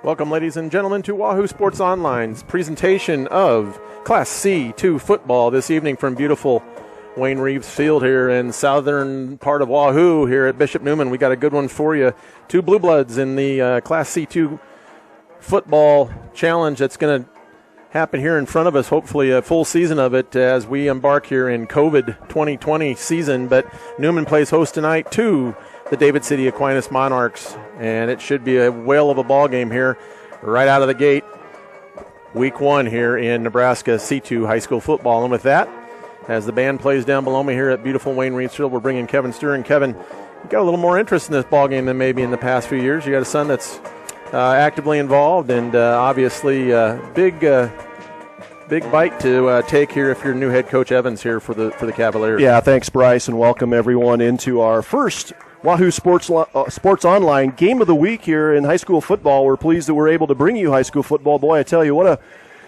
Welcome, ladies and gentlemen, to Wahoo Sports Online's presentation of Class C2 football this evening from beautiful Wayne Reeves Field here in southern part of Wahoo here at Bishop Neumann. We got a good one for you. Two Blue Bloods in the Class C2 football challenge that's going to happen here in front of us, hopefully a full season of it as we embark here in COVID 2020 season. But Neumann plays host tonight to the David City Aquinas Monarchs, and it should be a whale of a ball game here right out of the gate. Week one here in Nebraska C2 high school football. And with that, as the band plays down below me here at beautiful Wayne Reeves Field, we're bringing Kevin Stewart. And Kevin, you got a little more interest in this ball game than maybe in the past few years. You got a son that's actively involved, and obviously big bite to take here if you're new head coach Evans here for the Cavaliers. Yeah, thanks, Bryce, and welcome everyone into our first Wahoo Sports Online Game of the Week here in high school football. We're pleased that we're able to bring you high school football. Boy, I tell you, what a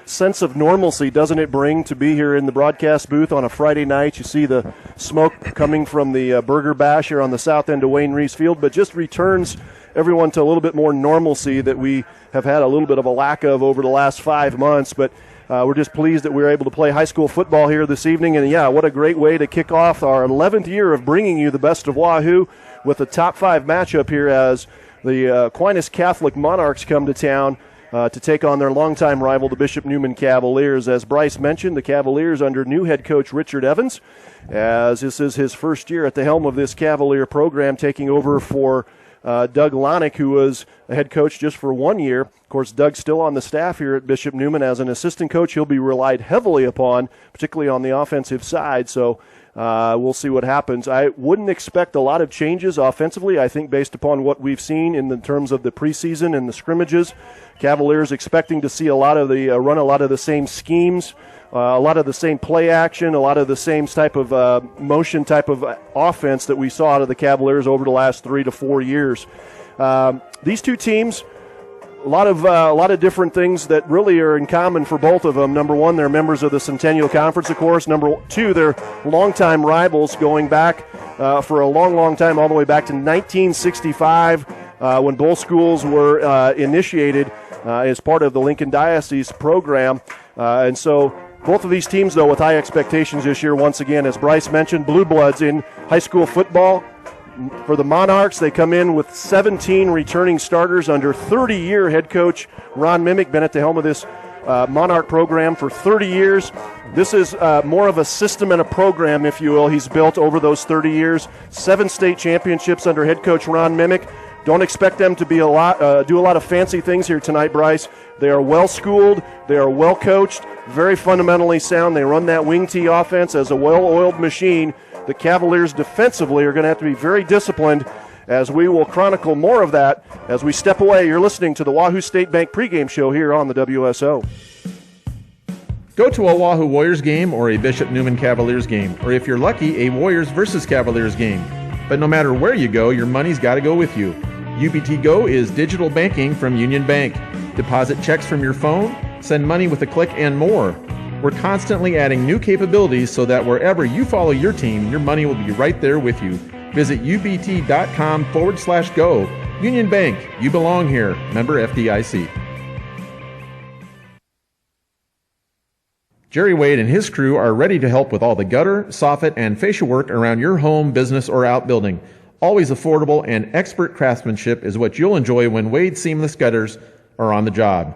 sense of normalcy doesn't it bring to be here in the broadcast booth on a Friday night. You see the smoke coming from the Burger Bash here on the south end of Wayne Reeves Field, but just returns everyone to a little bit more normalcy that we have had a little bit of a lack of over the last 5 months. But we're just pleased that we're able to play high school football here this evening. And, yeah, what a great way to kick off our 11th year of bringing you the best of Wahoo with a top 5 matchup here as the Aquinas Catholic Monarchs come to town to take on their longtime rival, the Bishop Neumann Cavaliers. As Bryce mentioned, the Cavaliers under new head coach Richard Evans, as this is his first year at the helm of this Cavalier program, taking over for Doug Lonick, who was a head coach just for 1 year. Of course, Doug's still on the staff here at Bishop Neumann as an assistant coach. He'll be relied heavily upon, particularly on the offensive side. So we'll see what happens. I wouldn't expect a lot of changes offensively, I think, based upon what we've seen in the terms of the preseason and the scrimmages. Cavaliers expecting to see a lot of the run a lot of the same schemes, a lot of the same play action, a lot of the same type of motion type of offense that we saw out of the Cavaliers over the last 3 to 4 years. These two teams, a lot of different things that really are in common for both of them. Number one, they're members of the Centennial Conference, of course. Number two, they're longtime rivals going back for a long, long time, all the way back to 1965 when both schools were initiated as part of the Lincoln Diocese program. And so both of these teams, though, with high expectations this year, once again, as Bryce mentioned, Blue Bloods in high school football. For the Monarchs, they come in with 17 returning starters under 30-year head coach Ron Mimick, been at the helm of this Monarch program for 30 years. This is more of a system and a program, if you will, he's built over those 30 years. 7 state championships under head coach Ron Mimick. Don't expect them to be do a lot of fancy things here tonight, Bryce. They are well-schooled. They are well-coached, very fundamentally sound. They run that wing tee offense as a well-oiled machine. The Cavaliers defensively are going to have to be very disciplined, as we will chronicle more of that as we step away. You're listening to the Wahoo State Bank pregame show here on the WSO. Go to a Wahoo Warriors game or a Bishop Neumann Cavaliers game, or if you're lucky, a Warriors versus Cavaliers game. But no matter where you go, your money's got to go with you. UBT Go is digital banking from Union Bank. Deposit checks from your phone, send money with a click, and more. We're constantly adding new capabilities so that wherever you follow your team, your money will be right there with you. Visit ubt.com/go. Union Bank, you belong here. Member FDIC. Jerry Wade and his crew are ready to help with all the gutter, soffit, and fascia work around your home, business, or outbuilding. Always affordable and expert craftsmanship is what you'll enjoy when Wade Seamless Gutters are on the job.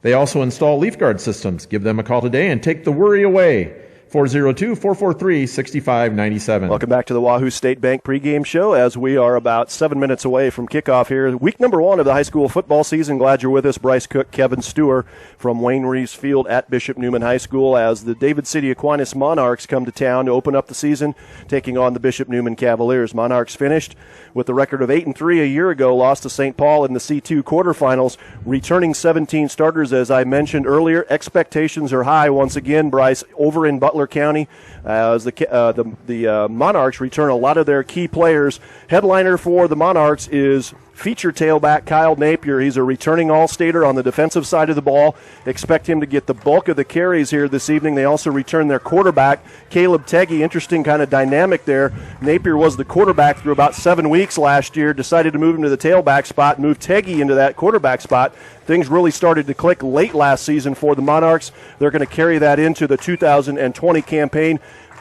They also install leaf guard systems. Give them a call today and take the worry away. 402-443-6597. Welcome back to the Wahoo State Bank pregame show as we are about 7 minutes away from kickoff here. Week number 1 of the high school football season. Glad you're with us. Bryce Cook, Kevin Stewart from Wayne Reeves Field at Bishop Neumann High School as the David City Aquinas Monarchs come to town to open up the season, taking on the Bishop Neumann Cavaliers. Monarchs finished with a record of 8-3 a year ago, lost to St. Paul in the C2 quarterfinals, returning 17 starters, as I mentioned earlier. Expectations are high once again, Bryce, over in Butler County, as the Monarchs return a lot of their key players. Headliner for the Monarchs is feature tailback Kyle Napier. He's a returning All-Stater on the defensive side of the ball. Expect him to get the bulk of the carries here this evening. They also return their quarterback, Caleb Teggy. Interesting kind of dynamic there. Napier was the quarterback through about 7 weeks last year, decided to move him to the tailback spot, move Teggy into that quarterback spot. Things really started to click late last season for the Monarchs. They're going to carry that into the 2020 campaign.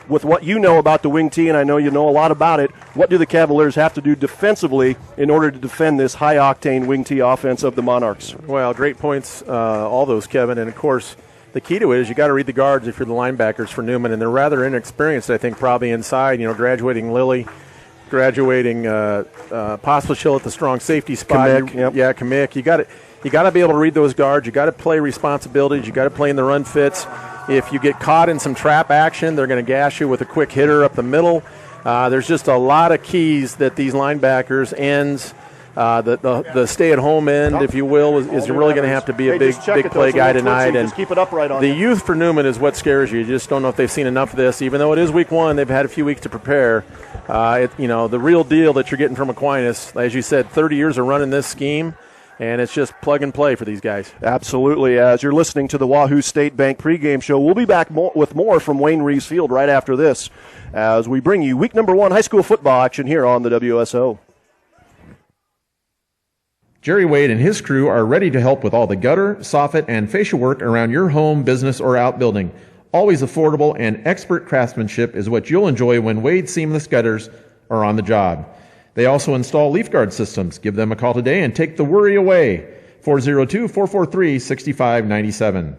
With what you know about the wing T, and I know you know a lot about it, what do the Cavaliers have to do defensively in order to defend this high-octane wing T offense of the Monarchs? Well, great points, all those, Kevin. And, of course, the key to it is you got to read the guards if you're the linebackers for Neumann, and they're rather inexperienced, I think, probably inside. You know, graduating Lilly, graduating Pospisil at the strong safety spot. Kamick, yep. Yeah, Kamick. You got to be able to read those guards. You got to play responsibilities. You got to play in the run fits. If you get caught in some trap action, they're going to gash you with a quick hitter up the middle. There's just a lot of keys that these linebackers, ends, the stay-at-home end, if you will, is really going to have to be a big play guy tonight. And just keep it upright on the youth for Neumann is what scares you. You just don't know if they've seen enough of this. Even though it is week one, they've had a few weeks to prepare. The real deal that you're getting from Aquinas, as you said, 30 years of running this scheme. And it's just plug and play for these guys. Absolutely. As you're listening to the Wahoo State Bank pregame show, we'll be back with more from Wayne Reeves Field right after this as we bring you week number 1 high school football action here on the WSO. Jerry Wade and his crew are ready to help with all the gutter, soffit, and fascia work around your home, business, or outbuilding. Always affordable and expert craftsmanship is what you'll enjoy when Wade Seamless Gutters are on the job. They also install leaf guard systems. Give them a call today and take the worry away. 402-443-6597.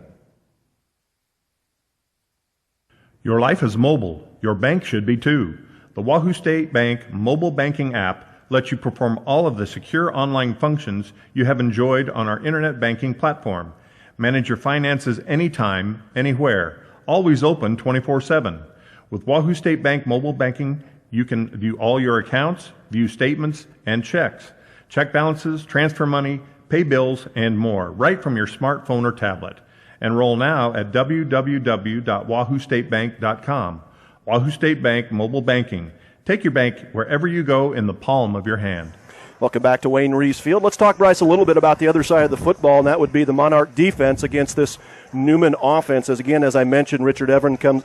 Your life is mobile. Your bank should be too. The Wahoo State Bank mobile banking app lets you perform all of the secure online functions you have enjoyed on our internet banking platform. Manage your finances anytime, anywhere. Always open 24/7. With Wahoo State Bank mobile banking, you can view all your accounts, view statements and checks, check balances, transfer money, pay bills, and more, right from your smartphone or tablet. Enroll now at www.wahoostatebank.com. Wahoo State Bank Mobile Banking. Take your bank wherever you go in the palm of your hand. Welcome back to Wayne Reeves Field. Let's talk, Bryce, a little bit about the other side of the football, and that would be the Monarch defense against this Neumann offense. As I mentioned, Richard Evans comes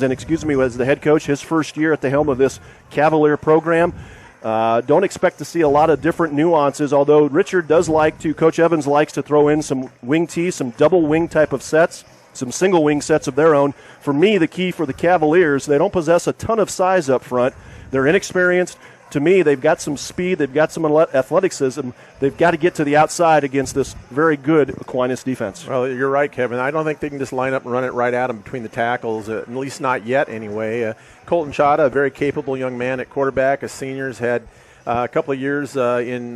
in, as the head coach, his first year at the helm of this Cavalier program. Don't expect to see a lot of different nuances, although Coach Evans likes to throw in some wing T, some double wing type of sets, some single wing sets of their own. For me, the key for the Cavaliers, they don't possess a ton of size up front. They're inexperienced. To me, they've got some speed, they've got some athleticism. They've got to get to the outside against this very good Aquinas defense. Well, you're right, Kevin. I don't think they can just line up and run it right at them between the tackles, at least not yet anyway. Colton Chada, a very capable young man at quarterback, a senior's had a couple of years in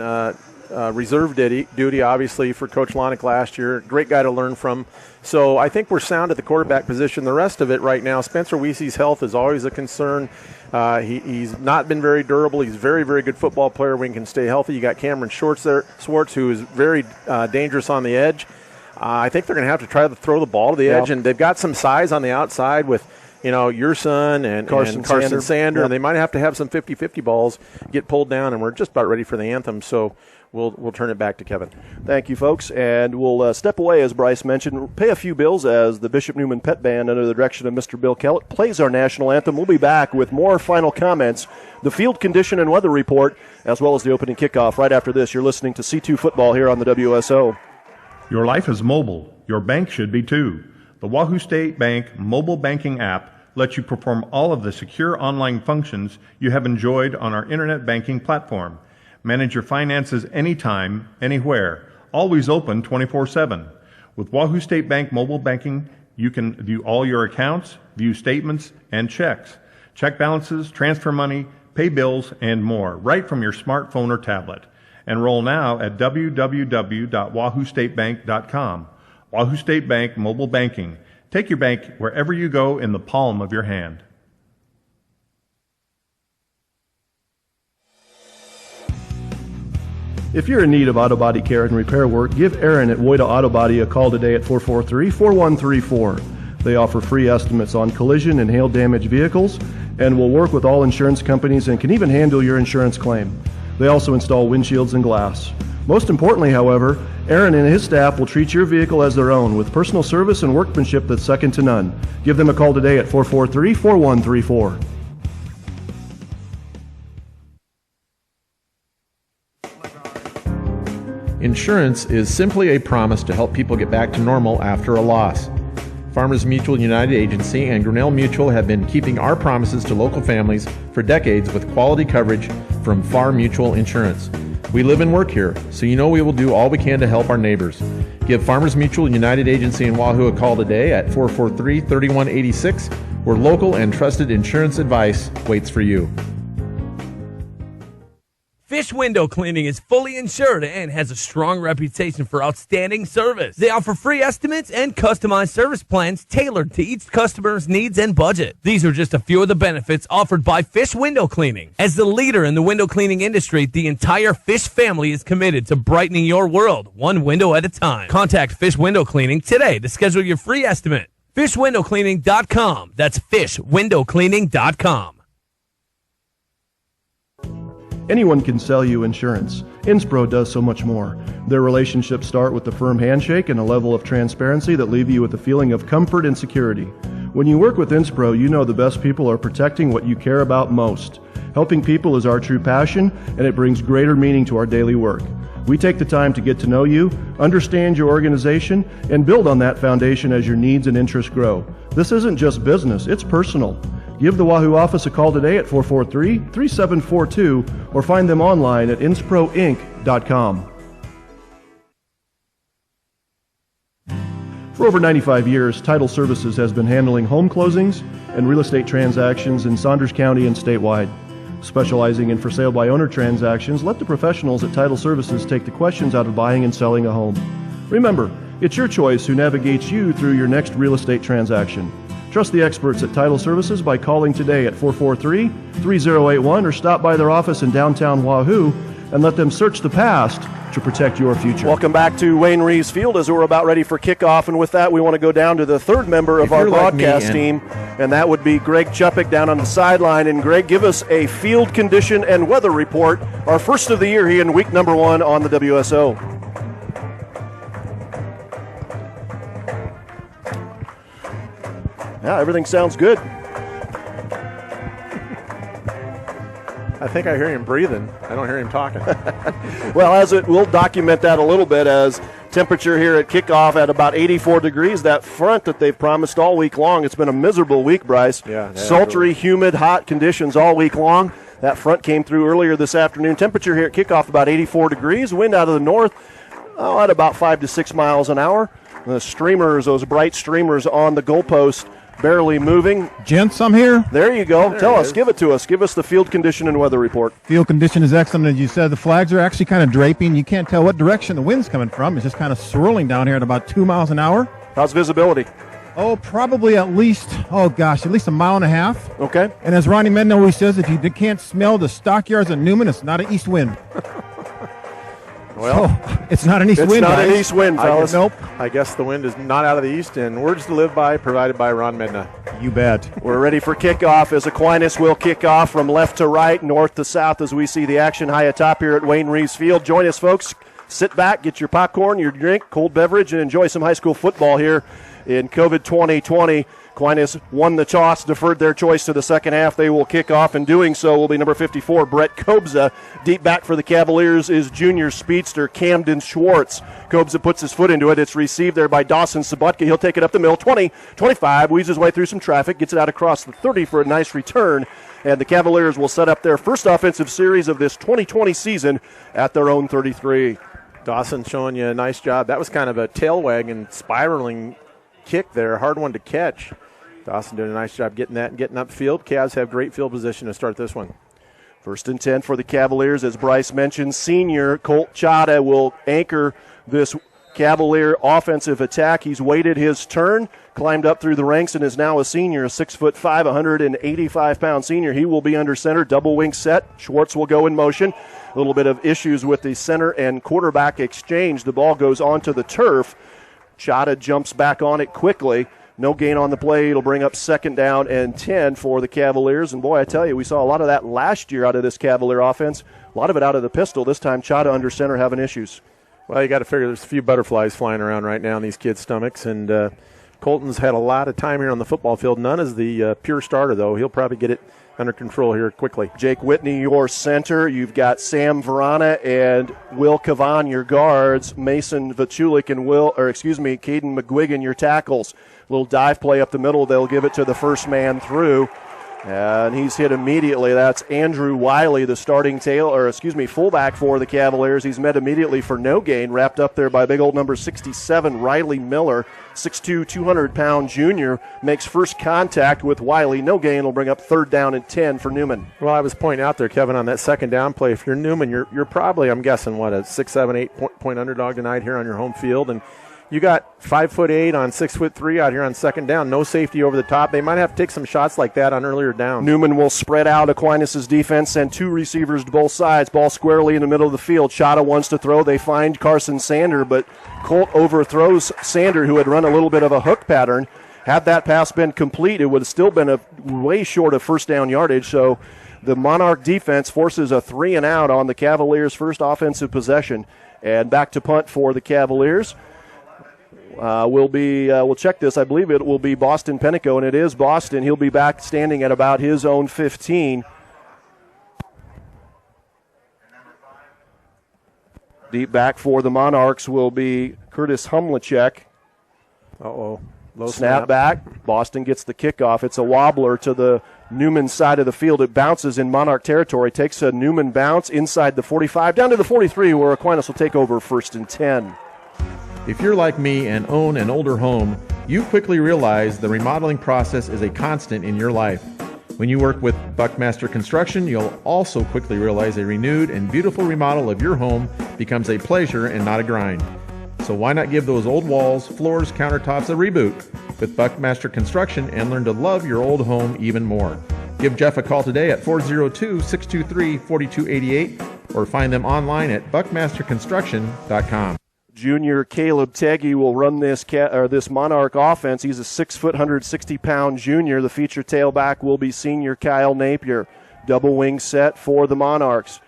reserve duty, obviously, for Coach Lonick last year. Great guy to learn from. So I think we're sound at the quarterback position. The rest of it right now, Spencer Weese's health is always a concern. He's not been very durable. He's a very, very good football player when he can stay healthy. You got Cameron Swartz, who is very dangerous on the edge. I think they're going to have to try to throw the ball to the edge, and they've got some size on the outside with your son and Carson Sander. Yep. They might have to have some 50-50 balls get pulled down, and we're just about ready for the anthem. So we'll turn it back to Kevin. Thank you, folks. And we'll step away, as Bryce mentioned, pay a few bills as the Bishop Neumann Pet Band, under the direction of Mr. Bill Kellett, plays our national anthem. We'll be back with more final comments, the field condition and weather report, as well as the opening kickoff right after this. You're listening to C2 Football here on the WSO. Your life is mobile. Your bank should be too. The Wahoo State Bank mobile banking app lets you perform all of the secure online functions you have enjoyed on our internet banking platform. Manage your finances anytime, anywhere. Always open 24/7. With Wahoo State Bank mobile banking, you can view all your accounts, view statements and checks, check balances, transfer money, pay bills, and more, right from your smartphone or tablet. Enroll now at www.wahoostatebank.com. Wahoo State Bank Mobile Banking. Take your bank wherever you go in the palm of your hand. If you're in need of auto body care and repair work, give Aaron at Woida Auto Body a call today at 443-4134. They offer free estimates on collision and hail damaged vehicles and will work with all insurance companies and can even handle your insurance claim. They also install windshields and glass. Most importantly, however, Aaron and his staff will treat your vehicle as their own with personal service and workmanship that's second to none. Give them a call today at 443-4134. Insurance is simply a promise to help people get back to normal after a loss. Farmers Mutual United Agency and Grinnell Mutual have been keeping our promises to local families for decades with quality coverage from Farm Mutual Insurance. We live and work here, so you know we will do all we can to help our neighbors. Give Farmers Mutual United Agency in Wahoo a call today at 443-3186, where local and trusted insurance advice waits for you. Fish Window Cleaning is fully insured and has a strong reputation for outstanding service. They offer free estimates and customized service plans tailored to each customer's needs and budget. These are just a few of the benefits offered by Fish Window Cleaning. As the leader in the window cleaning industry, the entire Fish family is committed to brightening your world, one window at a time. Contact Fish Window Cleaning today to schedule your free estimate. FishWindowCleaning.com. That's FishWindowCleaning.com. Anyone can sell you insurance. Inspro does so much more. Their relationships start with the firm handshake and a level of transparency that leave you with a feeling of comfort and security. When you work with Inspro, you know the best people are protecting what you care about most. Helping people is our true passion, and it brings greater meaning to our daily work. We take the time to get to know you, understand your organization, and build on that foundation as your needs and interests grow. This isn't just business, it's personal. Give the Wahoo office a call today at 443-3742 or find them online at insproinc.com. For over 95 years, Title Services has been handling home closings and real estate transactions in Saunders County and statewide. Specializing in for sale by owner transactions, let the professionals at Title Services take the questions out of buying and selling a home. Remember, it's your choice who navigates you through your next real estate transaction. Trust the experts at Title Services by calling today at 443-3081 or stop by their office in downtown Wahoo and let them search the past to protect your future. Welcome back to Wayne Reeves Field as we're about ready for kickoff. And with that, we want to go down to the third member of our broadcast team, and that would be Greg Chuppick down on the sideline. And Greg, give us a field condition and weather report, our first of the year here in week number 1 on the WSO. Yeah, everything sounds good. I think I hear him breathing. I don't hear him talking. Well, we'll document that a little bit as temperature here at kickoff at about 84 degrees. That front that they've promised all week long, it's been a miserable week, Bryce. Yeah, sultry, really. humid, hot conditions all week long. That front came through earlier this afternoon. Temperature here at kickoff about 84 degrees. Wind out of the north at about 5 to 6 miles an hour. The streamers, those bright streamers on the goalpost, barely moving. Gents, I'm here. There you go. Tell us. Give it to us. Give us the field condition and weather report. Field condition is excellent. As you said, the flags are actually kind of draping. You can't tell what direction the wind's coming from. It's just kind of swirling down here at about 2 miles an hour. How's visibility? Oh, probably at least a mile and a half. Okay. And as Ronnie Medden always says, if you can't smell the stockyards at Neumann, it's not an east wind. Well, it's not an east wind. It's not guys. an east wind, fellas. Nope. I guess the wind is not out of the east, and words to live by provided by Ron Medna. You bet. We're ready for kickoff as Aquinas will kick off from left to right, north to south as we see the action high atop here at Wayne Reeves Field. Join us, folks. Sit back, get your popcorn, your drink, cold beverage, and enjoy some high school football here in COVID 2020. Aquinas won the toss, deferred their choice to the second half. They will kick off, and doing so will be number 54, Brett Kobza. Deep back for the Cavaliers is junior speedster Camden Schwartz. Kobza puts his foot into it. It's received there by Dawson Sabutka. He'll take it up the middle, 20, 25, weaves his way through some traffic, gets it out across the 30 for a nice return. And the Cavaliers will set up their first offensive series of this 2020 season at their own 33. Dawson showing you a nice job. That was kind of a tail wagging, spiraling kick there, hard one to catch. Dawson doing a nice job getting that and getting upfield. Cavs have great field position to start this one. First and 10 for the Cavaliers. As Bryce mentioned, senior Colt Chada will anchor this Cavalier offensive attack. He's waited his turn, climbed up through the ranks, and is now a senior, a 6'5", 185-pound senior. He will be under center, double wing set. Schwartz will go in motion. A little bit of issues with the center and quarterback exchange. The ball goes onto the turf. Chada jumps back on it quickly. No gain on the play. It'll bring up 2nd down and 10 for the Cavaliers. And, boy, I tell you, we saw a lot of that last year out of this Cavalier offense. A lot of it out of the pistol. This time, Chata under center having issues. Well, you got to figure there's a few butterflies flying around right now in these kids' stomachs. And Colton's had a lot of time here on the football field. None as the pure starter, though. He'll probably get it under control here quickly. Jake Whitney, your center. You've got Sam Verana and Will Kavan, your guards. Mason Vachulik and Caden McGuigan, your tackles. Little dive play up the middle. They'll give it to the first man through. And he's hit immediately. That's Andrew Wiley, the starting fullback for the Cavaliers. He's met immediately for no gain, wrapped up there by big old number 67, Riley Miller, 6'2", 200-pound junior, makes first contact with Wiley. No gain will bring up 3rd down and 10 for Neumann. Well, I was pointing out there, Kevin, on that 2nd down play, if you're Neumann, you're probably, I'm guessing, a 6, 7, 8 point underdog tonight here on your home field. And you got 5'8" on 6'3" out here on 2nd down. No safety over the top. They might have to take some shots like that on earlier downs. Neumann will spread out Aquinas' defense, send 2 receivers to both sides. Ball squarely in the middle of the field. Chata wants to throw. They find Carson Sander, but Colt overthrows Sander, who had run a little bit of a hook pattern. Had that pass been complete, it would have still been way short of 1st down yardage. So the Monarch defense forces a 3 and out on the Cavaliers' first offensive possession. And back to punt for the Cavaliers. We'll check this. I believe it will be Boston Pennico, and it is Boston. He'll be back standing at about his own 15. Deep back for the Monarchs will be Curtis Humlachek. Low snap back. Boston gets the kickoff. It's a wobbler to the Neumann side of the field. It bounces in Monarch territory. Takes a Neumann bounce inside the 45, down to the 43, where Aquinas will take over 1st and 10. If you're like me and own an older home, you quickly realize the remodeling process is a constant in your life. When you work with Buckmaster Construction, you'll also quickly realize a renewed and beautiful remodel of your home becomes a pleasure and not a grind. So why not give those old walls, floors, countertops a reboot with Buckmaster Construction and learn to love your old home even more. Give Jeff a call today at 402-623-4288 or find them online at buckmasterconstruction.com. Junior Caleb Teggy will run this Monarch offense. He's a 6 foot, 160-pound junior. The feature tailback will be senior Kyle Napier. Double wing set for the Monarchs.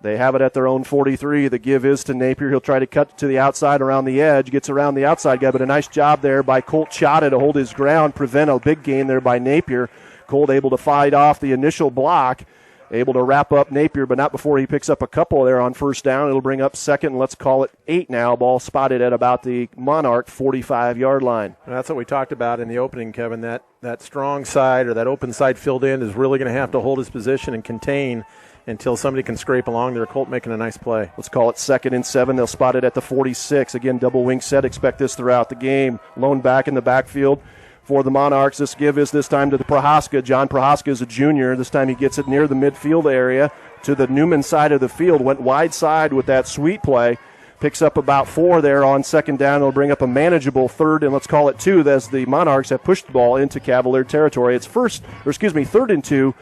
They have it at their own 43. The give is to Napier. He'll try to cut to the outside around the edge. Gets around the outside guy, but a nice job there by Colt Chata to hold his ground, prevent a big gain there by Napier. Colt able to fight off the initial block. Able to wrap up Napier, but not before he picks up a couple there on 1st down. It'll bring up 2nd, and let's call it 8 now. Ball spotted at about the Monarch 45-yard line. That's what we talked about in the opening, Kevin. That strong side or that open side filled in is really going to have to hold his position and contain until somebody can scrape along there. Colt making a nice play. Let's call it 2nd and 7. They'll spot it at the 46. Again, double wing set. Expect this throughout the game. Lone back in the backfield for the Monarchs. This give is this time to the Prohaska. John Prohaska is a junior. This time he gets it near the midfield area to the Neumann side of the field. Went wide side with that sweep play. Picks up about 4 there on 2nd down. It'll bring up a manageable 3rd and let's call it 2 as the Monarchs have pushed the ball into Cavalier territory. It's 3rd and 2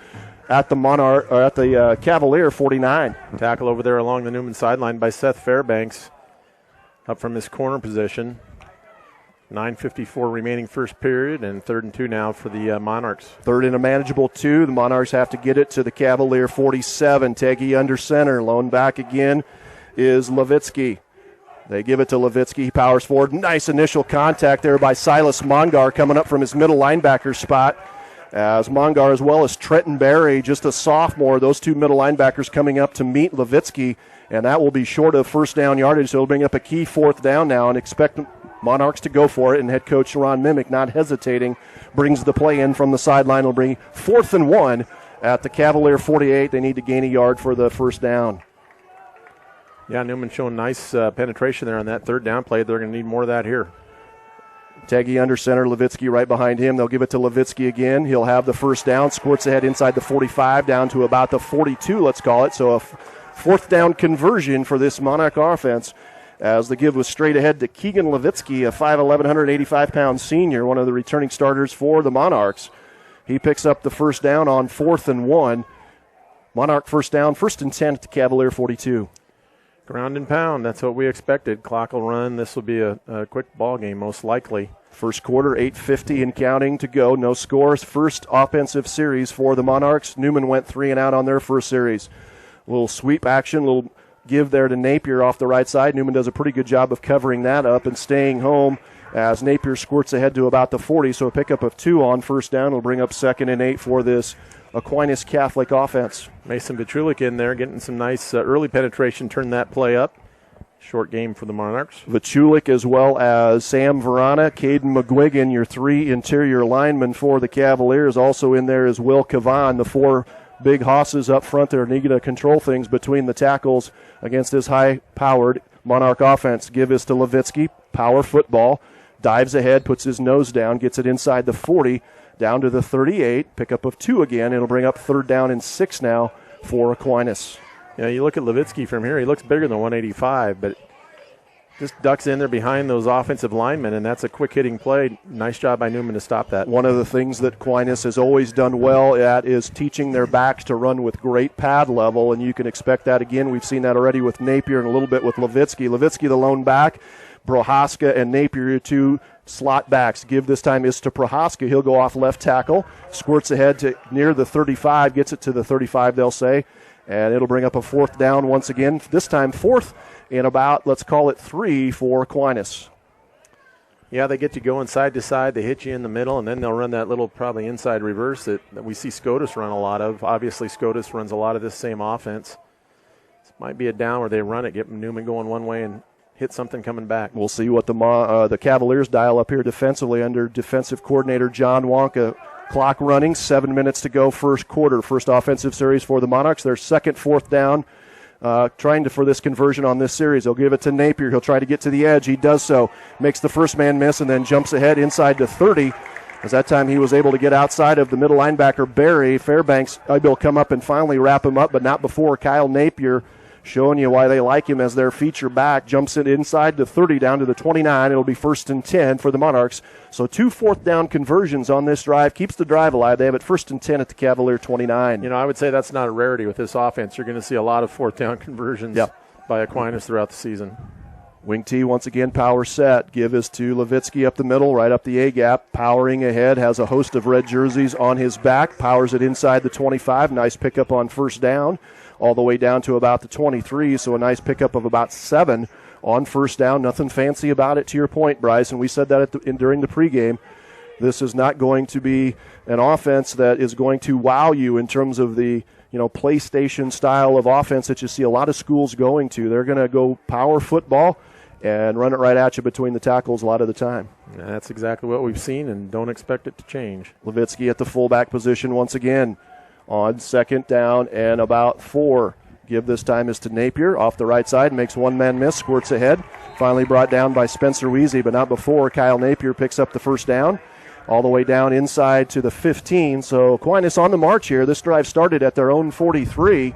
at the Cavalier 49. Tackle over there along the Neumann sideline by Seth Fairbanks up from his corner position. 9:54 remaining first period, and 3rd and 2 now for the Monarchs. 3rd and a manageable 2. The Monarchs have to get it to the Cavalier 47. Teggy under center. Lone back again is Levitsky. They give it to Levitsky. He powers forward. Nice initial contact there by Silas Mongar coming up from his middle linebacker spot. As Mongar as well as Trenton Berry, just a sophomore. Those 2 middle linebackers coming up to meet Levitsky, and that will be short of 1st down yardage, so it'll bring up a key 4th down now and expect Monarchs to go for it, and head coach Ron Mimick not hesitating, brings the play in from the sideline. It'll bring 4th and 1 at the Cavalier 48. They need to gain a yard for the 1st down. Yeah, Neumann showing nice penetration there on that 3rd down play. They're going to need more of that here. Teggy under center, Levitsky right behind him. They'll give it to Levitsky again. He'll have the 1st down, squirts ahead inside the 45 down to about the 42, let's call it. So a 4th down conversion for this Monarch offense, as the give was straight ahead to Keegan Levitsky, a 5'11", 185-pound senior, one of the returning starters for the Monarchs. He picks up the 1st down on 4th and 1. Monarch 1st down, 1st and 10 at the Cavalier 42. Ground and pound, that's what we expected. Clock will run. This will be a quick ball game, most likely. First quarter, 8:50 and counting to go. No scores. First offensive series for the Monarchs. Neumann went 3 and out on their first series. A little sweep action, a little give there to Napier off the right side. Neumann does a pretty good job of covering that up and staying home as Napier squirts ahead to about the 40. So a pickup of 2 on first down will bring up 2nd and 8 for this Aquinas Catholic offense. Mason Vichulik in there getting some nice early penetration, turned that play up. Short game for the Monarchs. Vichulik as well as Sam Verana, Caden McGuigan, your 3 interior linemen for the Cavaliers. Also in there is Will Cavan, the 4 big hosses up front there needing to control things between the tackles against this high-powered Monarch offense. Give this to Levitsky, power football, dives ahead, puts his nose down, gets it inside the 40, down to the 38, pickup of 2 again. It'll bring up 3rd down and 6 now for Aquinas. Yeah, you look at Levitsky from here, he looks bigger than 185, but just ducks in there behind those offensive linemen, and that's a quick-hitting play. Nice job by Neumann to stop that. One of the things that Aquinas has always done well at is teaching their backs to run with great pad level, and you can expect that again. We've seen that already with Napier and a little bit with Levitsky. Levitsky, the lone back, Prohaska and Napier, your 2 slot backs. Give this time is to Prohaska. He'll go off left tackle, squirts ahead to near the 35, gets it to the 35, they'll say, and it'll bring up a 4th down once again. This time 4th in about, let's call it 3 for Aquinas. Yeah, they get you going side to side. They hit you in the middle, and then they'll run that little probably inside reverse that we see SCOTUS run a lot of. Obviously, SCOTUS runs a lot of this same offense. This might be a down where they run it, get Neumann going one way and hit something coming back. We'll see what the Cavaliers dial up here defensively under defensive coordinator John Wonka. Clock running, 7 minutes to go, first quarter. First offensive series for the Monarchs. Their second 4th down. For this conversion on this series. They'll give it to Napier. He'll try to get to the edge. He does so. Makes the first man miss and then jumps ahead inside to 30. As that time he was able to get outside of the middle linebacker, Barry. Fairbanks able to come up and finally wrap him up, but not before Kyle Napier, showing you why they like him as their feature back, jumps it inside to 30 down to the 29. It'll be 1st and 10 for the Monarchs. So 2 4th down conversions on this drive. Keeps the drive alive. They have it 1st and 10 at the Cavalier 29. You know, I would say that's not a rarity with this offense. You're going to see a lot of 4th down conversions by Aquinas throughout the season. Wing T once again, power set. Give is to Levitsky up the middle, right up the A-gap. Powering ahead, has a host of red jerseys on his back. Powers it inside the 25. Nice pickup on first down. All the way down to about the 23, so a nice pickup of about 7 on first down. Nothing fancy about it, to your point, Bryce, and we said that during the pregame. This is not going to be an offense that is going to wow you in terms of the PlayStation style of offense that you see a lot of schools going to. They're going to go power football and run it right at you between the tackles a lot of the time. Yeah, that's exactly what we've seen, and don't expect it to change. Levitsky at the fullback position once again. On 2nd down and about 4. Give this time is to Napier off the right side. Makes one man miss. Squirts ahead. Finally brought down by Spencer Weezy, but not before. Kyle Napier picks up the first down. All the way down inside to the 15. So Aquinas on the march here. This drive started at their own 43.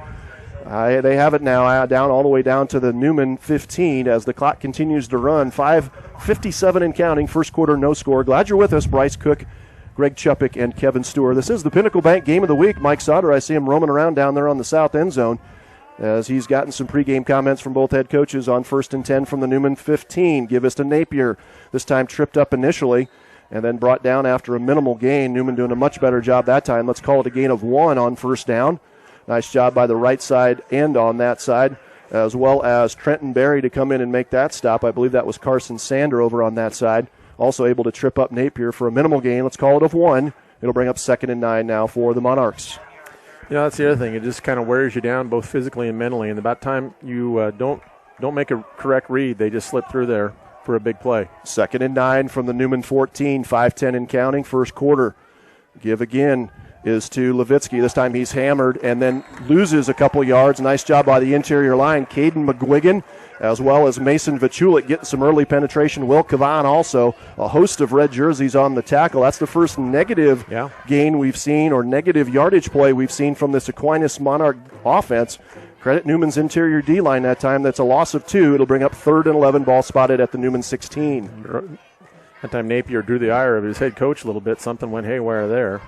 They have it now down all the way down to the Neumann 15 as the clock continues to run. 5:57 and counting. First quarter, no score. Glad you're with us, Bryce Cook, Greg Chuppick, and Kevin Stewart. This is the Pinnacle Bank Game of the Week. Mike Sauter, I see him roaming around down there on the south end zone as he's gotten some pregame comments from both head coaches on 1st and 10 from the Neumann 15. Give us to Napier. This time tripped up initially and then brought down after a minimal gain. Neumann doing a much better job that time. Let's call it a gain of 1 on first down. Nice job by the right side and on that side, as well as Trenton Berry to come in and make that stop. I believe that was Carson Sander over on that side. Also able to trip up Napier for a minimal gain. Let's call it of 1. It'll bring up 2nd and 9 now for the Monarchs. You know, that's the other thing. It just kind of wears you down both physically and mentally. And about time you don't make a correct read, they just slip through there for a big play. 2nd and 9 from the Neumann 14, 5:10 and counting, first quarter. Give again is to Levitsky. This time he's hammered and then loses a couple yards. Nice job by the interior line. Caden McGuigan, as well as Mason Vichulik, getting some early penetration. Will Cavan also. A host of red jerseys on the tackle. That's the first negative gain we've seen, or negative yardage play we've seen from this Aquinas Monarch offense. Credit Neumann's interior D-line that time. That's a loss of 2. It'll bring up 3rd and 11, ball spotted at the Neumann 16. That time Napier drew the ire of his head coach a little bit. Something went haywire there.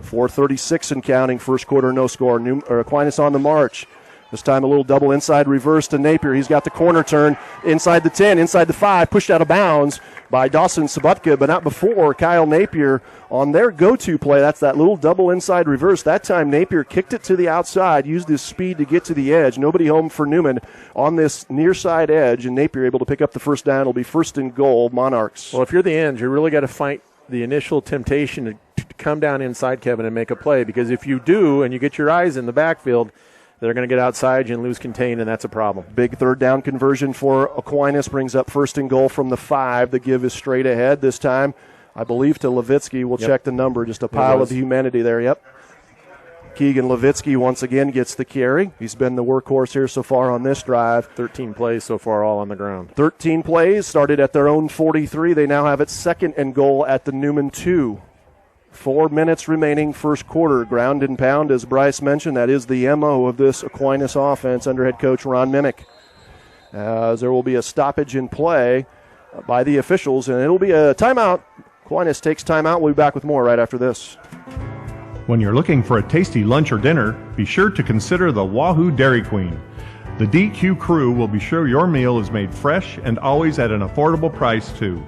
4:36 and counting, first quarter, no score. Aquinas on the march. This time a little double inside reverse to Napier. He's got the corner turn inside the 10, inside the 5, pushed out of bounds by Dawson Sabutka, but not before Kyle Napier on their go-to play. That's that little double inside reverse. That time Napier kicked it to the outside, used his speed to get to the edge. Nobody home for Neumann on this near side edge, and Napier able to pick up the first down. It'll be 1st and goal, Monarchs. Well, if you're the ends, you really got to fight the initial temptation to come down inside, Kevin, and make a play, because if you do and you get your eyes in the backfield, they're going to get outside you and lose contain, and that's a problem. Big 3rd down conversion for Aquinas brings up 1st and goal from the 5. The give is straight ahead this time, I believe, to Levitsky. We'll check the number. Just a pile of humanity there. Yep. Keegan Levitsky once again gets the carry. He's been the workhorse here so far on this drive. 13 plays so far, all on the ground. 13 plays, started at their own 43. They now have it 2nd and goal at the Neumann 2. 4 minutes remaining, first quarter. Ground and pound, as Bryce mentioned. That is the MO of this Aquinas offense under head coach Ron Mimick. As there will be a stoppage in play by the officials, and it'll be a timeout. Aquinas takes timeout. We'll be back with more right after this. When you're looking for a tasty lunch or dinner, be sure to consider the Wahoo Dairy Queen. The DQ crew will be sure your meal is made fresh and always at an affordable price, too.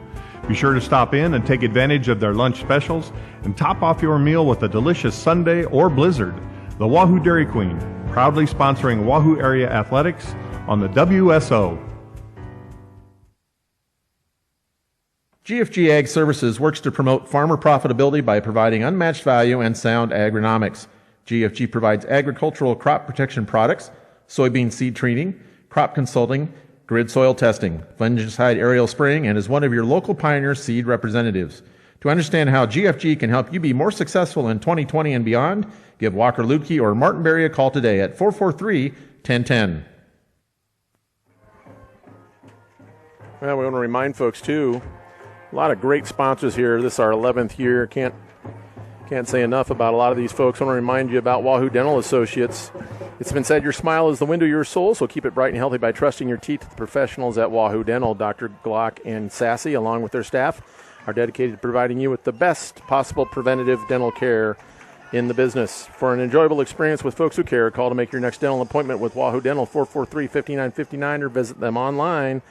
Be sure to stop in and take advantage of their lunch specials and top off your meal with a delicious sundae or blizzard. The Wahoo Dairy Queen, proudly sponsoring Wahoo Area Athletics on the WSO. GFG Ag Services works to promote farmer profitability by providing unmatched value and sound agronomics. GFG provides agricultural crop protection products, soybean seed treating, crop consulting, grid soil testing, fungicide aerial spraying, and is one of your local Pioneer seed representatives. To understand how GFG can help you be more successful in 2020 and beyond, give Walker Lutke or Martin Berry a call today at 443-1010. Well, we want to remind folks, too, a lot of great sponsors here. This is our 11th year. Can't say enough about a lot of these folks. I want to remind you about Wahoo Dental Associates. It's been said your smile is the window of your soul, so keep it bright and healthy by trusting your teeth to the professionals at Wahoo Dental. Dr. Glock and Sassy, along with their staff, are dedicated to providing you with the best possible preventative dental care in the business. For an enjoyable experience with folks who care, call to make your next dental appointment with Wahoo Dental, 443-5959, or visit them online,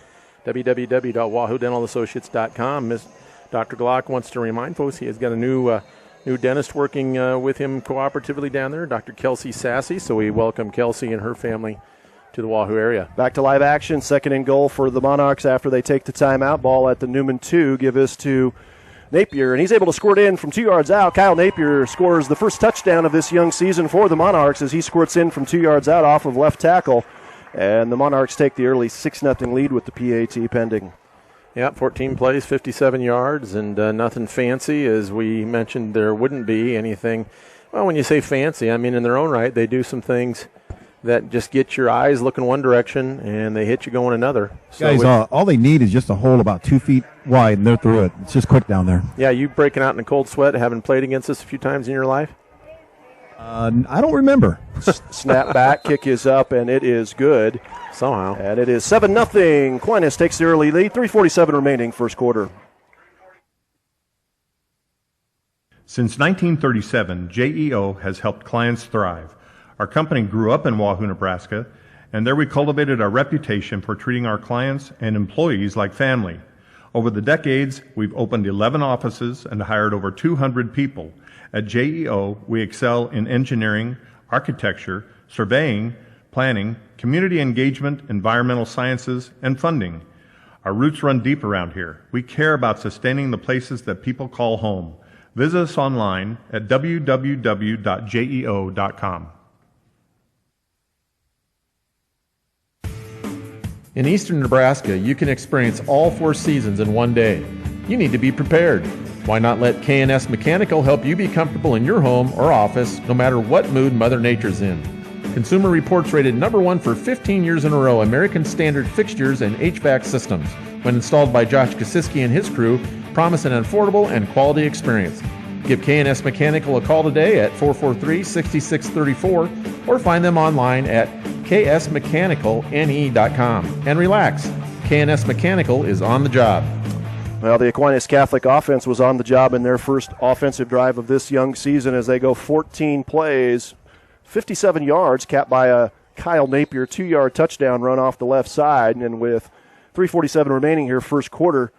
www.wahooDentalAssociates.com. Dr. Glock wants to remind folks he has got a new dentist working with him cooperatively down there, Dr. Kelsey Sassy. So we welcome Kelsey and her family to the Wahoo area. Back to live action, 2nd and goal for the Monarchs after they take the timeout. Ball at the Neumann 2. Give this to Napier, and he's able to squirt in from 2 yards out. Kyle Napier scores the first touchdown of this young season for the Monarchs as he squirts in from 2 yards out off of left tackle. And the Monarchs take the early 6-0 lead with the PAT pending. Yep, 14 plays, 57 yards, and nothing fancy. As we mentioned, there wouldn't be anything. Well, when you say fancy, I mean in their own right, they do some things that just get your eyes looking one direction, and they hit you going another. So Guys, all they need is just a hole about 2 feet wide, and they're through it. It's just quick down there. Yeah, you breaking out in a cold sweat, having played against us a few times in your life? I don't remember. Snap back, kick is up, and it is good. Somehow. And it is 7-0. Aquinas takes the early lead. 3:47 remaining, first quarter. Since 1937, JEO has helped clients thrive. Our company grew up in Wahoo, Nebraska, and there we cultivated our reputation for treating our clients and employees like family. Over the decades, we've opened 11 offices and hired over 200 people. At JEO, we excel in engineering, architecture, surveying, planning, community engagement, environmental sciences, and funding. Our roots run deep around here. We care about sustaining the places that people call home. Visit us online at www.jeo.com. In eastern Nebraska, you can experience all 4 seasons in one day. You need to be prepared. Why not let K&S Mechanical help you be comfortable in your home or office, no matter what mood Mother Nature's in? Consumer Reports rated #1 for 15 years in a row American Standard fixtures and HVAC systems. When installed by Josh Kosiski and his crew, promise an affordable and quality experience. Give K&S Mechanical a call today at 443-6634 or find them online at ksmechanicalne.com. And relax, K&S Mechanical is on the job. Well, the Aquinas Catholic offense was on the job in their first offensive drive of this young season as they go 14 plays, 57 yards, capped by a Kyle Napier 2-yard touchdown run off the left side. And with 3:47 remaining here, first quarter,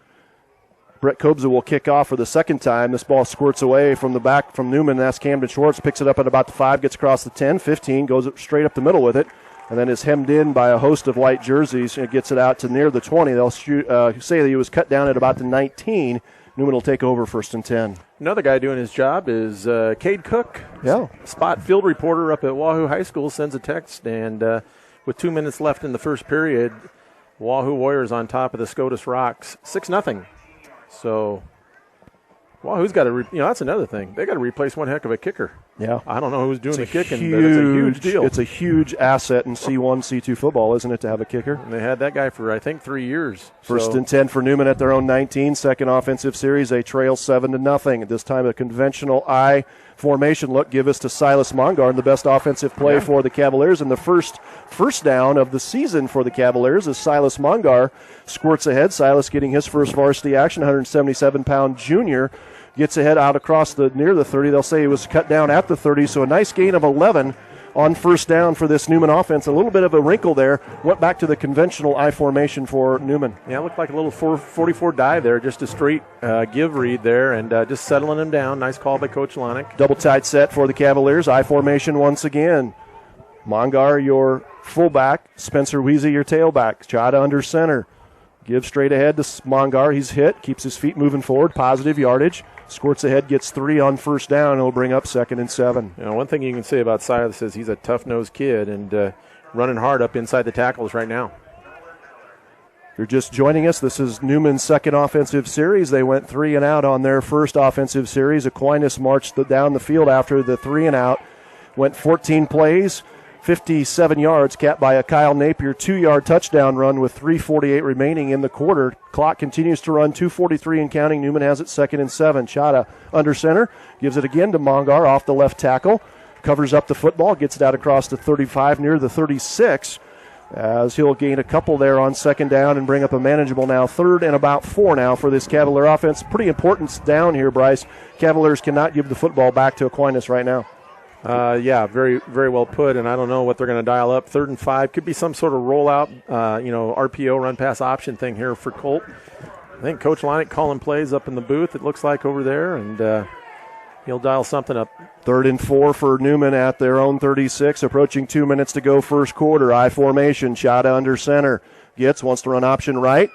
Brett Kobza will kick off for the second time. This ball squirts away from the back from Neumann. That's Camden Schwartz. Picks it up at about the 5, gets across the 10, 15, goes straight up the middle with it, and then is hemmed in by a host of white jerseys and gets it out to near the 20. They'll say that he was cut down at about the 19. Neumann will take over 1st and 10. Another guy doing his job is Cade Cook. Yeah. Spot field reporter up at Wahoo High School sends a text, and with 2 minutes left in the first period, Wahoo Warriors on top of the SCOTUS Rocks, 6-0. So Wahoo's got to, that's another thing. They got to replace one heck of a kicker. Yeah. I don't know who's doing the kicking, but it's a huge deal. It's a huge asset in C1, C2 football, isn't it, to have a kicker? And they had that guy for, I think, 3 years. 1st and 10 for Neumann at their own 19. Second offensive series, they trail 7-0. At this time, a conventional I formation look give us to Silas Mongard, the best offensive play for the Cavaliers. And the first down of the season for the Cavaliers is Silas Mongard squirts ahead. Silas getting his first varsity action, 177-pound junior. Gets ahead out across near the 30. They'll say he was cut down at the 30, so a nice gain of 11 on first down for this Neumann offense. A little bit of a wrinkle there. Went back to the conventional I formation for Neumann. Yeah, it looked like a little 44 dive there, just a straight give read there, and just settling him down. Nice call by Coach Lonick. Double tight set for the Cavaliers. I formation once again. Mongar, your fullback. Spencer Weezy, your tailback. Chada under center. Give straight ahead to Mongar. He's hit. Keeps his feet moving forward. Positive yardage. Squirts ahead, gets 3 on first down. It'll bring up 2nd and 7. One thing you can say about Silas is he's a tough-nosed kid and running hard up inside the tackles right now. If you're just joining us, this is Neumann's second offensive series. They went 3 and out on their first offensive series. Aquinas marched down the field after the 3 and out. Went 14 plays, 57 yards, capped by a Kyle Napier 2-yard touchdown run with 3:48 remaining in the quarter. Clock continues to run, 2:43 and counting. Neumann has it 2nd and 7. Chada under center, gives it again to Mongar off the left tackle. Covers up the football, gets it out across the 35 near the 36. As he'll gain a couple there on 2nd down and bring up a manageable now 3rd and about 4 now for this Cavalier offense. Pretty important down here, Bryce. Cavaliers cannot give the football back to Aquinas right now. Yeah, very, very well put, and I don't know what they're going to dial up. 3rd and 5 could be some sort of rollout, RPO, run-pass option thing here for Colt. I think Coach Lonick calling plays up in the booth, it looks like, over there, and he'll dial something up. 3rd and 4 for Neumann at their own 36, approaching 2 minutes to go first quarter. I formation, Chada under center. Wants to run option right.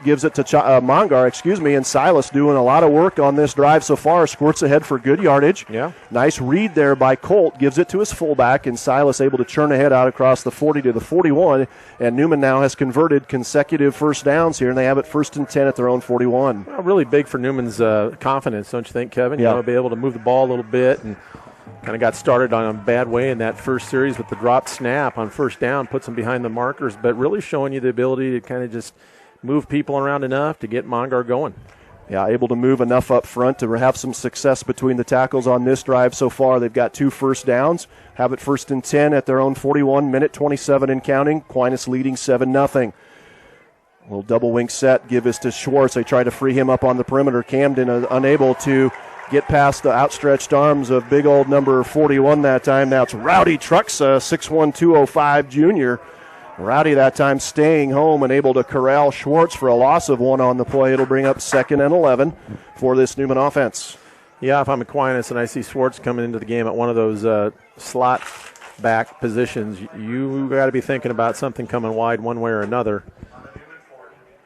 Gives it to Mongar, and Silas doing a lot of work on this drive so far. Squirts ahead for good yardage. Yeah. Nice read there by Colt. Gives it to his fullback, and Silas able to churn ahead out across the 40 to the 41. And Neumann now has converted consecutive first downs here, and they have it 1st and 10 at their own 41. Well, really big for Neumann's confidence, don't you think, Kevin? Yeah. Be able to move the ball a little bit, and kind of got started on a bad way in that first series with the dropped snap on first down, puts them behind the markers, but really showing you the ability to kind of just move people around enough to get Mongar going. Yeah, able to move enough up front to have some success between the tackles on this drive so far. They've got 2 first downs, have it 1st and 10 at their own 41, minute 27 and counting. Aquinas leading 7-0. Little double wing set, give us to Schwartz. They try to free him up on the perimeter. Camden unable to get past the outstretched arms of big old number 41 that time. Now it's Rowdy Trucks, 6'1", 205 junior. Rowdy that time staying home and able to corral Schwartz for a loss of 1 on the play. It'll bring up 2nd and 11 for this Neumann offense. Yeah, if I'm Aquinas and I see Schwartz coming into the game at one of those slot back positions, you got to be thinking about something coming wide one way or another.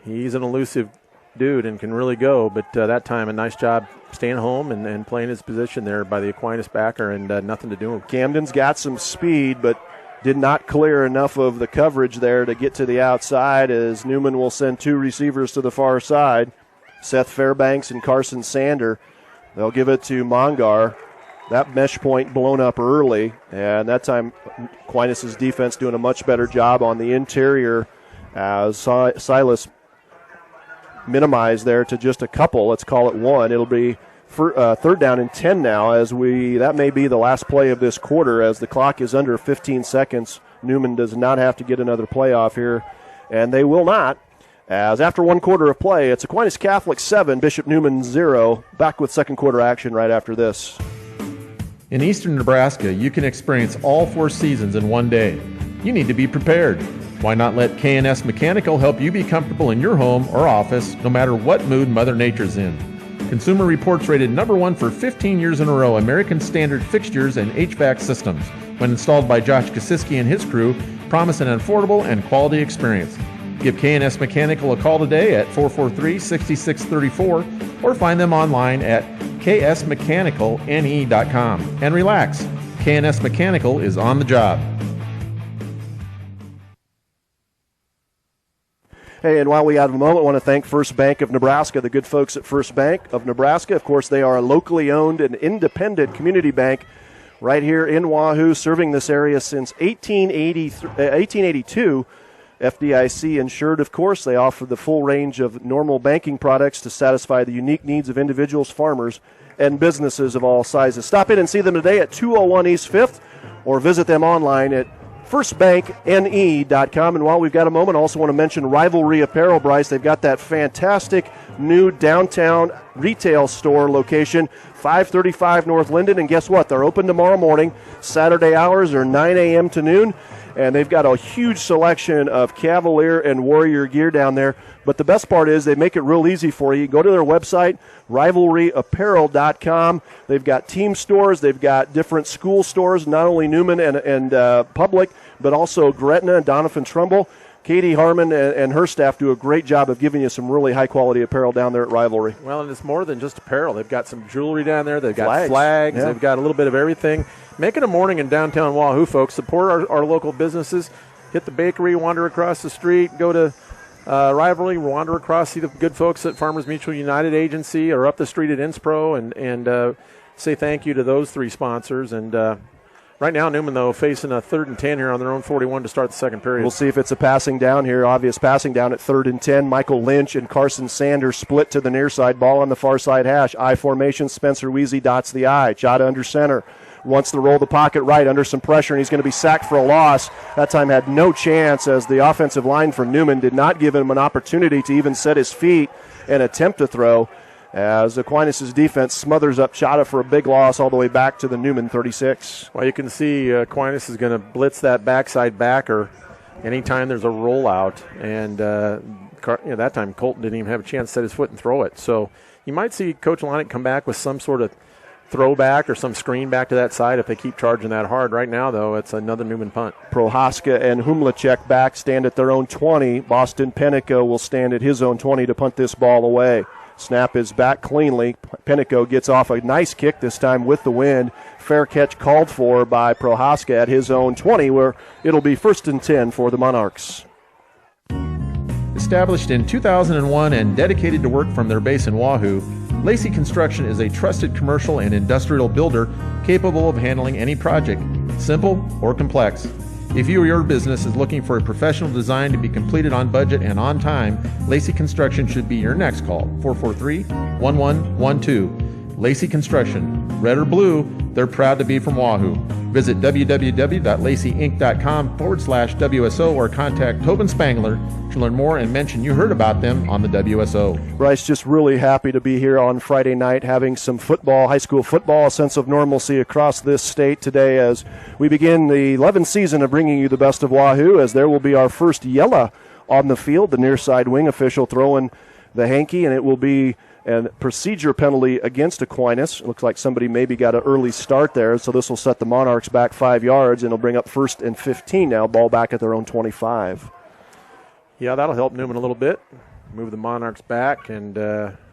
He's an elusive dude and can really go, but that time a nice job staying home and playing his position there by the Aquinas backer, and nothing to do. Camden's got some speed, but did not clear enough of the coverage there to get to the outside, as Neumann will send 2 receivers to the far side, Seth Fairbanks and Carson Sander. They'll give it to Mongar. That mesh point blown up early, and that time Aquinas' defense doing a much better job on the interior as Silas minimized there to just a couple. Let's call it 1. It'll be 3rd down and 10 now, as that may be the last play of this quarter, as the clock is under 15 seconds. Neumann does not have to get another play off here, and they will not, as after 1 quarter of play, it's Aquinas Catholic 7, Bishop Neumann 0. Back with second quarter action right after this. In eastern Nebraska, you can experience all 4 seasons in one day. you need to be prepared. Why not let K&S Mechanical help you be comfortable in your home or office, no matter what mood Mother Nature's in? Consumer Reports rated number 1 for 15 years in a row American Standard fixtures and HVAC systems, when installed by Josh Kosiski and his crew, promise an affordable and quality experience. Give K&S Mechanical a call today at 443-6634 or find them online at ksmechanicalne.com. And relax, K&S Mechanical is on the job. Hey, and while we have a moment, I want to thank First Bank of Nebraska, the good folks at First Bank of Nebraska. Of course, they are a locally owned and independent community bank right here in Wahoo, serving this area since 1882. FDIC insured, of course. They offer the full range of normal banking products to satisfy the unique needs of individuals, farmers, and businesses of all sizes. Stop in and see them today at 201 East 5th or visit them online at firstbankne.com. And while we've got a moment, I also want to mention Rivalry Apparel, Bryce. They've got that fantastic new downtown retail store location, 535 North Linden. And guess what? They're open tomorrow morning. Saturday hours are 9 a.m. to noon. And they've got a huge selection of Cavalier and Warrior gear down there. But the best part is they make it real easy for you. Go to their website, rivalryapparel.com. They've got team stores. They've got different school stores, not only Neumann and Public, but also Gretna and Donovan Trumbull. Katie Harmon and her staff do a great job of giving you some really high-quality apparel down there at Rivalry. Well, and it's more than just apparel. They've got some jewelry down there. They've got flags. Yeah. They've got a little bit of everything. Make it a morning in downtown Wahoo, folks. Support our local businesses. Hit the bakery, wander across the street, go to Rivalry, wander across, see the good folks at Farmers Mutual United Agency, or up the street at Inspro, and say thank you to those three sponsors. And right now, Neumann, though, facing a 3rd and 10 here on their own 41 to start the second period. We'll see if it's a passing down here. Obvious passing down at 3rd and 10. Michael Lynch and Carson Sanders split to the near side. Ball on the far side hash. I formation. Spencer Weezy dots the I. Chada under center. Wants to roll the pocket right under some pressure, and he's going to be sacked for a loss. That time had no chance, as the offensive line for Neumann did not give him an opportunity to even set his feet and attempt to throw, as Aquinas' defense smothers up Chada for a big loss all the way back to the Neumann 36. Well, you can see Aquinas is going to blitz that backside backer anytime there's a rollout, and that time Colton didn't even have a chance to set his foot and throw it. So you might see Coach Lonick come back with some sort of throwback or some screen back to that side if they keep charging that hard. Right now, though, it's another Neumann punt. Prohaska and Humlacek back stand at their own 20. Boston Penico will stand at his own 20 to punt this ball away. Snap is back cleanly. Penico gets off a nice kick this time with the wind. Fair catch called for by Prohaska at his own 20, where it'll be 1st and 10 for the Monarchs. Established in 2001 and dedicated to work from their base in Wahoo, Lacey Construction is a trusted commercial and industrial builder capable of handling any project, simple or complex. If you or your business is looking for a professional design to be completed on budget and on time, Lacey Construction should be your next call, 443-1112. Lacey Construction, red or blue, they're proud to be from Wahoo. Visit www.laceyinc.com/WSO or contact Tobin Spangler to learn more and mention you heard about them on the WSO. Bryce, just really happy to be here on Friday night having some football, high school football, a sense of normalcy across this state today as we begin the 11th season of bringing you the best of Wahoo, as there will be our first yella on the field, the near side wing official throwing the hanky, and it will be a procedure penalty against Aquinas. It looks like somebody maybe got an early start there, so this will set the Monarchs back 5 yards, and it'll bring up 1st and 15 now, ball back at their own 25. Yeah, that'll help Neumann a little bit, move the Monarchs back. And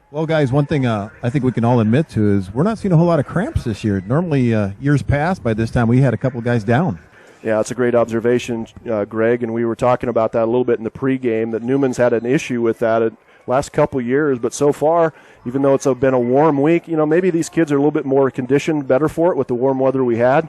well, guys, one thing I think we can all admit to is we're not seeing a whole lot of cramps this year. Normally, years past, by this time, we had a couple of guys down. Yeah, that's a great observation, Greg, and we were talking about that a little bit in the pregame, that Newman's had an issue with that last couple years, but so far, even though it's been a warm week, maybe these kids are a little bit more conditioned better for it with the warm weather we had.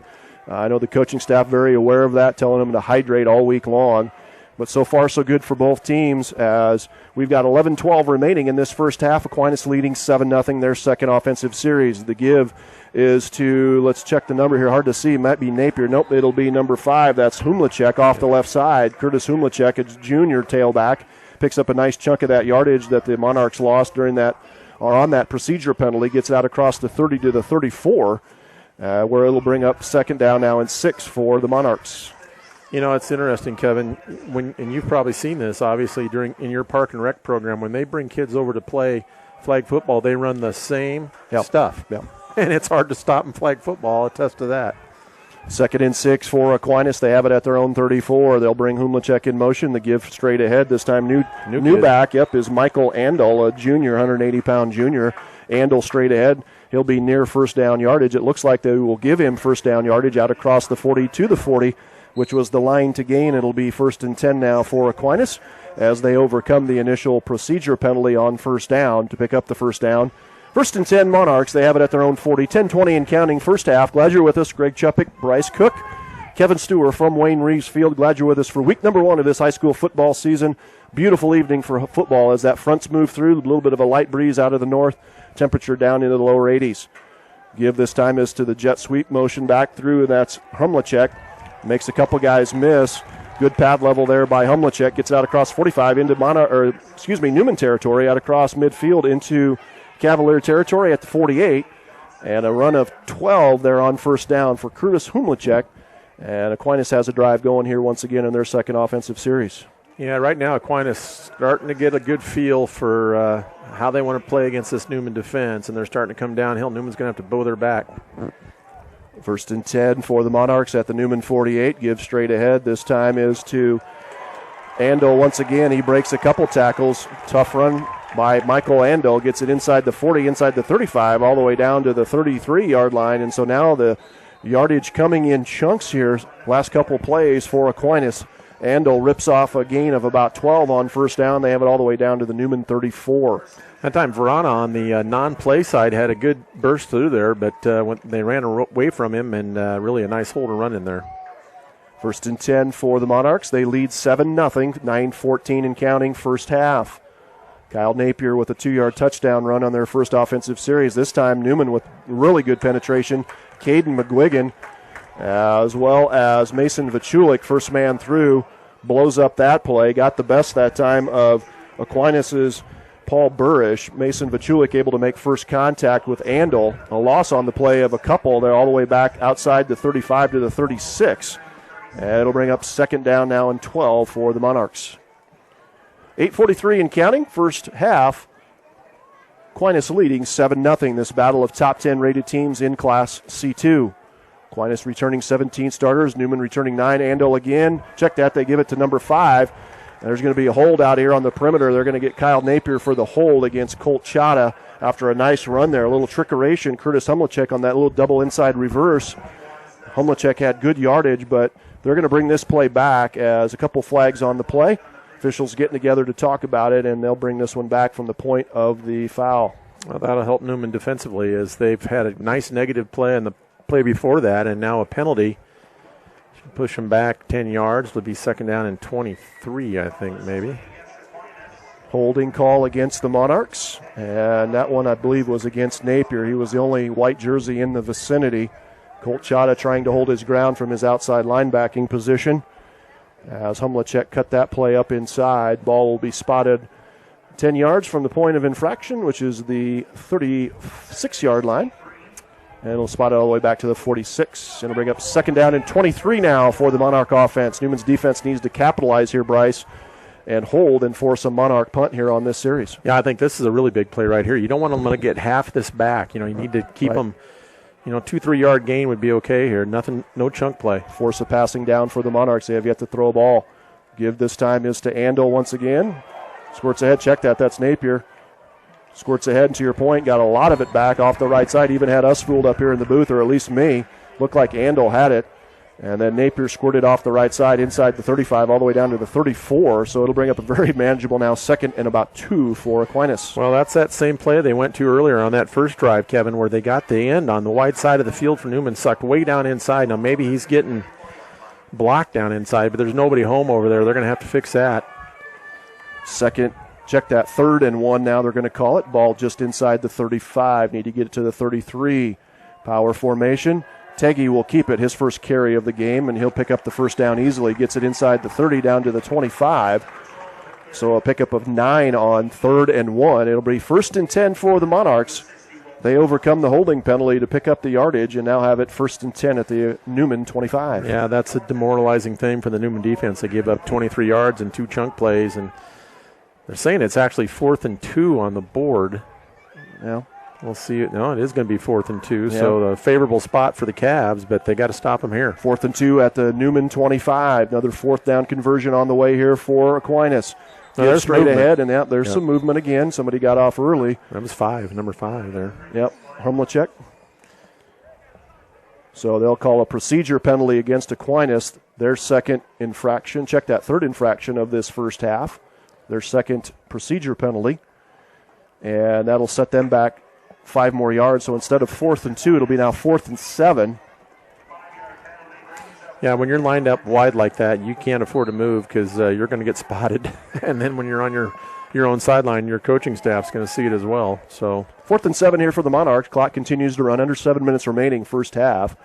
I know the coaching staff very aware of that, telling them to hydrate all week long. But so far, so good for both teams, as we've got 11-12 remaining in this first half. Aquinas leading 7-0, their second offensive series. The give is to, let's check the number here, hard to see, might be Napier. Nope, it'll be number 5. That's Humlacek off the left side. Curtis Humlacek, a junior tailback, picks up a nice chunk of that yardage that the Monarchs lost during that, or on that procedure penalty, gets out across the 30 to the 34, where it'll bring up second down now and 6 for the Monarchs. You know, it's interesting, Kevin, and you've probably seen this, obviously, in your park and rec program. When they bring kids over to play flag football, they run the same stuff. Yep. And it's hard to stop in flag football. I'll attest to that. 2nd and 6 for Aquinas. They have it at their own 34. They'll bring Humlicek in motion. The give straight ahead. This time new back, is Michael Andel, a junior, 180-pound junior. Andel straight ahead. He'll be near first down yardage. It looks like they will give him first down yardage out across the 40 to the 40, which was the line to gain. It'll be 1st and 10 now for Aquinas as they overcome the initial procedure penalty on first down to pick up the first down. 1st and 10 Monarchs. They have it at their own 40. 10-20 and counting first half. Glad you're with us. Greg Chuppick, Bryce Cook, Kevin Stewart from Wayne Reeves Field. Glad you're with us for week number 1 of this high school football season. Beautiful evening for football as that fronts move through. A little bit of a light breeze out of the north. Temperature down into the lower 80s. Give this time is to the jet sweep motion back through, and that's Humlicek. Makes a couple guys miss. Good pad level there by Humlicek. Gets out across 45 into Neumann territory, out across midfield into Cavalier territory at the 48. And a run of 12 there on first down for Curtis Humlicek. And Aquinas has a drive going here once again in their second offensive series. Yeah, right now Aquinas starting to get a good feel for how they want to play against this Neumann defense, and they're starting to come downhill. Newman's going to have to bow their back. 1st and 10 for the Monarchs at the Neumann 48. Give straight ahead. This time is to Andel once again. He breaks a couple tackles. Tough run by Michael Andel. Gets it inside the 40, inside the 35, all the way down to the 33-yard line. And so now the yardage coming in chunks here. Last couple plays for Aquinas. Andel rips off a gain of about 12 on first down. They have it all the way down to the Neumann 34. That time Verana on the non-play side had a good burst through there, but when they ran away from him, and really a nice hole to run in there. 1st and 10 for the Monarchs. They lead 7-0, 9:14 and counting first half. Kyle Napier with a 2-yard touchdown run on their first offensive series. This time Neumann with really good penetration. Caden McGuigan, as well as Mason Vachulik, first man through, blows up that play. Got the best that time of Aquinas' Paul Burrish. Mason Vachulik able to make first contact with Andel. A loss on the play of a couple. They're all the way back outside the 35 to the 36. And it'll bring up 2nd down now and 12 for the Monarchs. 8:43 and counting, first half. Aquinas leading 7-0. This battle of top 10 rated teams in Class C2. Aquinas returning 17 starters, Neumann returning 9. Andel again. Check that, they give it to number 5. And there's going to be a hold out here on the perimeter. They're going to get Kyle Napier for the hold against Colt Chata after a nice run there. A little trickeration. Curtis Humlicek on that little double inside reverse. Humlicek had good yardage, but they're going to bring this play back as a couple flags on the play. Officials getting together to talk about it, and they'll bring this one back from the point of the foul. Well, that'll help Neumann defensively as they've had a nice negative play in the play before that, and now a penalty. Should push them back 10 yards. It'll be 2nd down and 23, I think, maybe. Holding call against the Monarchs, and that one, I believe, was against Napier. He was the only white jersey in the vicinity. Colt Chata trying to hold his ground from his outside linebacking position. As Humlicek cut that play up inside, ball will be spotted 10 yards from the point of infraction, which is the 36-yard line. And it'll spot it all the way back to the 46. It'll bring up 2nd down and 23 now for the Monarch offense. Neumann's defense needs to capitalize here, Bryce, and hold and force a Monarch punt here on this series. Yeah, I think this is a really big play right here. You don't want them to get half this back. You need to keep them, 2-3 yard gain would be okay here. Nothing, no chunk play. Force a passing down for the Monarchs. They have yet to throw a ball. Give this time is to Andel once again. Squirts ahead. Check that. That's Napier. Squirts ahead, and to your point, got a lot of it back off the right side. Even had us fooled up here in the booth, or at least me. Looked like Andel had it. And then Napier squirted off the right side inside the 35 all the way down to the 34. So it'll bring up a very manageable now 2nd and about 2 for Aquinas. Well, that's that same play they went to earlier on that first drive, Kevin, where they got the end on the wide side of the field for Neumann, sucked way down inside. Now maybe he's getting blocked down inside, but there's nobody home over there. They're going to have to fix that. Second, check that 3rd and 1 now they're going to call it. Ball just inside the 35. Need to get it to the 33. Power formation. Teggy will keep it, his first carry of the game, and he'll pick up the first down easily. Gets it inside the 30 down to the 25. So a pickup of 9 on 3rd and 1. It'll be 1st and 10 for the Monarchs. They overcome the holding penalty to pick up the yardage and now have it 1st and 10 at the Neumann 25. Yeah, that's a demoralizing thing for the Neumann defense. They gave up 23 yards and 2 chunk plays, and they're saying it's actually 4th and 2 on the board. Yeah. We'll see. No, it is going to be 4th and 2, so a favorable spot for the Cavs, but they got to stop them here. 4th and 2 at the Neumann 25. Another 4th down conversion on the way here for Aquinas. There's straight movement ahead, and there's some movement again. Somebody got off early. That was number 5 there. Yep, Humlicek. So they'll call a procedure penalty against Aquinas, their second infraction. Check that, third infraction of this first half. Their second procedure penalty. And that'll set them back 5 more yards. So instead of 4th and 2, it'll be now 4th and 7. Yeah, when you're lined up wide like that, you can't afford to move because you're going to get spotted. And then when you're on your own sideline, your coaching staff's going to see it as well. So 4th and 7 here for the Monarchs. Clock continues to run. Under 7 minutes remaining, first half.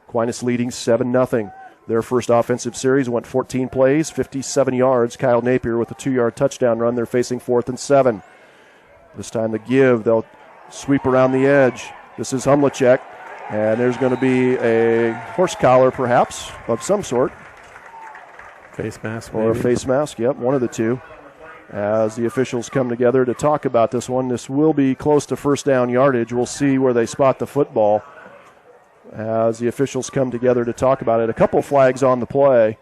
Aquinas leading 7-0. Their first offensive series went 14 plays, 57 yards. Kyle Napier with a 2-yard touchdown run. They're facing 4th and 7. This time the give. They'll sweep around the edge. This is Humlicek. And there's going to be a horse collar, perhaps, of some sort. Face mask, or a face mask, yep, one of the two. As the officials come together to talk about this one, this will be close to first down yardage. We'll see where they spot the football as the officials come together to talk about it. A couple flags on the play.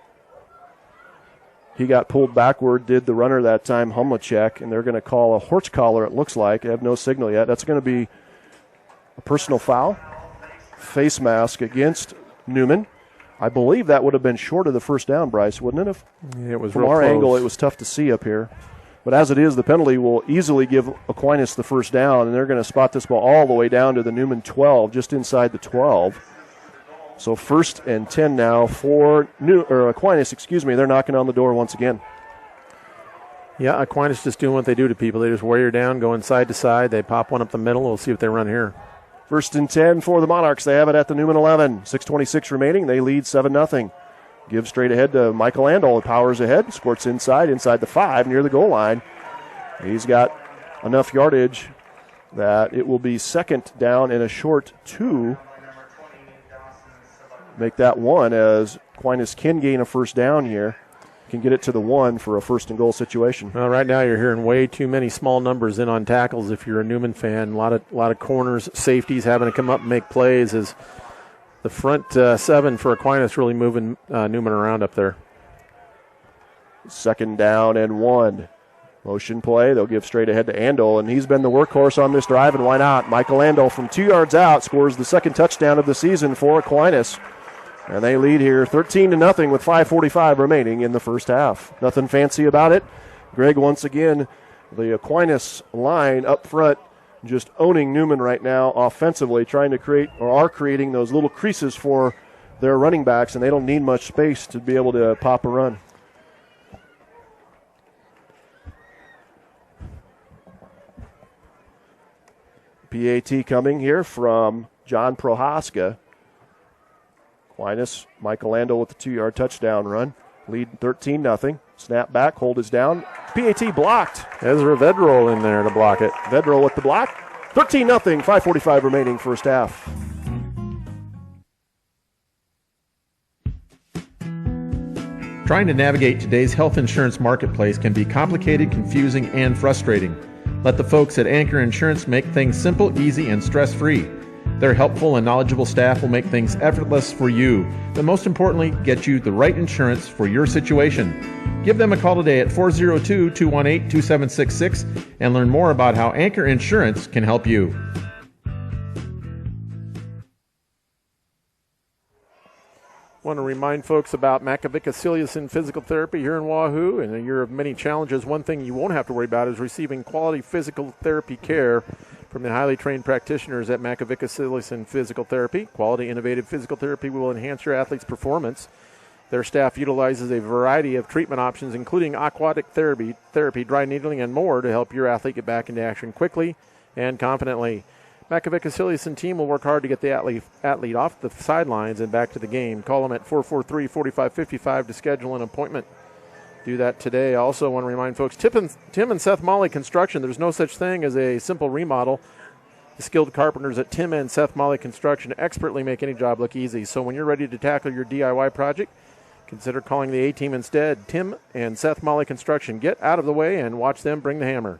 He got pulled backward, did the runner that time, Humlicek, and they're going to call a horse collar, it looks like. They have no signal yet. That's going to be a personal foul. Face mask against Neumann. I believe that would have been short of the first down, Bryce, wouldn't it? It was From real our close. angle, it was tough to see up here. But as it is, the penalty will easily give Aquinas the first down, and they're going to spot this ball all the way down to the Neumann 12, just inside the 12. So 1st and 10 now for Aquinas. They're knocking on the door once again. Yeah, Aquinas just doing what they do to people. They just wear you down, going side to side. They pop one up the middle. We'll see what they run here. 1st and 10 for the Monarchs. They have it at the Neumann 11. 6:26 remaining. They lead 7-0. Give straight ahead to Michael Andol. Powers ahead. Squirts inside the 5 near the goal line. He's got enough yardage that it will be 2nd down and a short 2. Make that 1 as Aquinas can gain a first down here. Can get it to the 1 for a 1st and goal situation. Well, right now you're hearing way too many small numbers in on tackles if you're a Neumann fan. A lot of corners, safeties having to come up and make plays as the front 7 for Aquinas really moving Neumann around up there. 2nd down and 1. Motion play. They'll give straight ahead to Andol, and he's been the workhorse on this drive, and why not? Michael Andol from 2 yards out scores the 2nd touchdown of the season for Aquinas. And they lead here 13-0 with 5:45 remaining in the first half. Nothing fancy about it. Greg, once again, the Aquinas line up front just owning Neumann right now offensively, trying to create or are creating those little creases for their running backs, and they don't need much space to be able to pop a run. PAT coming here from John Prohaska. Aquinas, Michael Andol with the 2-yard touchdown run. Lead 13-0. Snap back, hold is down. PAT blocked. Ezra Vedrol in there to block it. Vedrol with the block. 13-0, 5:45 remaining first half. Trying to navigate today's health insurance marketplace can be complicated, confusing, and frustrating. Let the folks at Anchor Insurance make things simple, easy, and stress-free. Their helpful and knowledgeable staff will make things effortless for you, but most importantly, get you the right insurance for your situation. Give them a call today at 402-218-2766 and learn more about how Anchor Insurance can help you. Want to remind folks about Makovic-Ciliuson Physical Therapy here in Wahoo. In a year of many challenges, one thing you won't have to worry about is receiving quality physical therapy care from the highly trained practitioners at Makovic-Ciliuson Physical Therapy. Quality, innovative physical therapy will enhance your athlete's performance. Their staff utilizes a variety of treatment options, including aquatic therapy, dry needling, and more to help your athlete get back into action quickly and confidently. Makovic-Ciliuson team will work hard to get the athlete off the sidelines and back to the game. Call them at 443-4555 to schedule an appointment. Do that today. Also want to remind folks, Tim and Seth Molly Construction, there's no such thing as a simple remodel. The skilled carpenters at Tim and Seth Molly Construction expertly make any job look easy. So when you're ready to tackle your DIY project, consider calling the A-Team instead. Tim and Seth Molly Construction. Get out of the way and watch them bring the hammer.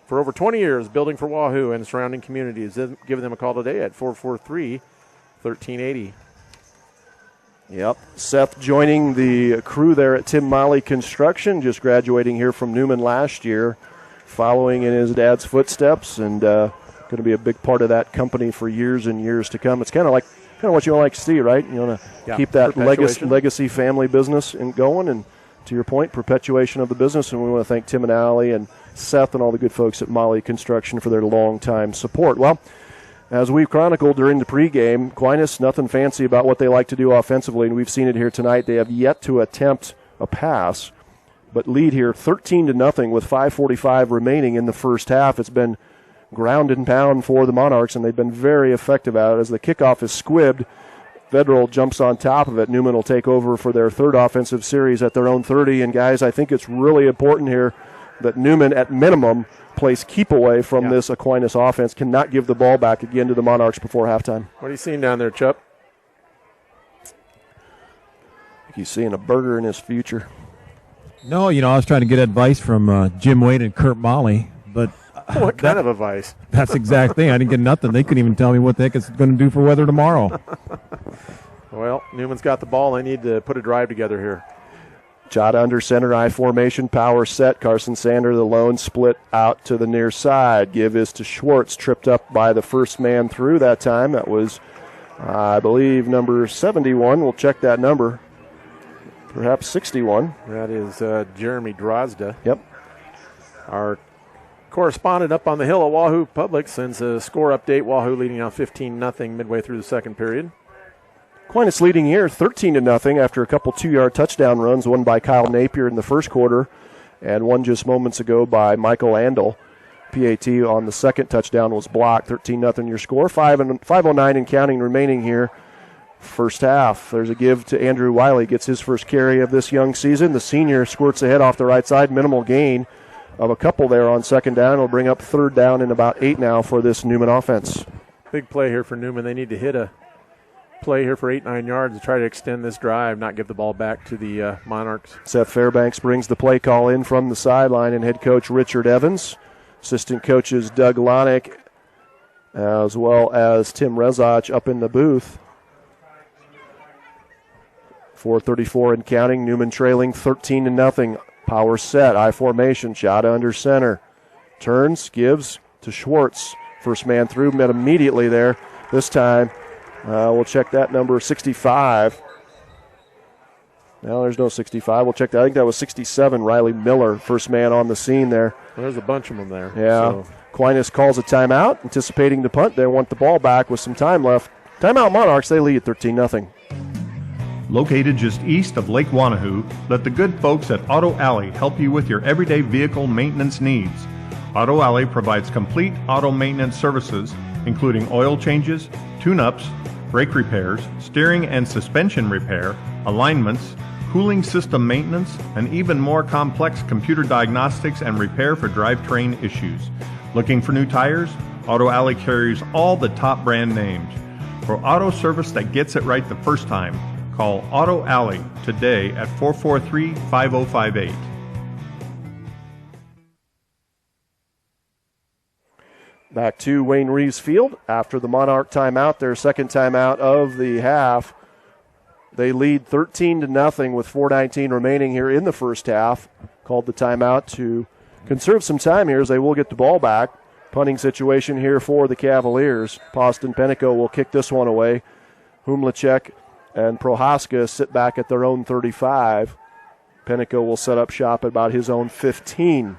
For over 20 years, building for Wahoo and surrounding communities. Give them a call today at 443-1380. Yep. Seth joining the crew there at Tim Molly Construction, just graduating here from Neumann last year, following in his dad's footsteps, and going to be a big part of that company for years and years to come. It's kind of what you like to see, right? You want to keep that legacy family business going, and to your point, perpetuation of the business. And we want to thank Tim and Allie and Seth and all the good folks at Molly Construction for their long-time support. Well, as we've chronicled during the pregame, Aquinas, nothing fancy about what they like to do offensively, and we've seen it here tonight. They have yet to attempt a pass, but lead here 13-0 with 5:45 remaining in the first half. It's been ground and pound for the Monarchs, and they've been very effective at it. As the kickoff is squibbed, Federal jumps on top of it. Neumann will take over for their third offensive series at their own 30. And, guys, I think it's really important here that Neumann, at minimum, plays keep away from this Aquinas offense, cannot give the ball back again to the Monarchs before halftime. What are you seeing down there, Chup? I think he's seeing a burger in his future. No, I was trying to get advice from Jim Wade and Kurt Molly, but what kind of advice? That's the exact thing. I didn't get nothing. They couldn't even tell me what the heck it's going to do for weather tomorrow. Well, Newman's got the ball. They need to put a drive together here. Chada under center, I formation, power set. Carson Sander, the lone split out to the near side. Give is to Schwartz, tripped up by the first man through that time. That was, I believe, number 71. We'll check that number. Perhaps 61. That is Jeremy Drozda. Yep. Our correspondent up on the hill at Wahoo Public sends a score update. Wahoo leading now 15-0 midway through the second period. Aquinas leading here 13-0 after a couple 2-yard touchdown runs, one by Kyle Napier in the first quarter and one just moments ago by Michael Andel. PAT on the second touchdown was blocked. 13-0 your score. 5:09 and counting remaining here. First half. There's a give to Andrew Wiley. Gets his first carry of this young season. The senior squirts ahead off the right side. Minimal gain of a couple there on second down. It'll bring up third down and about 8 now for this Neumann offense. Big play here for Neumann. They need to hit a play here for 8-9 yards to try to extend this drive, not give the ball back to the Monarchs. Seth Fairbanks brings the play call in from the sideline, and head coach Richard Evans, assistant coaches Doug Lonick, as well as Tim Rezach up in the booth. 4:34 and counting. Neumann trailing 13-0. Power set, I formation, Chada under center. Turns, gives to Schwartz. First man through, met immediately there. This time, we'll check that number, 65. No, there's no 65. We'll check that. I think that was 67, Riley Miller, first man on the scene there. Well, there's a bunch of them there. Yeah. So. Aquinas calls a timeout, anticipating the punt. They want the ball back with some time left. Timeout Monarchs, they lead 13-0. Located just east of Lake Wanahoo, let the good folks at Auto Alley help you with your everyday vehicle maintenance needs. Auto Alley provides complete auto maintenance services, including oil changes, tune-ups, brake repairs, steering and suspension repair, alignments, cooling system maintenance, and even more complex computer diagnostics and repair for drivetrain issues. Looking for new tires? Auto Alley carries all the top brand names. For auto service that gets it right the first time, call Auto Alley today at 443-5058. Back to Wayne Reeves Field after the Monarch timeout, their second timeout of the half. They lead 13-0 with 4:19 remaining here in the first half. Called the timeout to conserve some time here as they will get the ball back. Punting situation here for the Cavaliers. Poston Penico will kick this one away. Humlacek and Prohaska sit back at their own 35. Penico will set up shop at about his own 15.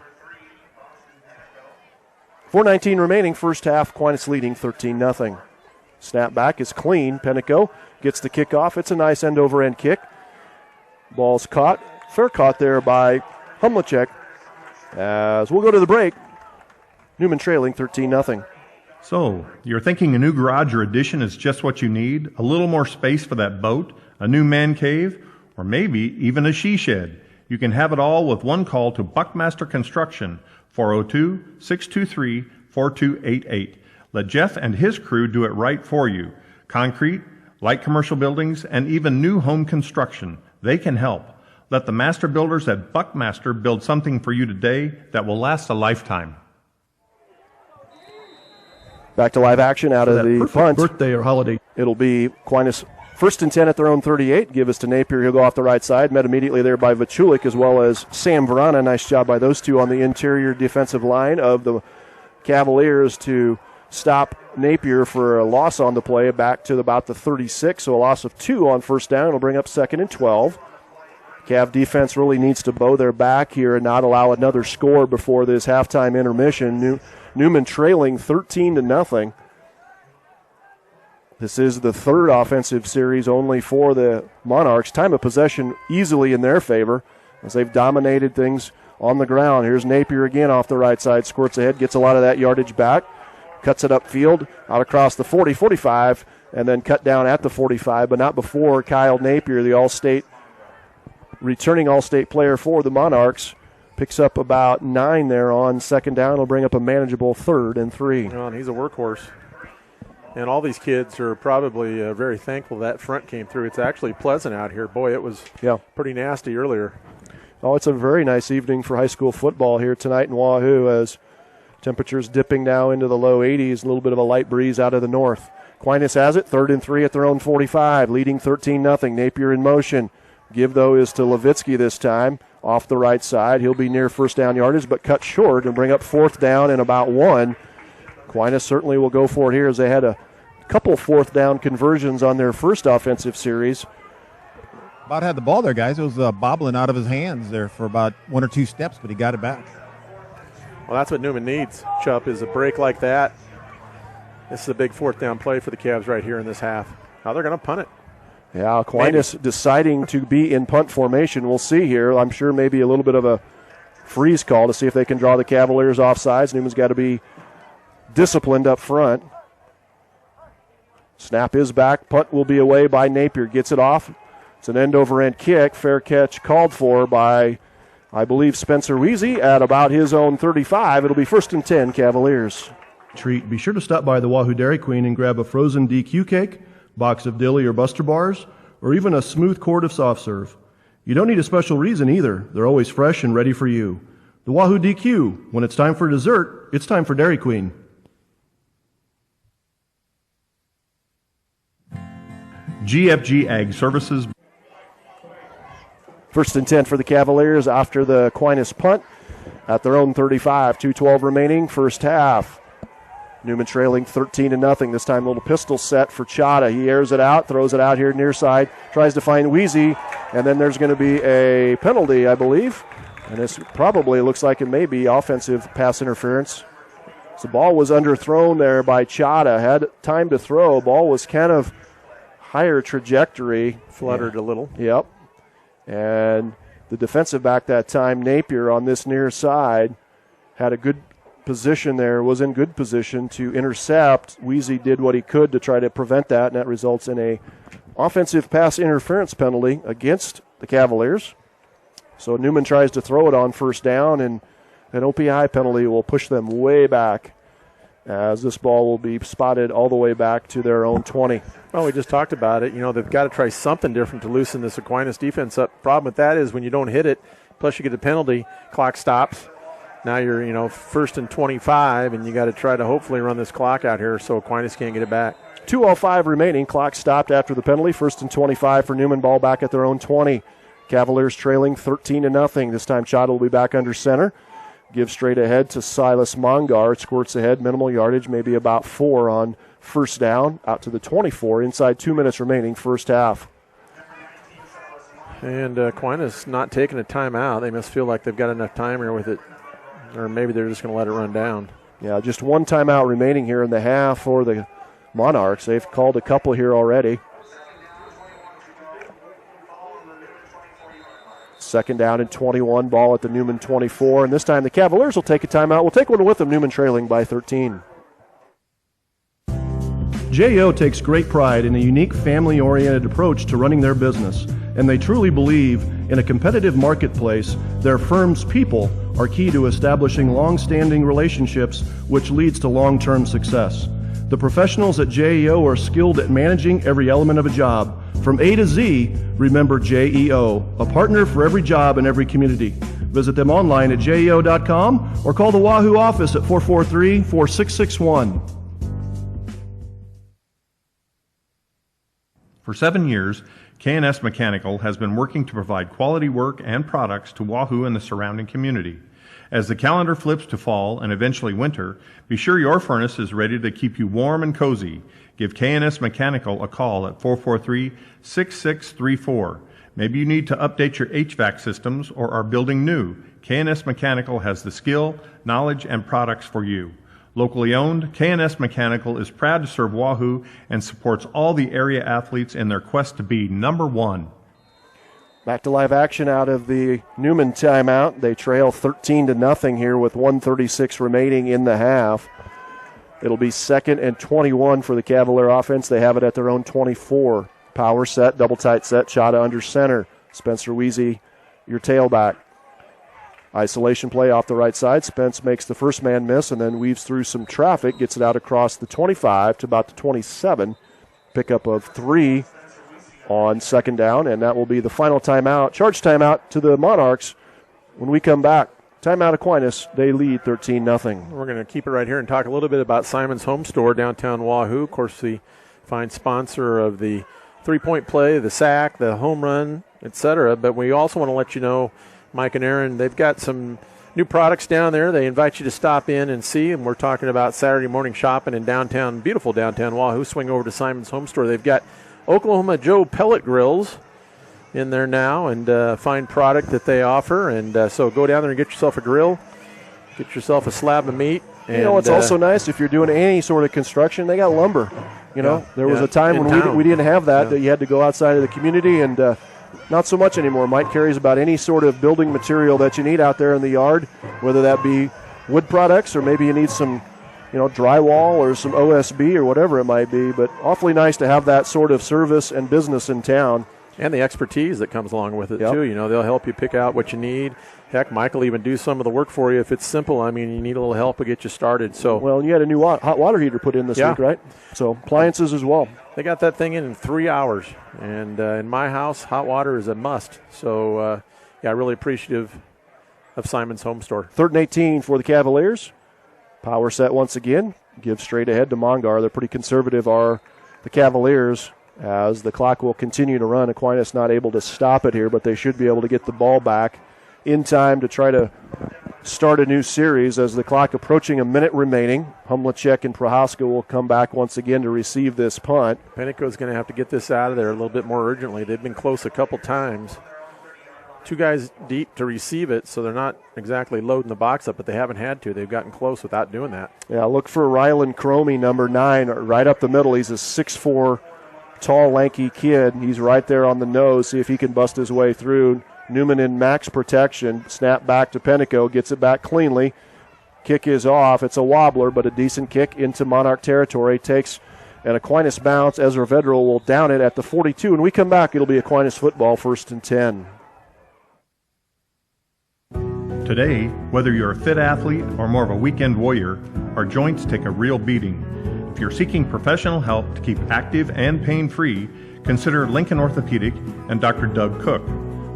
4:19 remaining, first half. Aquinas leading 13-0. Snap back is clean. Penico gets the kickoff. It's a nice end-over-end kick. Ball's caught. Fair caught there by Humlacek. As we'll go to the break. Neumann trailing 13-0. So, you're thinking a new garage or addition is just what you need? A little more space for that boat? A new man cave? Or maybe even a she shed? You can have it all with one call to Buckmaster Construction, 402-623-4288. Let Jeff and his crew do it right for you. Concrete, light commercial buildings, and even new home construction. They can help. Let the master builders at Buckmaster build something for you today that will last a lifetime. Back to live action out of the punt. Birthday or holiday. It'll be Aquinas first and 10 at their own 38. Give us to Napier. He'll go off the right side. Met immediately there by Vachulik as well as Sam Verana. Nice job by those two on the interior defensive line of the Cavaliers to stop Napier for a loss on the play back to about the 36. So a loss of 2 on first down. It'll bring up 2nd and 12. Cav defense really needs to bow their back here and not allow another score before this halftime intermission. Neumann trailing 13-0. This is the third offensive series only for the Monarchs. Time of possession easily in their favor as they've dominated things on the ground. Here's Napier again off the right side. Squirts ahead, gets a lot of that yardage back. Cuts it upfield, out across the 40, 45, and then cut down at the 45, but not before Kyle Napier, the returning All-State player for the Monarchs, picks up about 9 there on second down. It'll bring up a manageable 3rd and 3. Well, and he's a workhorse. And all these kids are probably very thankful that front came through. It's actually pleasant out here. Boy, it was pretty nasty earlier. Oh, it's a very nice evening for high school football here tonight in Wahoo as temperatures dipping now into the low 80s. A little bit of a light breeze out of the north. Aquinas has it, 3rd and 3 at their own 45, leading 13-0. Napier in motion. Give, though, is to Levitsky this time, off the right side. He'll be near first down yardage, but cut short and bring up 4th down and about 1. Aquinas certainly will go for it here as they had a couple 4th down conversions on their first offensive series. About had the ball there, guys. It was bobbling out of his hands there for about 1 or 2 steps, but he got it back. Well, that's what Neumann needs, Chup, is a break like that. This is a big 4th down play for the Cavs right here in this half. Now they're going to punt it. Yeah, Aquinas deciding to be in punt formation. We'll see here. I'm sure maybe a little bit of a freeze call to see if they can draw the Cavaliers off sides. Newman's got to be disciplined up front. Snap is back. Punt will be away by Napier. Gets it off. It's an end-over-end kick. Fair catch called for by, I believe, Spencer Weezy at about his own 35. It'll be 1st and 10, Cavaliers. Treat. Be sure to stop by the Wahoo Dairy Queen and grab a frozen DQ cake, box of dilly or Buster bars, or even a smooth quart of soft serve. You don't need a special reason either. They're always fresh and ready for you. The Wahoo DQ. When it's time for dessert, it's time for Dairy Queen. GFG Ag Services. 1st and 10 for the Cavaliers after the Aquinas punt at their own 35. 2:12 remaining, first half. Neumann trailing 13-0. This time a little pistol set for Chata. He airs it out, throws it out here near side, tries to find Weezy, and then there's going to be a penalty, I believe. And this probably looks like it may be offensive pass interference. So the ball was underthrown there by Chata. Had time to throw. Ball was kind of higher trajectory. Fluttered a little. Yep. And the defensive back that time, Napier, on this near side, had a good position there, was in good position to intercept. Weezy did what he could to try to prevent that, and that results in a offensive pass interference penalty against the Cavaliers. So Neumann tries to throw it on first down, and an OPI penalty will push them way back as this ball will be spotted all the way back to their own 20. Well, we just talked about it. You know, they've got to try something different to loosen this Aquinas defense up. Problem with that is when you don't hit it, plus you get a penalty, clock stops. Now you're, 1st and 25, and you got to try to hopefully run this clock out here so Aquinas can't get it back. 2:05 remaining. Clock stopped after the penalty. 1st and 25 for Neumann. Ball back at their own 20. Cavaliers trailing 13-0. This time Chada will be back under center. Give straight ahead to Silas Mongar. Squirts ahead. Minimal yardage, maybe about 4 on first down. Out to the 24. Inside 2 minutes remaining. First half. And Aquinas not taking a timeout. They must feel like they've got enough time here with it. Or maybe they're just going to let it run down. Yeah, just one timeout remaining here in the half for the Monarchs. They've called a couple here already. 2nd down and 21, ball at the Neumann 24. And this time the Cavaliers will take a timeout. We'll take one with them, Neumann trailing by 13. J.O. takes great pride in a unique family-oriented approach to running their business, and they truly believe in a competitive marketplace, their firm's people are key to establishing long-standing relationships, which leads to long-term success. The professionals at JEO are skilled at managing every element of a job. From A to Z, remember JEO, a partner for every job in every community. Visit them online at jeo.com or call the Wahoo office at 443-4661. For 7 years, K&S Mechanical has been working to provide quality work and products to Wahoo and the surrounding community. As the calendar flips to fall and eventually winter, be sure your furnace is ready to keep you warm and cozy. Give K&S Mechanical a call at 443-6634. Maybe you need to update your HVAC systems or are building new. K&S Mechanical has the skill, knowledge, and products for you. Locally owned, K&S Mechanical is proud to serve Wahoo and supports all the area athletes in their quest to be number one. Back to live action out of the Neumann timeout. They trail 13-0 here with 1:36 remaining in the half. It'll be 2nd and 21 for the Cavalier offense. They have it at their own 24. Power set, double tight set, Chata under center. Spencer Weezy, your tailback. Isolation play off the right side. Spence makes the first man miss and then weaves through some traffic, gets it out across the 25 to about the 27. Pickup of 3 on 2nd down, and that will be the final timeout. Charge timeout to the Monarchs. When we come back, timeout Aquinas. They lead 13-0. We're going to keep it right here and talk a little bit about Simon's Home Store, downtown Wahoo. Of course, the fine sponsor of the three-point play, the sack, the home run, etc. But we also want to let you know, Mike and Aaron, they've got some new products down there. They invite you to stop in and see, and we're talking about Saturday morning shopping in downtown, beautiful downtown Wahoo. Swing over to Simon's Home Store. They've got Oklahoma Joe pellet grills in there now, and fine product that they offer. And so go down there and get yourself a grill, get yourself a slab of meat. And, you know, it's also nice if you're doing any sort of construction, they got lumber. You know, there was a time when we didn't have that you had to go outside of the community, and not so much anymore. Mike carries about any sort of building material that you need out there in the yard, whether that be wood products or maybe you need some drywall or some OSB or whatever it might be, but awfully nice to have that sort of service and business in town. And the expertise that comes along with it, too. You know, they'll help you pick out what you need. Heck, Mike will even do some of the work for you if it's simple. I mean, you need a little help to get you started. So, well, you had a new hot water heater put in this week, right? So appliances as well. They got that thing in 3 hours. And in my house, hot water is a must. So, really appreciative of Simon's Home Store. 3rd and 18 for the Cavaliers. Power set once again. Give straight ahead to Mongar. They're pretty conservative, are the Cavaliers, as the clock will continue to run. Aquinas not able to stop it here, but they should be able to get the ball back in time to try to start a new series as the clock approaching a minute remaining. Humlacek and Prohaska will come back once again to receive this punt. Penteco's going to have to get this out of there a little bit more urgently. They've been close a couple times. 2 guys deep to receive it, so they're not exactly loading the box up, but they haven't had to. They've gotten close without doing that. Yeah, look for Rylan Cromie, number 9, right up the middle. He's a 6'4", tall, lanky kid. He's right there on the nose. See if he can bust his way through. Neumann in max protection. Snap back to Penteco. Gets it back cleanly. Kick is off. It's a wobbler, but a decent kick into Monarch territory. Takes an Aquinas bounce. Ezra Vedral will down it at the 42. When we come back, it'll be Aquinas football, 1st and 10. Today, whether you're a fit athlete or more of a weekend warrior, our joints take a real beating. If you're seeking professional help to keep active and pain-free, consider Lincoln Orthopedic and Dr. Doug Cook.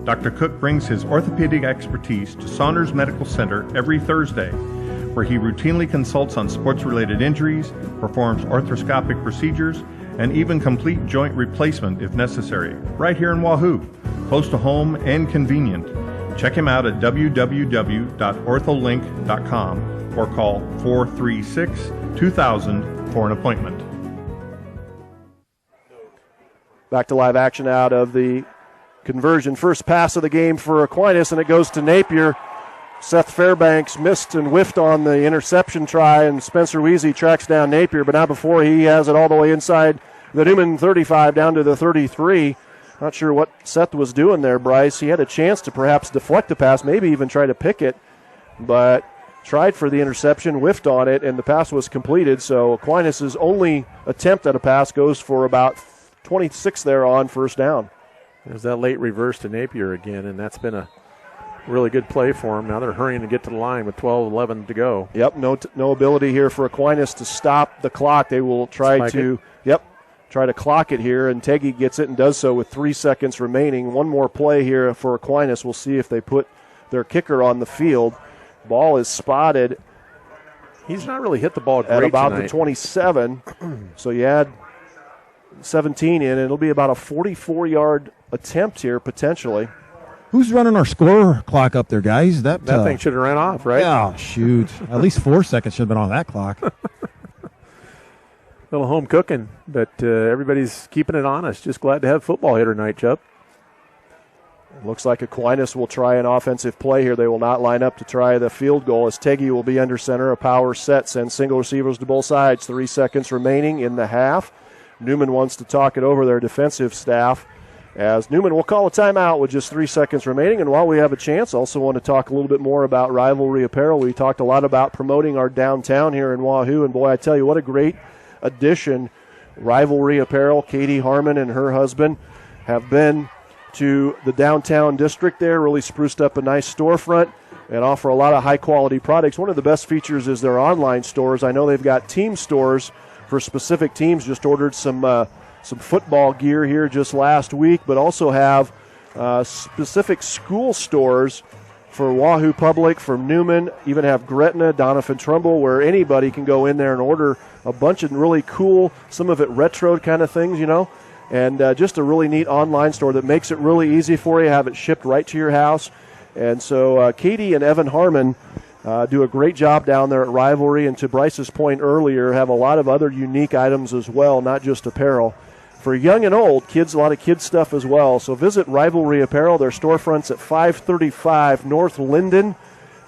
Dr. Cook brings his orthopedic expertise to Saunders Medical Center every Thursday, where he routinely consults on sports-related injuries, performs arthroscopic procedures, and even complete joint replacement if necessary, right here in Wahoo, close to home and convenient. Check him out at www.ortholink.com or call 436-2000 for an appointment. Back to live action out of the conversion. First pass of the game for Aquinas, and it goes to Napier. Seth Fairbanks missed and whiffed on the interception try, and Spencer Weezy tracks down Napier, but not before he has it all the way inside the Neumann 35 down to the 33. Not sure what Seth was doing there, Bryce. He had a chance to perhaps deflect the pass, maybe even try to pick it, but tried for the interception, whiffed on it, and the pass was completed. So Aquinas' only attempt at a pass goes for about 26 there on 1st down. There's that late reverse to Napier again, and that's been a really good play for them. Now they're hurrying to get to the line with 12-11 to go. Yep, no ability here for Aquinas to stop the clock. They will try to clock it here, and Teggy gets it and does so with 3 seconds remaining. One more play here for Aquinas. We'll see if they put their kicker on the field. Ball is spotted. He's not really hit the ball great at about tonight. The 27. So you add 17 in, and it'll be about a 44-yard attempt here potentially. Who's running our score clock up there, guys? That thing should have ran off, right? Yeah, shoot. At least 4 seconds should have been on that clock. Little home cooking, but everybody's keeping it honest. Just glad to have football here tonight, Chubb. Looks like Aquinas will try an offensive play here. They will not line up to try the field goal as Teggy will be under center. A power set sends single receivers to both sides. 3 seconds remaining in the half. Neumann wants to talk it over their defensive staff as Neumann will call a timeout with just 3 seconds remaining. And while we have a chance, also want to talk a little bit more about Rivalry Apparel. We talked a lot about promoting our downtown here in Wahoo, and boy, I tell you, what a great addition Rivalry Apparel. Katie Harmon and her husband have been to the downtown district there, really spruced up a nice storefront and offer a lot of high-quality products. One of the best features is their online stores. I know they've got team stores for specific teams. Just ordered some football gear here just last week, but also have specific school stores for Wahoo Public, for Neumann, even have Gretna, Donovan Trumbull, where anybody can go in there and order a bunch of really cool, some of it retro kind of things, and just a really neat online store that makes it really easy for you, have it shipped right to your house. And so Katie and Evan Harmon do a great job down there at Rivalry, and to Bryce's point earlier, have a lot of other unique items as well, not just apparel. For young and old, kids, a lot of kids stuff as well. So visit Rivalry Apparel. Their storefront's at 535 North Linden.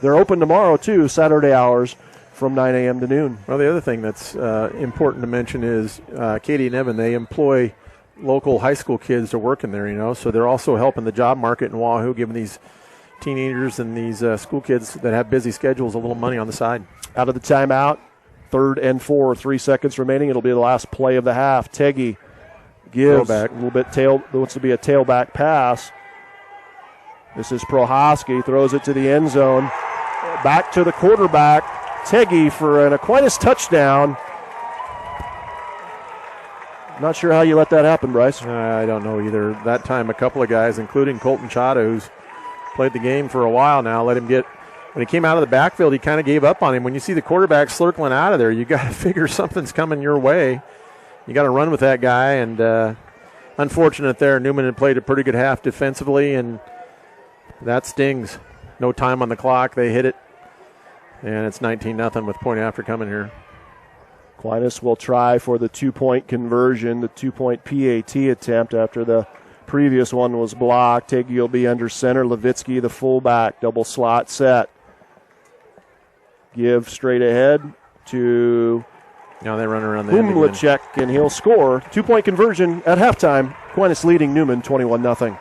They're open tomorrow, too, Saturday hours from 9 a.m. to noon. Well, the other thing that's important to mention is Katie and Evan, they employ local high school kids to work in there, so they're also helping the job market in Wahoo, giving these teenagers and these school kids that have busy schedules a little money on the side. Out of the timeout, 3rd and 4, 3 seconds remaining. It'll be the last play of the half. Teggy gives a little bit wants to be a tailback pass. This is Prohaski, throws it to the end zone. Back to the quarterback, Teggy, for an Aquinas touchdown. Not sure how you let that happen, Bryce. I don't know either. That time, a couple of guys, including Colton Chata, who's played the game for a while now, let him get. When he came out of the backfield, he kind of gave up on him. When you see the quarterback circling out of there, you got to figure something's coming your way. You got to run with that guy, and unfortunate there. Neumann had played a pretty good half defensively, and that stings. No time on the clock. They hit it, and it's 19-0 with point after coming here. Aquinas will try for the 2-point conversion, the 2-point PAT attempt after the previous one was blocked. Teggy will be under center. Levitsky, the fullback, double slot set. Give straight ahead to now they run around the end Humlicek, and he'll score. 2-point conversion at halftime. Aquinas leading Neumann 21-0.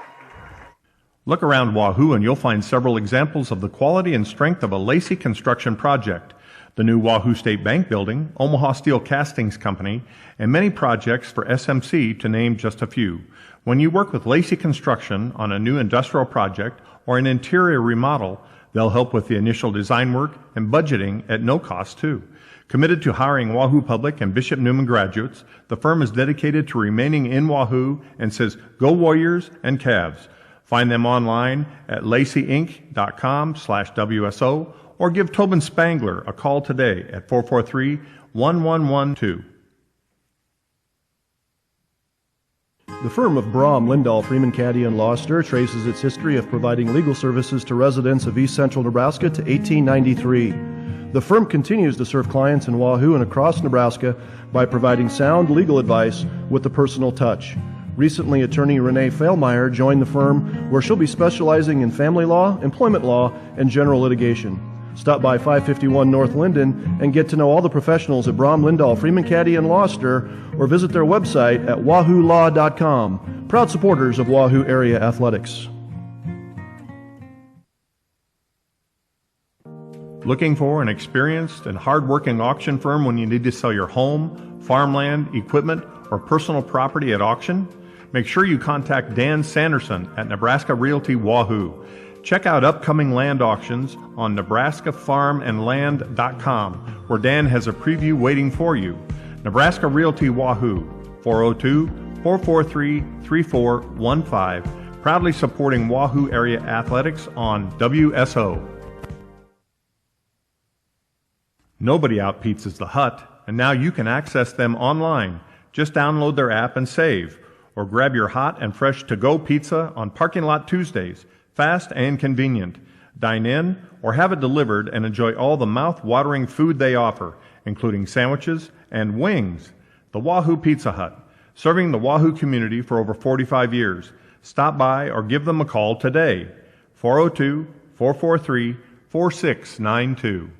Look around Wahoo and you'll find several examples of the quality and strength of a Lacey construction project. The new Wahoo State Bank building, Omaha Steel Castings Company, and many projects for SMC, to name just a few. When you work with Lacey Construction on a new industrial project or an interior remodel, they'll help with the initial design work and budgeting at no cost, too. Committed to hiring Wahoo Public and Bishop Neumann graduates, the firm is dedicated to remaining in Wahoo and says, "Go Warriors and Cavs." Find them online at laceyinc.com/WSO or give Tobin Spangler a call today at 443-1112. The firm of Brahm, Lindahl, Freeman, Caddy, and Loster traces its history of providing legal services to residents of East Central Nebraska to 1893. The firm continues to serve clients in Wahoo and across Nebraska by providing sound legal advice with a personal touch. Recently, attorney Renee Failmeyer joined the firm, where she'll be specializing in family law, employment law, and general litigation. Stop by 551 North Linden and get to know all the professionals at Brahm, Lindahl, Freeman, Caddy, and Loster, or visit their website at wahoolaw.com. Proud supporters of Wahoo area athletics. Looking for an experienced and hard-working auction firm when you need to sell your home, farmland, equipment, or personal property at auction? Make sure you contact Dan Sanderson at Nebraska Realty Wahoo. Check out upcoming land auctions on nebraskafarmandland.com, where Dan has a preview waiting for you. Nebraska Realty Wahoo, 402-443-3415, proudly supporting Wahoo area athletics on WSO. Nobody outpizzas the Hut, and now you can access them online. Just download their app and save, or grab your hot and fresh to-go pizza on Parking Lot Tuesdays. Fast and convenient. Dine in or have it delivered and enjoy all the mouth-watering food they offer, including sandwiches and wings. The Wahoo Pizza Hut, serving the Wahoo community for over 45 years. Stop by or give them a call today. 402-443-4692.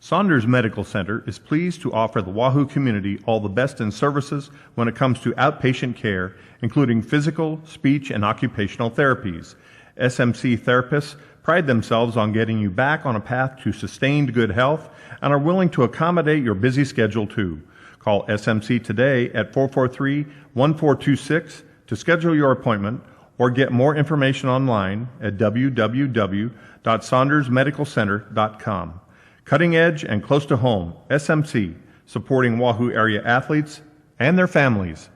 Saunders Medical Center is pleased to offer the Wahoo community all the best in services when it comes to outpatient care, including physical, speech, and occupational therapies. SMC therapists pride themselves on getting you back on a path to sustained good health and are willing to accommodate your busy schedule too. Call SMC today at 443-1426 to schedule your appointment or get more information online at www.saundersmedicalcenter.com. Cutting edge and close to home, SMC, supporting Wahoo area athletes and their families.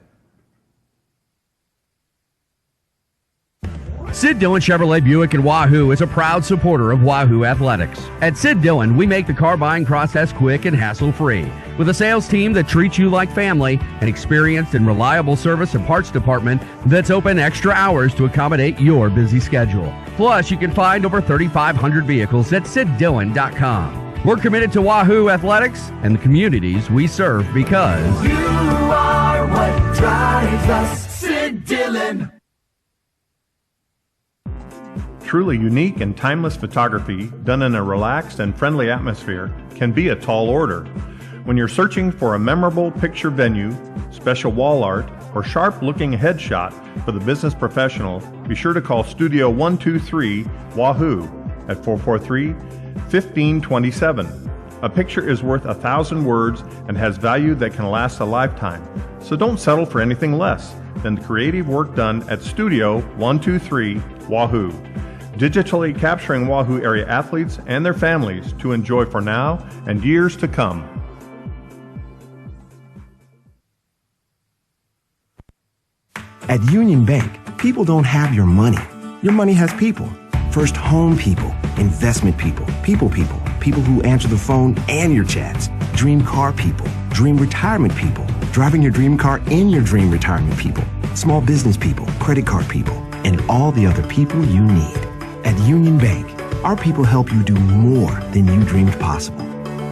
Sid Dillon Chevrolet Buick in Wahoo is a proud supporter of Wahoo Athletics. At Sid Dillon, we make the car buying process quick and hassle-free. With a sales team that treats you like family, an experienced and reliable service and parts department that's open extra hours to accommodate your busy schedule. Plus, you can find over 3,500 vehicles at SidDillon.com. We're committed to Wahoo Athletics and the communities we serve because you are what drives us, Sid Dillon. Truly unique and timeless photography done in a relaxed and friendly atmosphere can be a tall order. When you're searching for a memorable picture venue, special wall art, or sharp-looking headshot for the business professional, be sure to call Studio 123 Wahoo at 443-1527. A picture is worth 1,000 words and has value that can last a lifetime. So don't settle for anything less than the creative work done at Studio 123 Wahoo. Digitally capturing Wahoo area athletes and their families to enjoy for now and years to come. At Union Bank, people don't have your money. Your money has people. First home people, investment people, people who answer the phone and your chats, dream car people, dream retirement people, driving your dream car in your dream retirement people, small business people, credit card people, and all the other people you need. At Union Bank, our people help you do more than you dreamed possible.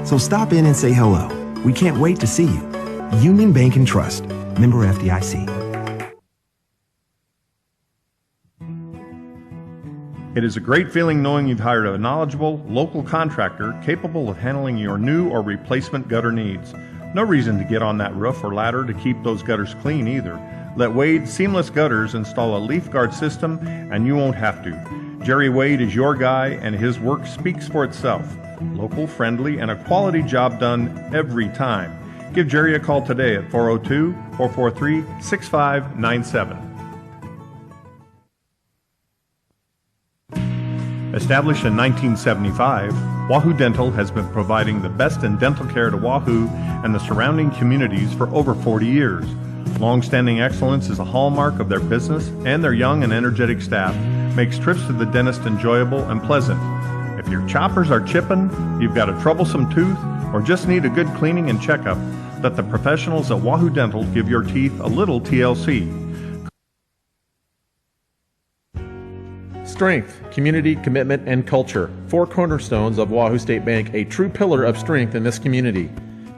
So stop in and say hello. We can't wait to see you. Union Bank and Trust. Member FDIC. It is a great feeling knowing you've hired a knowledgeable, local contractor capable of handling your new or replacement gutter needs. No reason to get on that roof or ladder to keep those gutters clean either. Let Wade Seamless Gutters install a leaf guard system and you won't have to. Jerry Wade is your guy and his work speaks for itself. Local, friendly, and a quality job done every time. Give Jerry a call today at 402-443-6597. Established in 1975, Wahoo Dental has been providing the best in dental care to Wahoo and the surrounding communities for over 40 years. Long-standing excellence is a hallmark of their business, and their young and energetic staff makes trips to the dentist enjoyable and pleasant. If your choppers are chipping, you've got a troublesome tooth, or just need a good cleaning and checkup, let the professionals at Wahoo Dental give your teeth a little TLC. Strength, community, commitment, and culture. 4 cornerstones of Wahoo State Bank, a true pillar of strength in this community.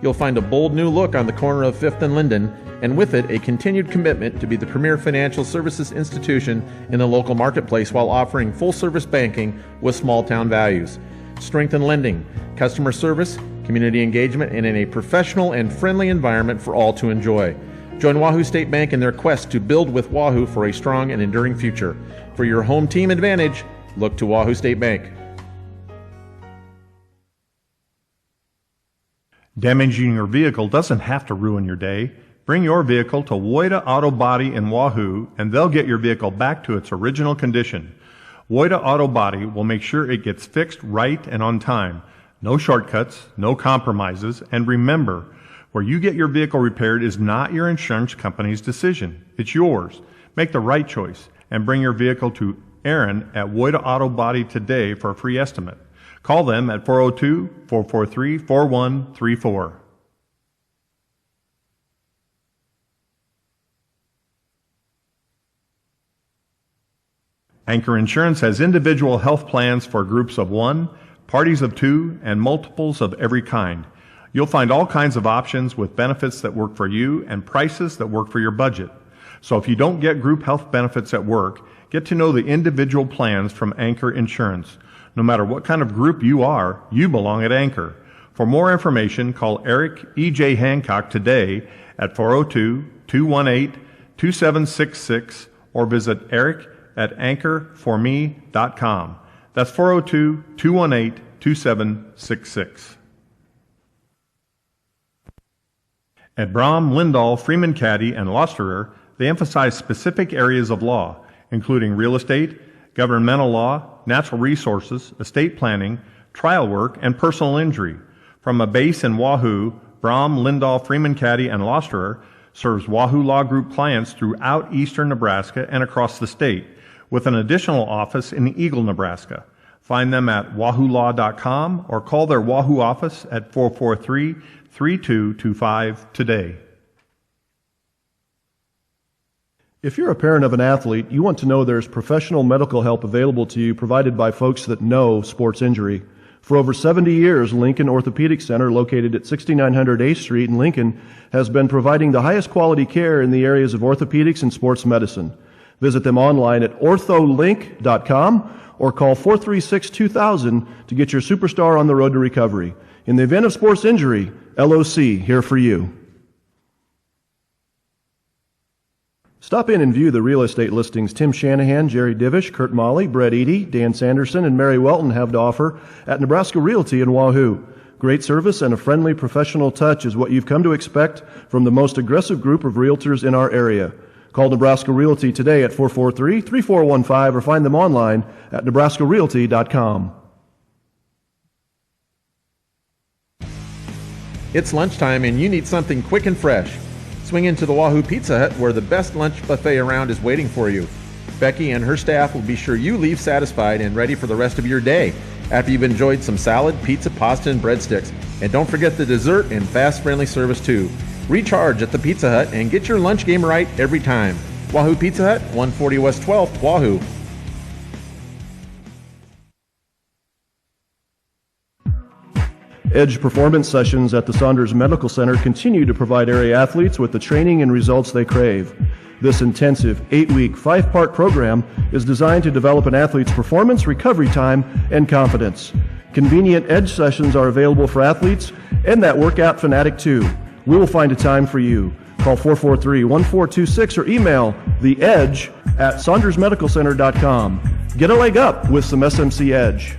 You'll find a bold new look on the corner of 5th and Linden, and with it, a continued commitment to be the premier financial services institution in the local marketplace while offering full-service banking with small-town values. Strength in lending, customer service, community engagement, and in a professional and friendly environment for all to enjoy. Join Wahoo State Bank in their quest to build with Wahoo for a strong and enduring future. For your home team advantage, look to Wahoo State Bank. Damaging your vehicle doesn't have to ruin your day. Bring your vehicle to Woida Auto Body in Wahoo, and they'll get your vehicle back to its original condition. Woida Auto Body will make sure it gets fixed right and on time. No shortcuts, no compromises, and remember, where you get your vehicle repaired is not your insurance company's decision. It's yours. Make the right choice and bring your vehicle to Aaron at Woida Auto Body today for a free estimate. Call them at 402-443-4134. Anchor Insurance has individual health plans for groups of 1, parties of 2, and multiples of every kind. You'll find all kinds of options with benefits that work for you and prices that work for your budget. So if you don't get group health benefits at work, get to know the individual plans from Anchor Insurance. No matter what kind of group you are, you belong at Anchor. For more information, call Eric E.J. Hancock today at 402-218-2766 or visit Eric at anchorforme.com. That's 402-218-2766. At Brom, Lindahl, Freeman Caddy, and Losterer, they emphasize specific areas of law, including real estate, governmental law, natural resources, estate planning, trial work, and personal injury. From a base in Wahoo, Brom, Lindahl, Freeman Caddy, and Losterer serves Wahoo Law Group clients throughout eastern Nebraska and across the state, with an additional office in Eagle, Nebraska. Find them at wahoolaw.com or call their Wahoo office at 443-3225 today. If you're a parent of an athlete, you want to know there's professional medical help available to you provided by folks that know sports injury. For over 70 years, Lincoln Orthopedic Center, located at 6900 8th Street in Lincoln, has been providing the highest quality care in the areas of orthopedics and sports medicine. Visit them online at ortholink.com or call 436-2000 to get your superstar on the road to recovery. In the event of sports injury, LOC, here for you. Stop in and view the real estate listings Tim Shanahan, Jerry Divish, Kurt Molly, Brett Eady, Dan Sanderson, and Mary Welton have to offer at Nebraska Realty in Wahoo. Great service and a friendly professional touch is what you've come to expect from the most aggressive group of realtors in our area. Call Nebraska Realty today at 443-3415 or find them online at nebraskarealty.com. It's lunchtime and you need something quick and fresh. Swing into the Wahoo Pizza Hut where the best lunch buffet around is waiting for you. Becky and her staff will be sure you leave satisfied and ready for the rest of your day after you've enjoyed some salad, pizza, pasta, and breadsticks. And don't forget the dessert and fast, friendly service too. Recharge at the Pizza Hut and get your lunch game right every time. Wahoo Pizza Hut, 140 West 12th, Wahoo. Edge performance sessions at the Saunders Medical Center continue to provide area athletes with the training and results they crave. This intensive 8-week, 5-part program is designed to develop an athlete's performance, recovery time, and confidence. Convenient Edge sessions are available for athletes and that workout fanatic too. We will find a time for you. Call 443-1426 or email theedge@saundersmedicalcenter.com. Get a leg up with some SMC Edge.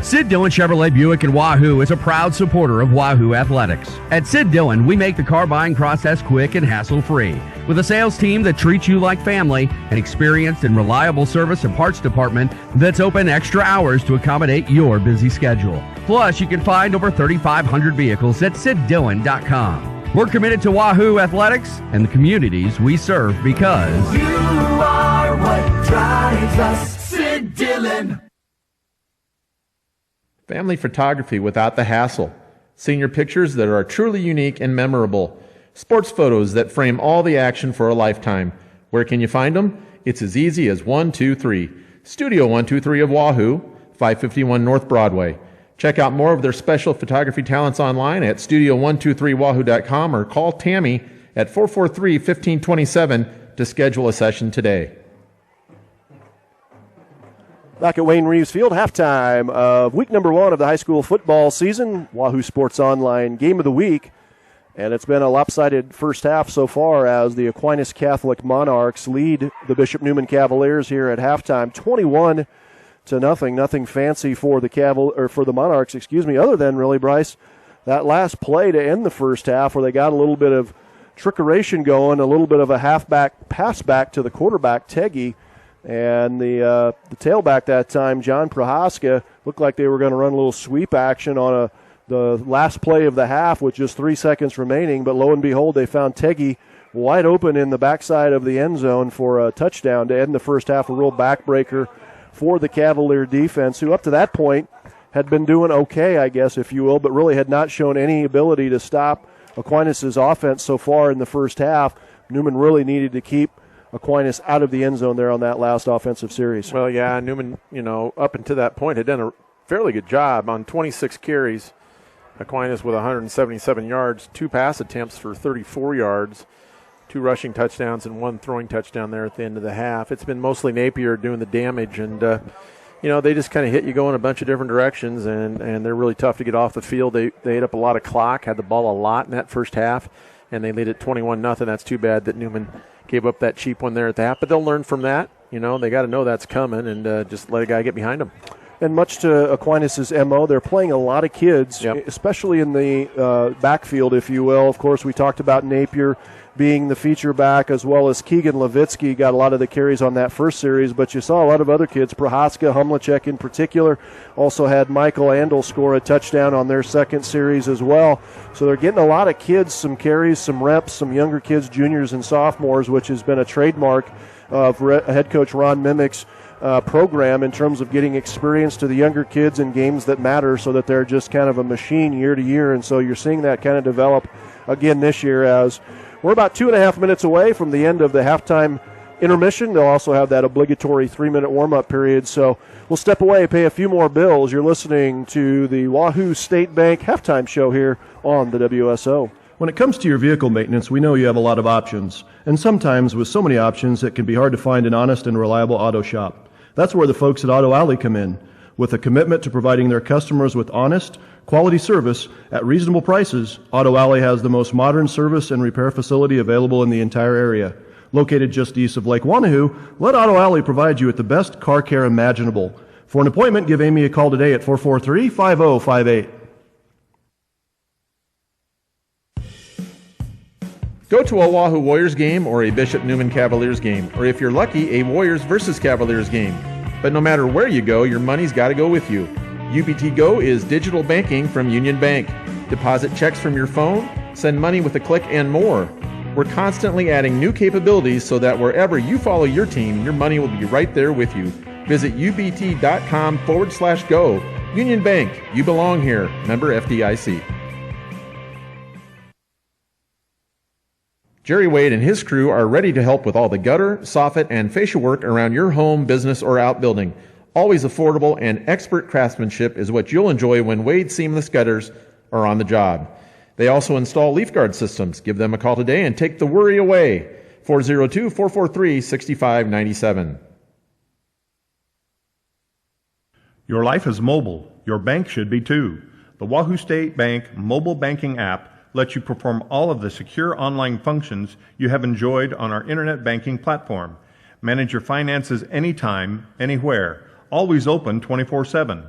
Sid Dillon Chevrolet Buick in Wahoo is a proud supporter of Wahoo Athletics. At Sid Dillon, we make the car buying process quick and hassle-free. With a sales team that treats you like family, an experienced and reliable service and parts department that's open extra hours to accommodate your busy schedule. Plus, you can find over 3,500 vehicles at SidDillon.com. We're committed to Wahoo Athletics and the communities we serve because you are what drives us. Sid Dillon. Family photography without the hassle. Senior pictures that are truly unique and memorable. Sports photos that frame all the action for a lifetime. Where can you find them? It's as easy as 123. Studio 123 of Wahoo, 551 North Broadway. Check out more of their special photography talents online at studio123wahoo.com or call Tammy at 443-1527 to schedule a session today. Back at Wayne Reeves Field, halftime of week number 1 of the high school football season. Wahoo Sports Online Game of the Week. And it's been a lopsided first half so far as the Aquinas Catholic Monarchs lead the Bishop Neumann Cavaliers here at halftime, 21-17. to nothing. Nothing fancy for the Monarchs, other than really, Bryce, that last play to end the first half where they got a little bit of trickeration going, a little bit of a halfback pass back to the quarterback, Teggy, and the tailback that time, John Prohaska, looked like they were going to run a little sweep action on the last play of the half with just 3 seconds remaining, but lo and behold, they found Teggy wide open in the backside of the end zone for a touchdown to end the first half, a real backbreaker for the Cavalier defense, who up to that point had been doing okay, I guess, if you will, but really had not shown any ability to stop Aquinas' offense so far in the first half. Neumann really needed to keep Aquinas out of the end zone there on that last offensive series. Well, yeah, Neumann, up until that point had done a fairly good job on 26 carries. Aquinas with 177 yards, 2 pass attempts for 34 yards, 2 rushing touchdowns and 1 throwing touchdown there at the end of the half. It's been mostly Napier doing the damage, and they just kind of hit you going a bunch of different directions, and they're really tough to get off the field. They ate up a lot of clock, had the ball a lot in that first half, and they lead it 21-0. That's too bad that Neumann gave up that cheap one there at the half, but they'll learn from that. They got to know that's coming, and just let a guy get behind them. And much to Aquinas' MO, they're playing a lot of kids, especially in the backfield, if you will. Of course, we talked about Napier being the feature back, as well as Keegan Levitsky got a lot of the carries on that first series, but you saw a lot of other kids, Prohaska, Humlicek in particular, also had Michael Andel score a touchdown on their second series as well. So they're getting a lot of kids, some carries, some reps, some younger kids, juniors and sophomores, which has been a trademark of head coach Ron Mimick's program in terms of getting experience to the younger kids in games that matter, so that they're just kind of a machine year to year. And so you're seeing that kind of develop again this year, as we're about 2.5 minutes away from the end of the halftime intermission. They'll also have that obligatory 3-minute warm-up period. So we'll step away and pay a few more bills. You're listening to the Wahoo State Bank halftime show here on the WSO. When it comes to your vehicle maintenance, we know you have a lot of options. And sometimes with so many options, it can be hard to find an honest and reliable auto shop. That's where the folks at Auto Alley come in. With a commitment to providing their customers with honest, quality service at reasonable prices, Auto Alley has the most modern service and repair facility available in the entire area. Located just east of Lake Wanahoo, let Auto Alley provide you with the best car care imaginable. For an appointment, give Amy a call today at 443-5058. Go to a Wahoo Warriors game or a Bishop Neumann Cavaliers game, or if you're lucky, a Warriors versus Cavaliers game. But no matter where you go, your money's got to go with you. UBT Go is digital banking from Union Bank. Deposit checks from your phone, send money with a click, and more. We're constantly adding new capabilities so that wherever you follow your team, your money will be right there with you. Visit ubt.com/go. Union Bank, you belong here. Member FDIC. Jerry Wade and his crew are ready to help with all the gutter, soffit, and fascia work around your home, business, or outbuilding. Always affordable and expert craftsmanship is what you'll enjoy when Wade Seamless Gutters are on the job. They also install leaf guard systems. Give them a call today and take the worry away. 402-443-6597. Your life is mobile. Your bank should be too. The Wahoo State Bank mobile banking app lets you perform all of the secure online functions you have enjoyed on our internet banking platform. Manage your finances anytime, anywhere, always open 24/7.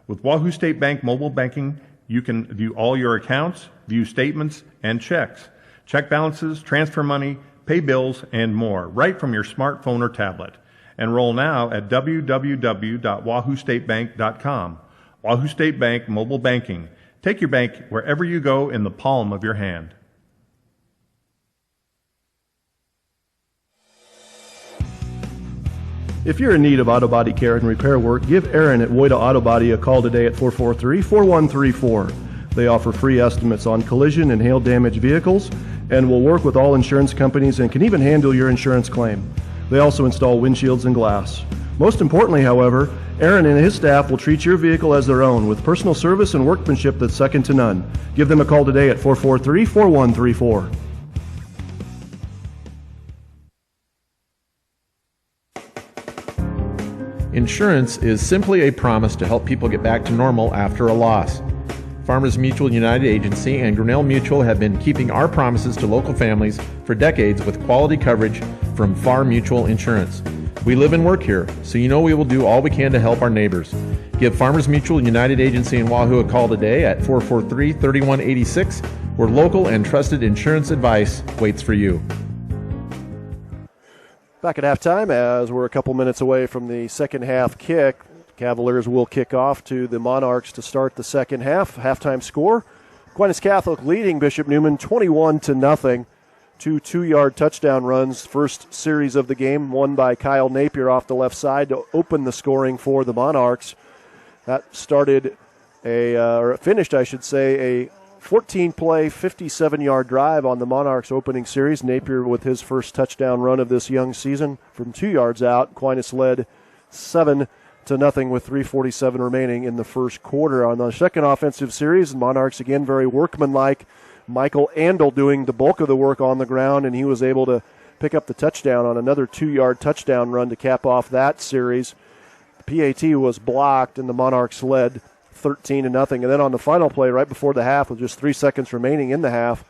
With Wahoo State Bank mobile banking, you can view all your accounts, view statements and checks, check balances, transfer money, pay bills, and more, right from your smartphone or tablet. Enroll now at www.wahoostatebank.com. Wahoo State Bank mobile banking. Take your bank wherever you go in the palm of your hand. If you're in need of auto body care and repair work, give Aaron at Woida Auto Body a call today at 443-4134. They offer free estimates on collision and hail damaged vehicles and will work with all insurance companies and can even handle your insurance claim. They also install windshields and glass. Most importantly, however, Aaron and his staff will treat your vehicle as their own with personal service and workmanship that's second to none. Give them a call today at 443-4134. Insurance is simply a promise to help people get back to normal after a loss. Farmers Mutual United Agency and Grinnell Mutual have been keeping our promises to local families for decades with quality coverage from Far Mutual Insurance. We live and work here, so you know we will do all we can to help our neighbors. Give Farmers Mutual United Agency in Wahoo a call today at 443-3186, where local and trusted insurance advice waits for you. Back at halftime, as we're a couple minutes away from the second half kick, Cavaliers will kick off to the Monarchs to start the second half. Halftime score, Aquinas Catholic leading Bishop Neumann 21-0. 2 2-yard touchdown runs, first series of the game, won by Kyle Napier off the left side to open the scoring for the Monarchs. That started finished, a 14-play, 57-yard drive on the Monarchs' opening series. Napier with his first touchdown run of this young season from 2 yards out. Aquinas led 7-0 with 3:47 remaining in the first quarter. On the second offensive series, Monarchs again very workmanlike. Michael Andel doing the bulk of the work on the ground, and he was able to pick up the touchdown on another 2-yard touchdown run to cap off that series. The PAT was blocked, and the Monarchs led 13-0. And then on the final play, right before the half, with just 3 seconds remaining in the half,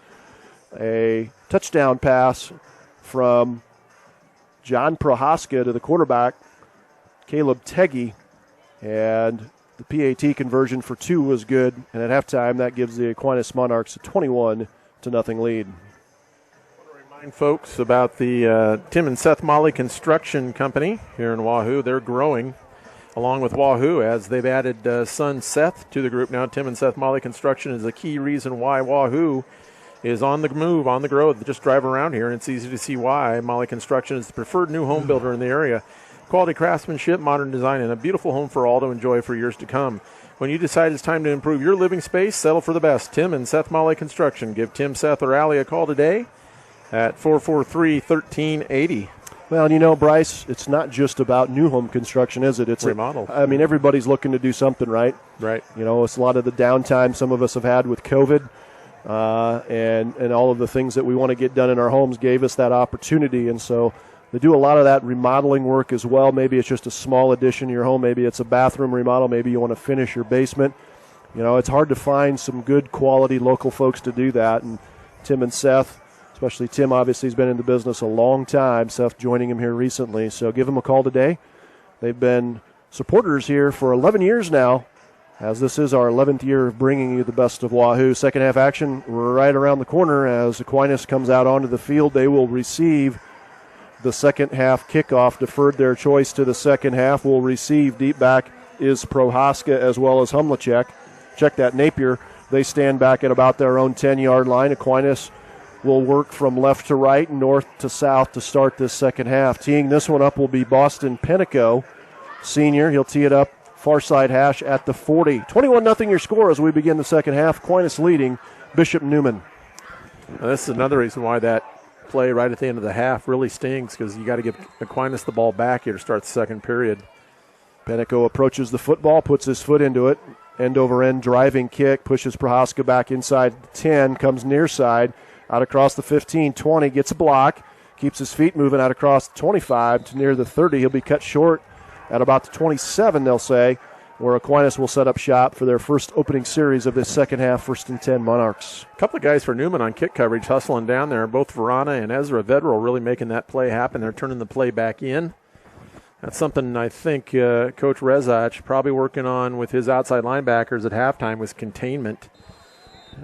a touchdown pass from John Prohaska to the quarterback, Caleb Teggy, and the PAT conversion for 2 was good, and at halftime that gives the Aquinas Monarchs a 21-0 lead. Remind folks about the Tim and Seth Molly Construction Company here in Wahoo. They're growing along with Wahoo as they've added son Seth to the group now. Tim and Seth Molly Construction is a key reason why Wahoo is on the move, on the growth. Just drive around here, and it's easy to see why. Molly Construction is the preferred new home builder in the area. Quality craftsmanship, modern design, and a beautiful home for all to enjoy for years to come. When you decide it's time to improve your living space, settle for the best. Tim and Seth Molly Construction. Give Tim, Seth, or Allie a call today at 443-1380. Well, Bryce, it's not just about new home construction, is it? It's remodel. Everybody's looking to do something, right? Right. It's a lot of the downtime some of us have had with COVID, and all of the things that we want to get done in our homes gave us that opportunity, and so they do a lot of that remodeling work as well. Maybe it's just a small addition to your home. Maybe it's a bathroom remodel. Maybe you want to finish your basement. It's hard to find some good quality local folks to do that. And Tim and Seth, especially Tim, obviously has been in the business a long time. Seth joining him here recently. So give them a call today. They've been supporters here for 11 years now, as this is our 11th year of bringing you the best of Wahoo. Second half action right around the corner as Aquinas comes out onto the field. They will receive the second half kickoff. Deferred their choice to the second half. Will receive deep back is Prohaska as well as Humlachek. Check that, Napier. They stand back at about their own 10-yard line. Aquinas will work from left to right, north to south to start this second half. Teeing this one up will be Boston Penico, senior. He'll tee it up far side hash at the 40. 21-0 your score as we begin the second half. Aquinas leading Bishop Neumann. Now, this is another reason why that play right at the end of the half really stings, because you got to give Aquinas the ball back here to start the second period. Penico approaches the football, puts his foot into it, end over end driving kick, pushes Prohaska back inside the 10, comes near side, out across the 15, 20, gets a block, keeps his feet moving out across the 25 to near the 30. He'll be cut short at about the 27, they'll say, where Aquinas will set up shop for their first opening series of this second half, 1st and 10 Monarchs. A couple of guys for Neumann on kick coverage hustling down there. Both Verana and Ezra Vedral really making that play happen. They're turning the play back in. That's something I think Coach Rezach probably working on with his outside linebackers at halftime was containment.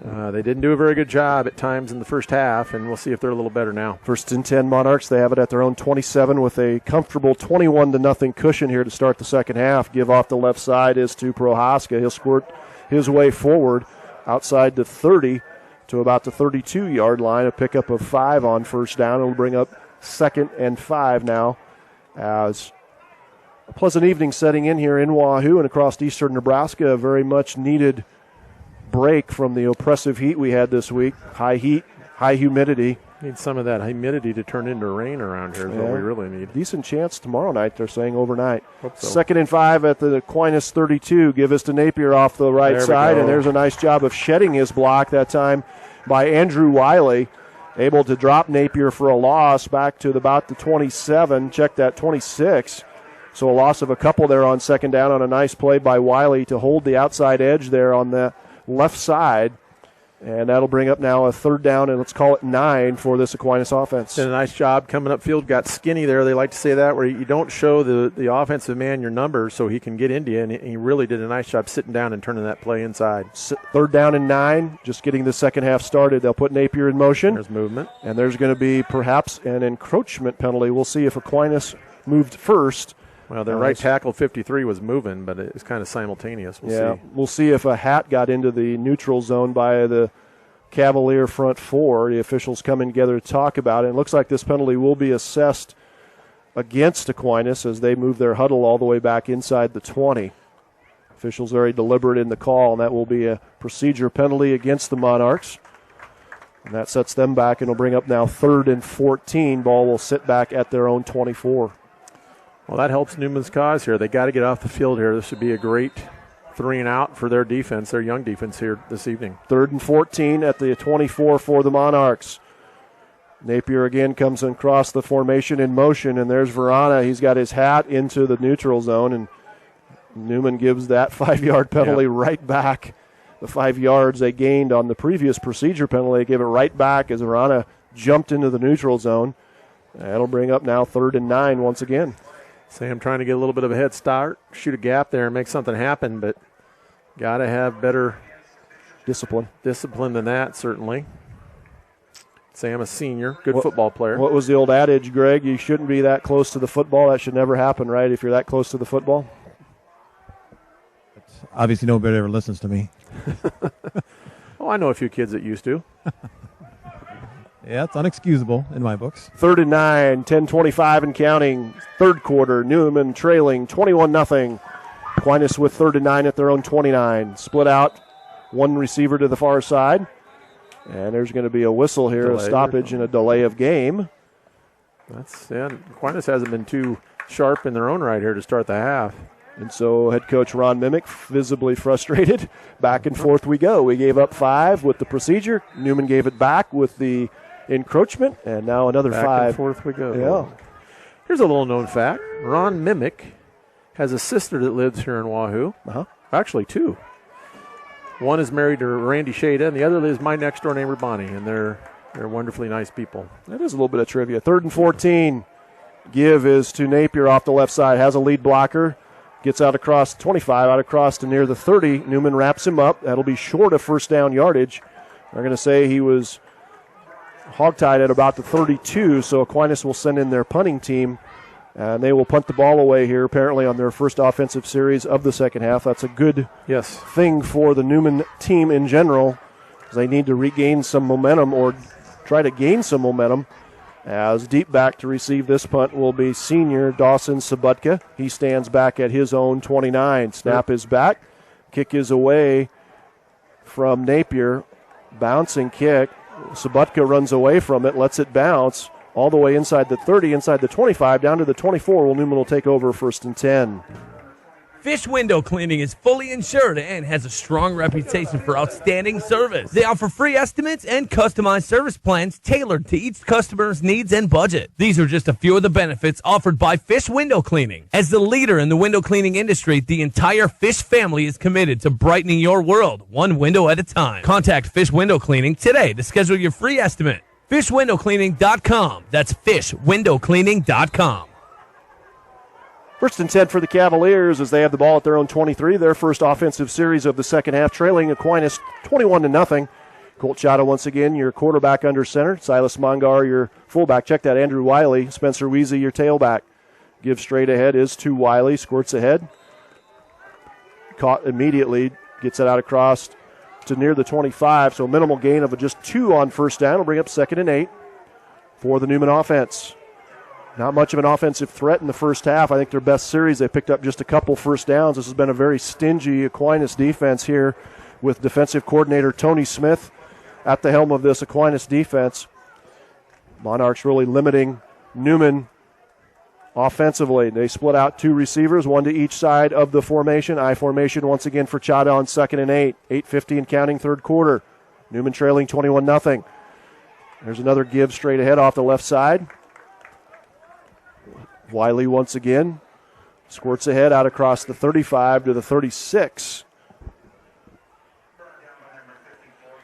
They didn't do a very good job at times in the first half, and we'll see if they're a little better now. 1st and 10 Monarchs. They have it at their own 27 with a comfortable 21-0 cushion here to start the second half. Give off the left side is to Prohaska. He'll squirt his way forward outside the 30 to about the 32-yard line. A pickup of 5 on first down. It'll bring up 2nd and 5 now as a pleasant evening setting in here in Wahoo and across eastern Nebraska. A very much needed break from the oppressive heat we had this week. High heat, high humidity. Need some of that humidity to turn into rain around here is what we really need. Decent chance tomorrow night, they're saying overnight. Hope so. 2nd and 5 at the Aquinas 32. Give us to Napier off the right side, and there's a nice job of shedding his block that time by Andrew Wiley. Able to drop Napier for a loss back to about the 27. Check that, 26. So a loss of a couple there on second down on a nice play by Wiley to hold the outside edge there on the left side. And that'll bring up now a third down, and let's call it 9 for this Aquinas offense. Did a nice job coming upfield, got skinny there. They like to say that, where you don't show the offensive man your numbers so he can get into you, and he really did a nice job sitting down and turning that play inside. Third down and 9, just getting the second half started. They'll put Napier in motion. There's movement. And there's going to be perhaps an encroachment penalty. We'll see if Aquinas moved first. Well, their right tackle 53 was moving, but it's kind of simultaneous. We'll see. We'll see if a hat got into the neutral zone by the Cavalier front four. The officials coming together to talk about it. It looks like this penalty will be assessed against Aquinas as they move their huddle all the way back inside the 20. Officials very deliberate in the call, and that will be a procedure penalty against the Monarchs. And that sets them back, and will bring up now 3rd and 14. Ball will sit back at their own 24. Well, that helps Newman's cause here. They got to get off the field here. This would be a great 3 and out for their defense, their young defense here this evening. 3rd and 14 at the 24 for the Monarchs. Napier again comes across the formation in motion, and there's Verana. He's got his hat into the neutral zone, and Neumann gives that 5-yard penalty right back. The 5 yards they gained on the previous procedure penalty, they gave it right back as Verana jumped into the neutral zone. That'll bring up now 3rd and 9 once again. Sam trying to get a little bit of a head start, shoot a gap there and make something happen, but got to have better discipline than that, certainly. Sam, a senior, good football player. What was the old adage, Greg? You shouldn't be that close to the football. That should never happen, right, if you're that close to the football? Obviously nobody ever listens to me. Oh, I know a few kids that used to. Yeah, it's unexcusable in my books. 3rd and 9, 10:25 and counting. Third quarter, Neumann trailing 21-0. Aquinas with 3rd and 9 at their own 29. Split out, one receiver to the far side. And there's going to be a whistle here, a stoppage and a delay of game. Aquinas hasn't been too sharp in their own right here to start the half. And so head coach Ron Mimick visibly frustrated. Back and forth we go. We gave up 5 with the procedure. Neumann gave it back with the encroachment, and now another 5. Back and forth we go. Yeah. Here's a little known fact. Ron Mimick has a sister that lives here in Wahoo. Actually, 2. One is married to Randy Shada, and the other is my next-door neighbor, Bonnie, and they're wonderfully nice people. That is a little bit of trivia. 3rd and 14. Give is to Napier off the left side. Has a lead blocker. Gets out across 25, out across to near the 30. Neumann wraps him up. That'll be short of first down yardage. They're going to say he was hogtied at about the 32, so Aquinas will send in their punting team, and they will punt the ball away here, apparently on their first offensive series of the second half. That's a good thing for the Neumann team in general, because they need to regain some momentum or try to gain some momentum. As deep back to receive this punt will be senior Dawson Sabutka. He stands back at his own 29. Snap is back. Kick is away from Napier. Bouncing kick. Sabutka runs away from it, lets it bounce all the way inside the 30, inside the 25, down to the 24. Neumann will take over 1st and 10. Fish Window Cleaning is fully insured and has a strong reputation for outstanding service. They offer free estimates and customized service plans tailored to each customer's needs and budget. These are just a few of the benefits offered by Fish Window Cleaning. As the leader in the window cleaning industry, the entire Fish family is committed to brightening your world, one window at a time. Contact Fish Window Cleaning today to schedule your free estimate. FishWindowCleaning.com. That's FishWindowCleaning.com. 1st and 10 for the Cavaliers as they have the ball at their own 23. Their first offensive series of the second half, trailing Aquinas 21-0. Colt Chata once again, your quarterback under center. Silas Mongar, your fullback. Check that, Andrew Wiley. Spencer Weezy, your tailback. Give straight ahead is to Wiley. Squirts ahead. Caught immediately. Gets it out across to near the 25. So minimal gain of just 2 on first down. Will bring up 2nd and 8 for the Neumann offense. Not much of an offensive threat in the first half. I think their best series, they picked up just a couple first downs. This has been a very stingy Aquinas defense here with defensive coordinator Tony Smith at the helm of this Aquinas defense. Monarchs really limiting Neumann offensively. They split out 2 receivers, 1 to each side of the formation. I formation once again for Chada on 2nd and 8. 8:50 and counting third quarter. Neumann trailing 21-0. There's another give straight ahead off the left side. Wiley once again squirts ahead out across the 35 to the 36.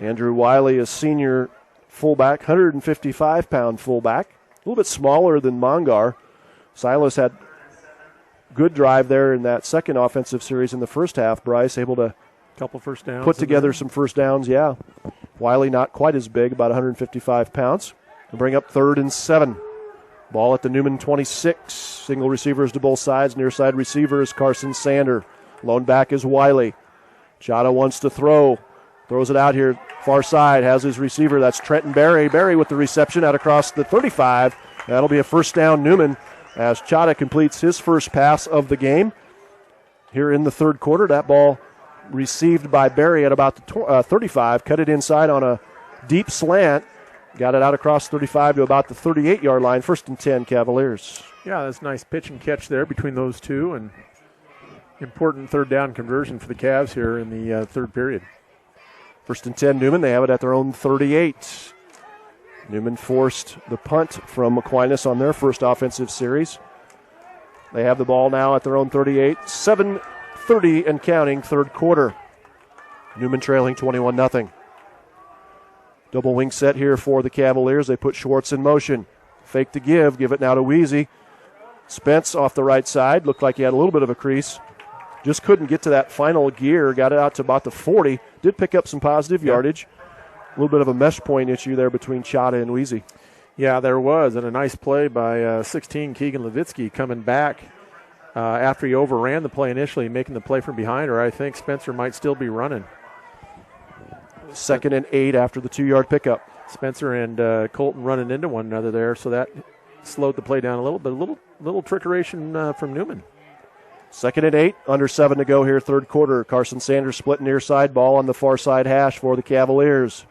Andrew Wiley, a senior fullback, 155-pound fullback. A little bit smaller than Mongar. Silas had good drive there in that second offensive series in the first half. Bryce able to couple first downs, put together some first downs, yeah. Wiley not quite as big, about 155 pounds. To bring up 3rd and 7. Ball at the Neumann 26. Single receivers to both sides. Near side receiver is Carson Sander. Lone back is Wiley. Chata wants to throw. Throws it out here, far side. Has his receiver. That's Trenton Berry. Berry with the reception out across the 35. That'll be a first down, Neumann, as Chata completes his first pass of the game. Here in the third quarter, that ball received by Berry at about the 35. Cut it inside on a deep slant. Got it out across 35 to about the 38-yard line. 1st and 10, Cavaliers. Yeah, that's a nice pitch and catch there between those two, and important third down conversion for the Cavs here in the third period. 1st and 10, Neumann. They have it at their own 38. Neumann forced the punt from Aquinas on their first offensive series. They have the ball now at their own 38. 7:30 and counting, third quarter. Neumann trailing 21-0. Double wing set here for the Cavaliers. They put Schwartz in motion. Fake to give it now to Weezy. Spence off the right side. Looked like he had a little bit of a crease. Just couldn't get to that final gear. Got it out to about the 40. Did pick up some positive yardage. A little bit of a mesh point issue there between Chata and Weezy. Yeah, there was. And a nice play by 16, Keegan Levitsky, coming back after he overran the play initially, making the play from behind, or I think Spencer might still be running. 2nd and 8 after the 2-yard pickup. Spencer and Colton running into one another there, so that slowed the play down a little, but a little trickeration from Neumann. 2nd and 8, under 7 to go here, third quarter. Carson Sanders split near side, ball on the far side hash for the Cavaliers.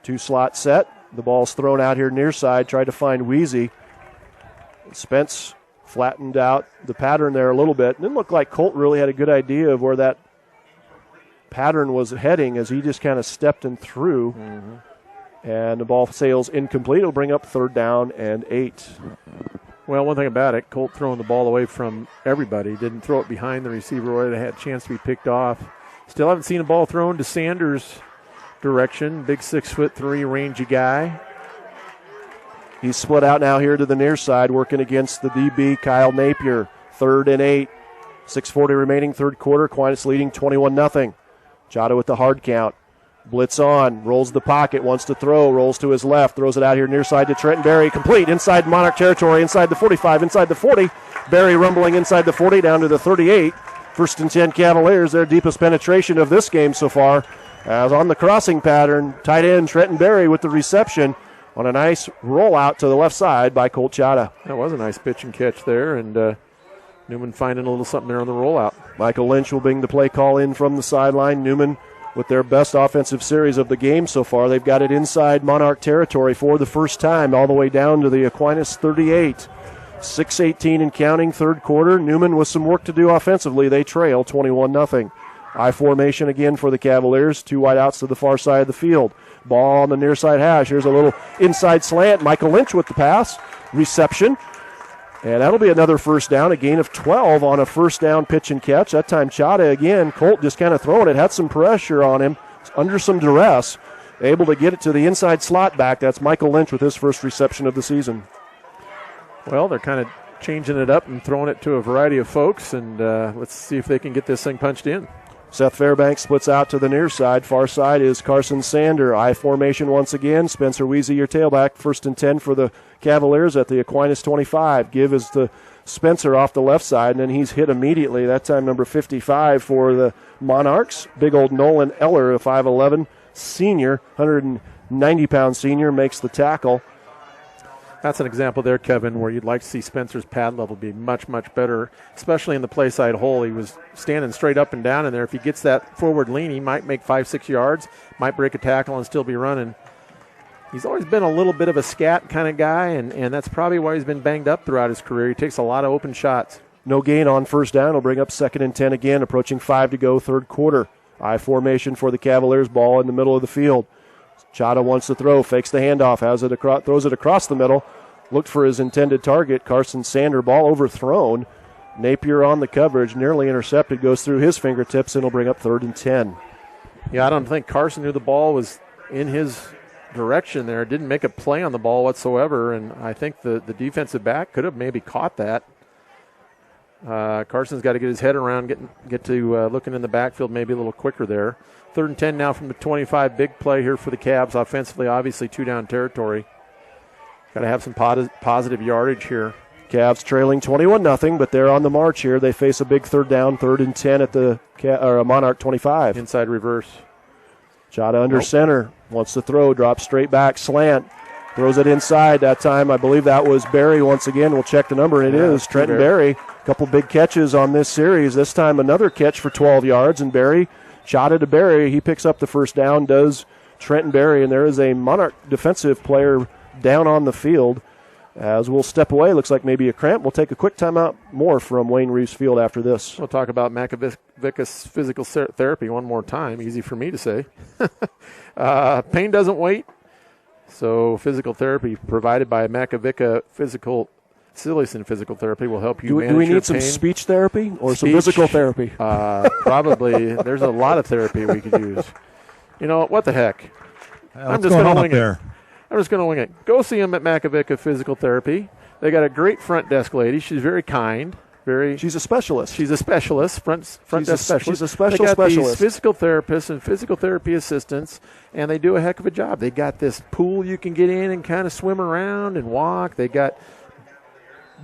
2-slot set. The ball's thrown out here near side, tried to find Weezy. Spence flattened out the pattern there a little bit. It didn't look like Colt really had a good idea of where that pattern was heading as he just kind of stepped in through. And the ball sails incomplete. It'll bring up 3rd down and 8. Well, one thing about it, Colt throwing the ball away from everybody. Didn't throw it behind the receiver where it had a chance to be picked off. Still haven't seen a ball thrown to Sanders' direction. Big 6'3" rangy guy. He's split out now here to the near side, working against the DB, Kyle Napier. 3rd and 8. 6:40 remaining, third quarter. Aquinas leading 21-0. Chata with the hard count. Blitz on, rolls the pocket, wants to throw, rolls to his left, throws it out here near side to Trenton Berry. Complete inside Monarch territory, inside the 45, inside the 40. Berry rumbling inside the 40 down to the 38. 1st and 10 Cavaliers, their deepest penetration of this game so far. As on the crossing pattern, tight end Trenton Berry with the reception on a nice rollout to the left side by Colt Chata. That was a nice pitch and catch there, and Neumann finding a little something there on the rollout. Michael Lynch will bring the play call in from the sideline. Neumann with their best offensive series of the game so far. They've got it inside Monarch territory for the first time, all the way down to the Aquinas 38. 6:18 and counting, third quarter. Neumann with some work to do offensively. They trail 21-0. I formation again for the Cavaliers. 2 wide outs to the far side of the field. Ball on the near side hash. Here's a little inside slant. Michael Lynch with the pass. Reception. And that'll be another first down, a gain of 12 on a first down pitch and catch. That time Chata again. Colt just kind of throwing it. Had some pressure on him, under some duress. Able to get it to the inside slot back. That's Michael Lynch with his first reception of the season. Well, they're kind of changing it up and throwing it to a variety of folks, and let's see if they can get this thing punched in. Seth Fairbanks splits out to the near side. Far side is Carson Sander. I formation once again. Spencer Weezy, your tailback. 1st and 10 for the Cavaliers at the Aquinas 25. Give is to Spencer off the left side, and then he's hit immediately. That time number 55 for the Monarchs. Big old Nolan Eller, a 5'11 senior, 190-pound senior, makes the tackle. That's an example there, Kevin, where you'd like to see Spencer's pad level be much, much better, especially in the play side hole. He was standing straight up and down in there. If he gets that forward lean, he might make 5-6 yards, might break a tackle and still be running. He's always been a little bit of a scat kind of guy, and that's probably why he's been banged up throughout his career. He takes a lot of open shots. No gain on first down. Will bring up 2nd and 10 again, approaching 5 to go, third quarter. I formation for the Cavaliers, ball in the middle of the field. Chata wants to throw, fakes the handoff, throws it across the middle, looked for his intended target, Carson Sander, ball overthrown. Napier on the coverage, nearly intercepted, goes through his fingertips, and will bring up 3rd and 10. Yeah, I don't think Carson knew the ball was in his direction there. Didn't make a play on the ball whatsoever, and I think the defensive back could have maybe caught that. Carson's got to get his head around, get to looking in the backfield maybe a little quicker there. 3rd and 10 now from the 25. Big play here for the Cavs offensively, obviously 2-down territory. Got to have some positive yardage here. Cavs trailing 21-0, but they're on the march here. They face a big 3rd down, 3rd and 10 at the Monarch 25. Inside reverse. Chata under center, wants to throw, drops straight back, slant, throws it inside. That time, I believe that was Berry once again. We'll check the number, and it is Trenton Berry. A couple big catches on this series. This time another catch for 12 yards, and Berry, Chata to Berry. He picks up the 1st down, does Trenton Berry, and there is a Monarch defensive player down on the field. As we'll step away, looks like maybe a cramp. We'll take a quick timeout. More from Wayne Reeves Field after this. We'll talk about Macavicka's physical therapy one more time. Easy for me to say. Pain doesn't wait. So physical therapy provided by Macavicka Silison Physical Therapy will help you manage your pain. Do we need some speech therapy or some physical therapy? Probably. There's a lot of therapy we could use. You know, what the heck? I'm just going to wing it. I'm just going to wing it. Go see them at Macavicka Physical Therapy. They got a great front desk lady. She's very kind. She's a specialist. She's a specialist, front desk specialist. She's a special they got specialist. These physical therapists and physical therapy assistants, and they do a heck of a job. They got this pool you can get in and kind of swim around and walk. They got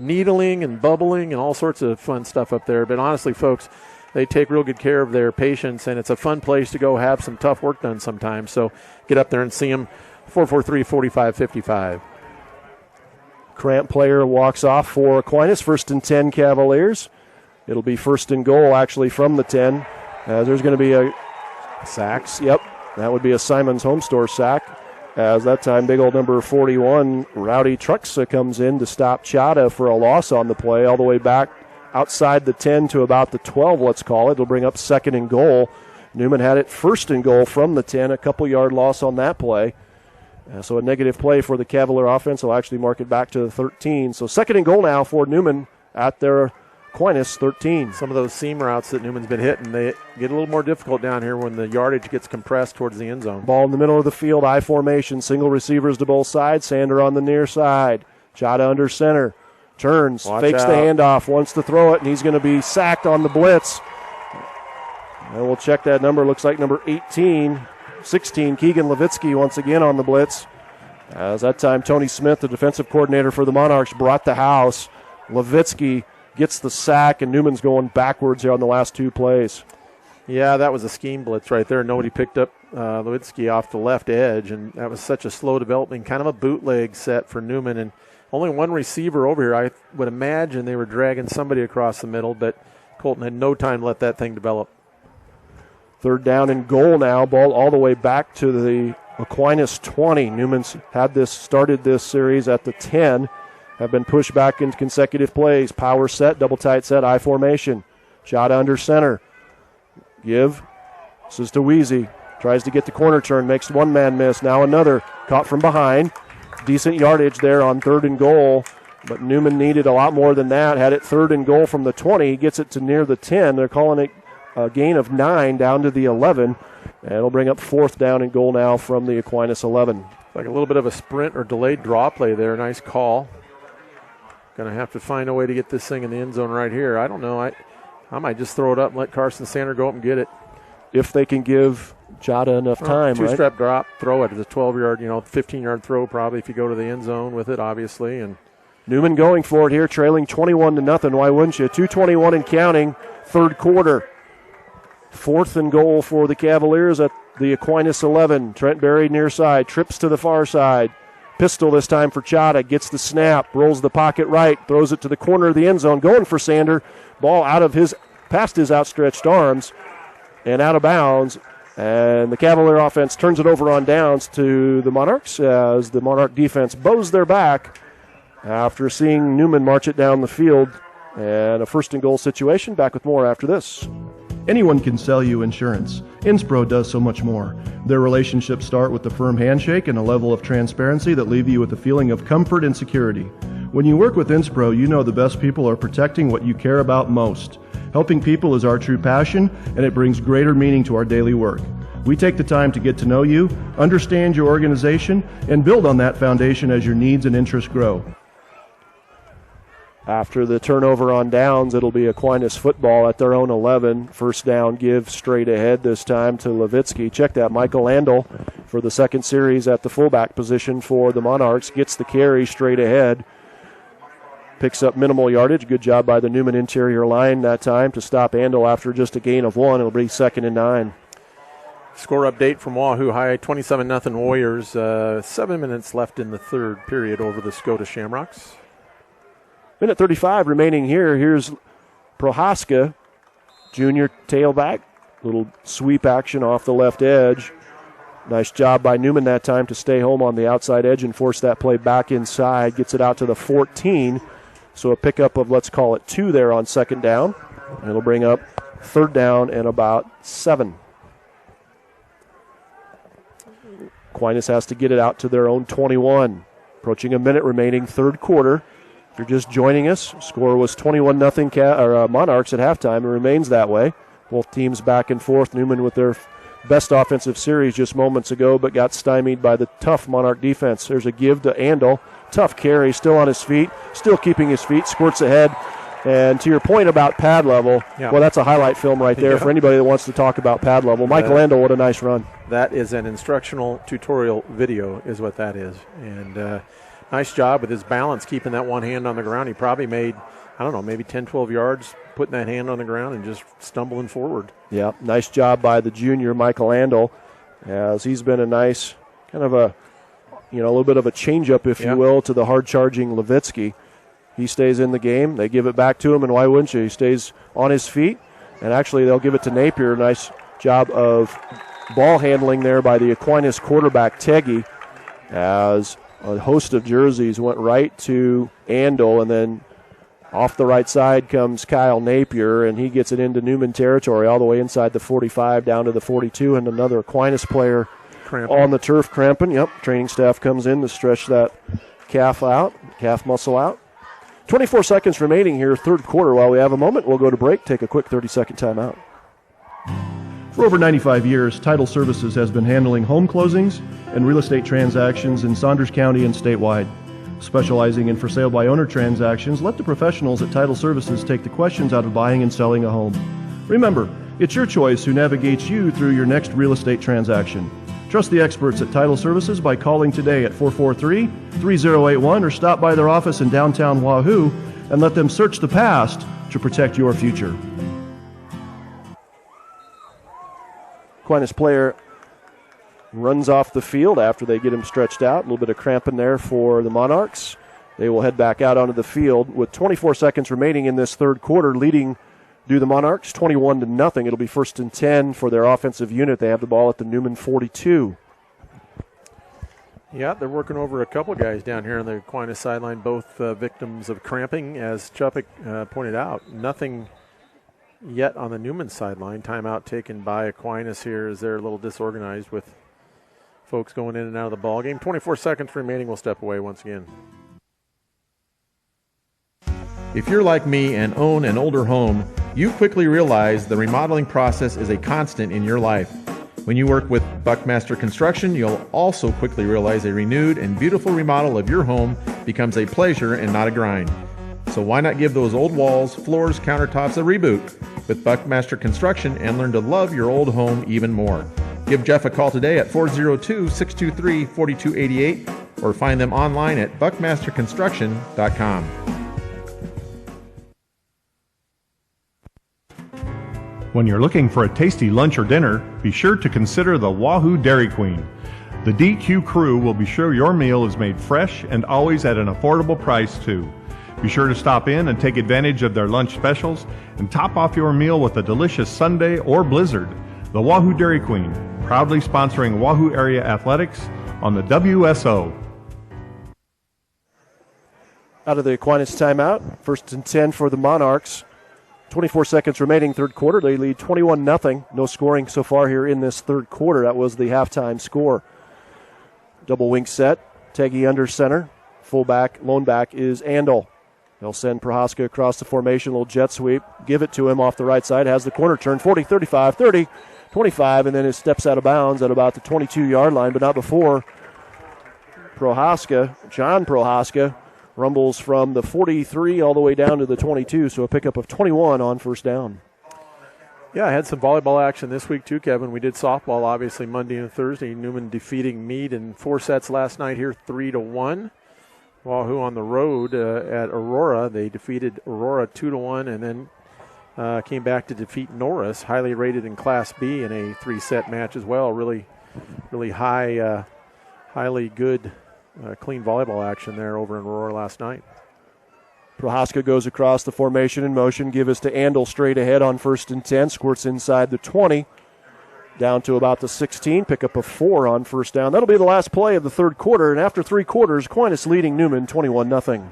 needling and bubbling and all sorts of fun stuff up there. But honestly, folks, they take real good care of their patients, and it's a fun place to go have some tough work done sometimes. So get up there and see them. 443-4555. Cramp player walks off for Aquinas. 1st and 10 Cavaliers. It'll be 1st and goal actually from the 10. There's going to be a sack. Yep, that would be a Simon's Home Store sack. As that time, big old number 41, Rowdy Truxa comes in to stop Chata for a loss on the play, all the way back outside the 10 to about the 12, let's call it. It'll bring up 2nd and goal. Neumann had it 1st and goal from the 10, a couple-yard loss on that play. So a negative play for the Cavalier offense. Will actually mark it back to the 13. So 2nd and goal now for Neumann at their Aquinas 13. Some of those seam routes that Newman's been hitting, they get a little more difficult down here when the yardage gets compressed towards the end zone. Ball in the middle of the field, I formation, single receivers to both sides. Sander on the near side. Chata under center. Turns, fakes the handoff, wants to throw it, and he's going to be sacked on the blitz. And we'll check that number. Looks like number 16, Keegan Levitsky once again on the blitz. As that time, Tony Smith, the defensive coordinator for the Monarchs, brought the house. Levitsky gets the sack, and Newman's going backwards here on the last 2 plays. Yeah, that was a scheme blitz right there. Nobody picked up Levitsky off the left edge, and that was such a slow developing, kind of a bootleg set for Neumann. And only one receiver over here. I would imagine they were dragging somebody across the middle, but Colton had no time to let that thing develop. 3rd down and goal now. Ball all the way back to the Aquinas 20. Newman's started this series at the 10. Have been pushed back into consecutive plays. Power set, double tight set, I formation. Shot under center. Give. This is to Weezy. Tries to get the corner turn, makes one man miss. Now another. Caught from behind. Decent yardage there on 3rd and goal. But Neumann needed a lot more than that. Had it 3rd and goal from the 20. He gets it to near the 10. They're calling it a gain of 9 down to the 11. And it'll bring up 4th down and goal now from the Aquinas 11. Like a little bit of a sprint or delayed draw play there. Nice call. Going to have to find a way to get this thing in the end zone right here. I don't know. I might just throw it up and let Carson Sander go up and get it. If they can give Chata enough time, right? 2-step drop, throw it. It's a 12-yard, 15-yard throw probably if you go to the end zone with it, obviously. And Neumann going for it here, trailing 21-0. Why wouldn't you? 2:21 and counting, 3rd quarter. 4th and goal for the Cavaliers at the Aquinas 11. Trent Berry near side, trips to the far side. Pistol this time for Chata, gets the snap, rolls the pocket right, throws it to the corner of the end zone, going for Sander. Ball past his outstretched arms and out of bounds. And the Cavalier offense turns it over on downs to the Monarchs as the Monarch defense bows their back after seeing Neumann march it down the field. And a 1st and goal situation. Back with more after this. Anyone can sell you insurance. Inspro does so much more. Their relationships start with a firm handshake and a level of transparency that leave you with a feeling of comfort and security. When you work with Inspro, you know the best people are protecting what you care about most. Helping people is our true passion, and it brings greater meaning to our daily work. We take the time to get to know you, understand your organization, and build on that foundation as your needs and interests grow. After the turnover on downs, it'll be Aquinas football at their own 11. First down, give straight ahead this time to Levitsky. Check that, Michael Andel for the second series at the fullback position for the Monarchs. Gets the carry straight ahead. Picks up minimal yardage. Good job by the Neumann interior line that time to stop Andel after just a gain of 1. It'll be 2nd and 9. Score update from Wahoo High, 27-0 Warriors. 7 minutes left in the third period over the Skoda Shamrocks. Minute 35 remaining here. Here's Prohaska, junior tailback. Little sweep action off the left edge. Nice job by Neumann that time to stay home on the outside edge and force that play back inside. Gets it out to the 14. So a pickup of, let's call it 2 there on second down. And it'll bring up third down and about 7. Aquinas has to get it out to their own 21. Approaching a minute remaining, third quarter. If you're just joining us, score was 21-0 Monarchs at halftime. It remains that way. Both teams back and forth. Neumann with their best offensive series just moments ago, but got stymied by the tough Monarch defense. There's a give to Andel. Tough carry, still on his feet, still keeping his feet, squirts ahead. And to your point about pad level, well, that's a highlight film right there for anybody that wants to talk about pad level. Michael Andel, what a nice run. That is an instructional tutorial video is what that is. And nice job with his balance, keeping that one hand on the ground. He probably made, I don't know, maybe 10, 12 yards, putting that hand on the ground and just stumbling forward. Yeah, nice job by the junior, Michael Andel, as he's been a nice kind of a little bit of a change-up, if you will, to the hard-charging Levitsky. He stays in the game. They give it back to him, and why wouldn't you? He stays on his feet, and actually they'll give it to Napier. Nice job of ball handling there by the Aquinas quarterback, Teggy, as a host of jerseys went right to Andel, and then off the right side comes Kyle Napier, and he gets it into Neumann territory all the way inside the 45 down to the 42, and another Aquinas player on the turf cramping. Yep, training staff comes in to stretch that calf muscle out. 24 seconds remaining here, third quarter. While we have a moment, we'll go to break, take a quick 30-second timeout. For over 95 years, Title Services has been handling home closings and real estate transactions in Saunders County and statewide. Specializing in for-sale-by-owner transactions, let the professionals at Title Services take the questions out of buying and selling a home. Remember, it's your choice who navigates you through your next real estate transaction. Trust the experts at Title Services by calling today at 443-3081 or stop by their office in downtown Wahoo and let them search the past to protect your future. Aquinas player runs off the field after they get him stretched out. A little bit of cramping there for the Monarchs. They will head back out onto the field with 24 seconds remaining in this third quarter, leading the Monarchs 21-0. It'll be 1st and 10 for their offensive unit. They have the ball at the Neumann 42. Yeah, they're working over a couple guys down here on the Aquinas sideline, both victims of cramping, as Chupik pointed out. Nothing yet on the Neumann sideline. Timeout taken by Aquinas here as they're a little disorganized with folks going in and out of the ball game. 24 seconds remaining. We'll step away once again. If you're like me and own an older home, you quickly realize the remodeling process is a constant in your life. When you work with Buckmaster Construction, you'll also quickly realize a renewed and beautiful remodel of your home becomes a pleasure and not a grind. So why not give those old walls, floors, countertops a reboot with Buckmaster Construction and learn to love your old home even more. Give Jeff a call today at 402-623-4288 or find them online at buckmasterconstruction.com. When you're looking for a tasty lunch or dinner, be sure to consider the Wahoo Dairy Queen. The DQ crew will be sure your meal is made fresh and always at an affordable price, too. Be sure to stop in and take advantage of their lunch specials and top off your meal with a delicious sundae or blizzard. The Wahoo Dairy Queen, proudly sponsoring Wahoo Area Athletics on the WSO. Out of the Aquinas timeout, 1st and 10 for the Monarchs. 24 seconds remaining, third quarter. They lead 21-0. No scoring so far here in this third quarter. That was the halftime score. Double wing set. Teggy under center. Fullback, lone back is Andel. They'll send Prohaska across the formation, little jet sweep. Give it to him off the right side. Has the corner turn, 40, 35, 30. 25, and then it steps out of bounds at about the 22-yard line, but not before. John Prohaska, rumbles from the 43 all the way down to the 22, so a pickup of 21 on first down. Yeah, I had some volleyball action this week too, Kevin. We did softball, obviously, Monday and Thursday. Neumann defeating Meade in 4 sets last night here, 3-1. Wahoo on the road at Aurora. They defeated Aurora 2-1 and then came back to defeat Norris, highly rated in Class B in a 3-set match as well. Really high, highly good, clean volleyball action there over in Aurora last night. Prohaska goes across the formation in motion. Give us to Andel straight ahead on 1st and 10. Squirts inside the 20. Down to about the 16. Pickup of 4 on first down. That'll be the last play of the third quarter. And after 3 quarters, Aquinas leading Neumann 21-0.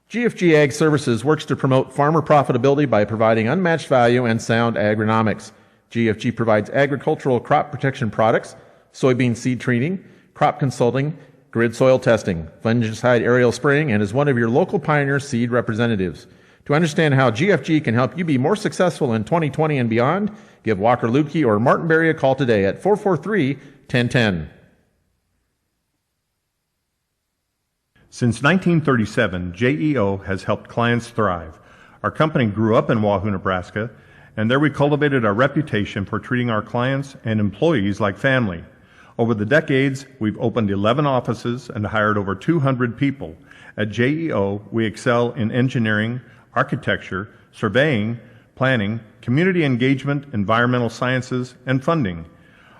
GFG Ag Services works to promote farmer profitability by providing unmatched value and sound agronomics. GFG provides agricultural crop protection products, soybean seed treating, crop consulting, grid soil testing, fungicide aerial spraying, and is one of your local Pioneer seed representatives. To understand how GFG can help you be more successful in 2020 and beyond, give Walker Lukey or Martin Berry a call today at 443-1010. Since 1937, JEO has helped clients thrive. Our company grew up in Wahoo, Nebraska, and there we cultivated our reputation for treating our clients and employees like family. Over the decades, we've opened 11 offices and hired over 200 people. At JEO, we excel in engineering, architecture, surveying, planning, community engagement, environmental sciences, and funding.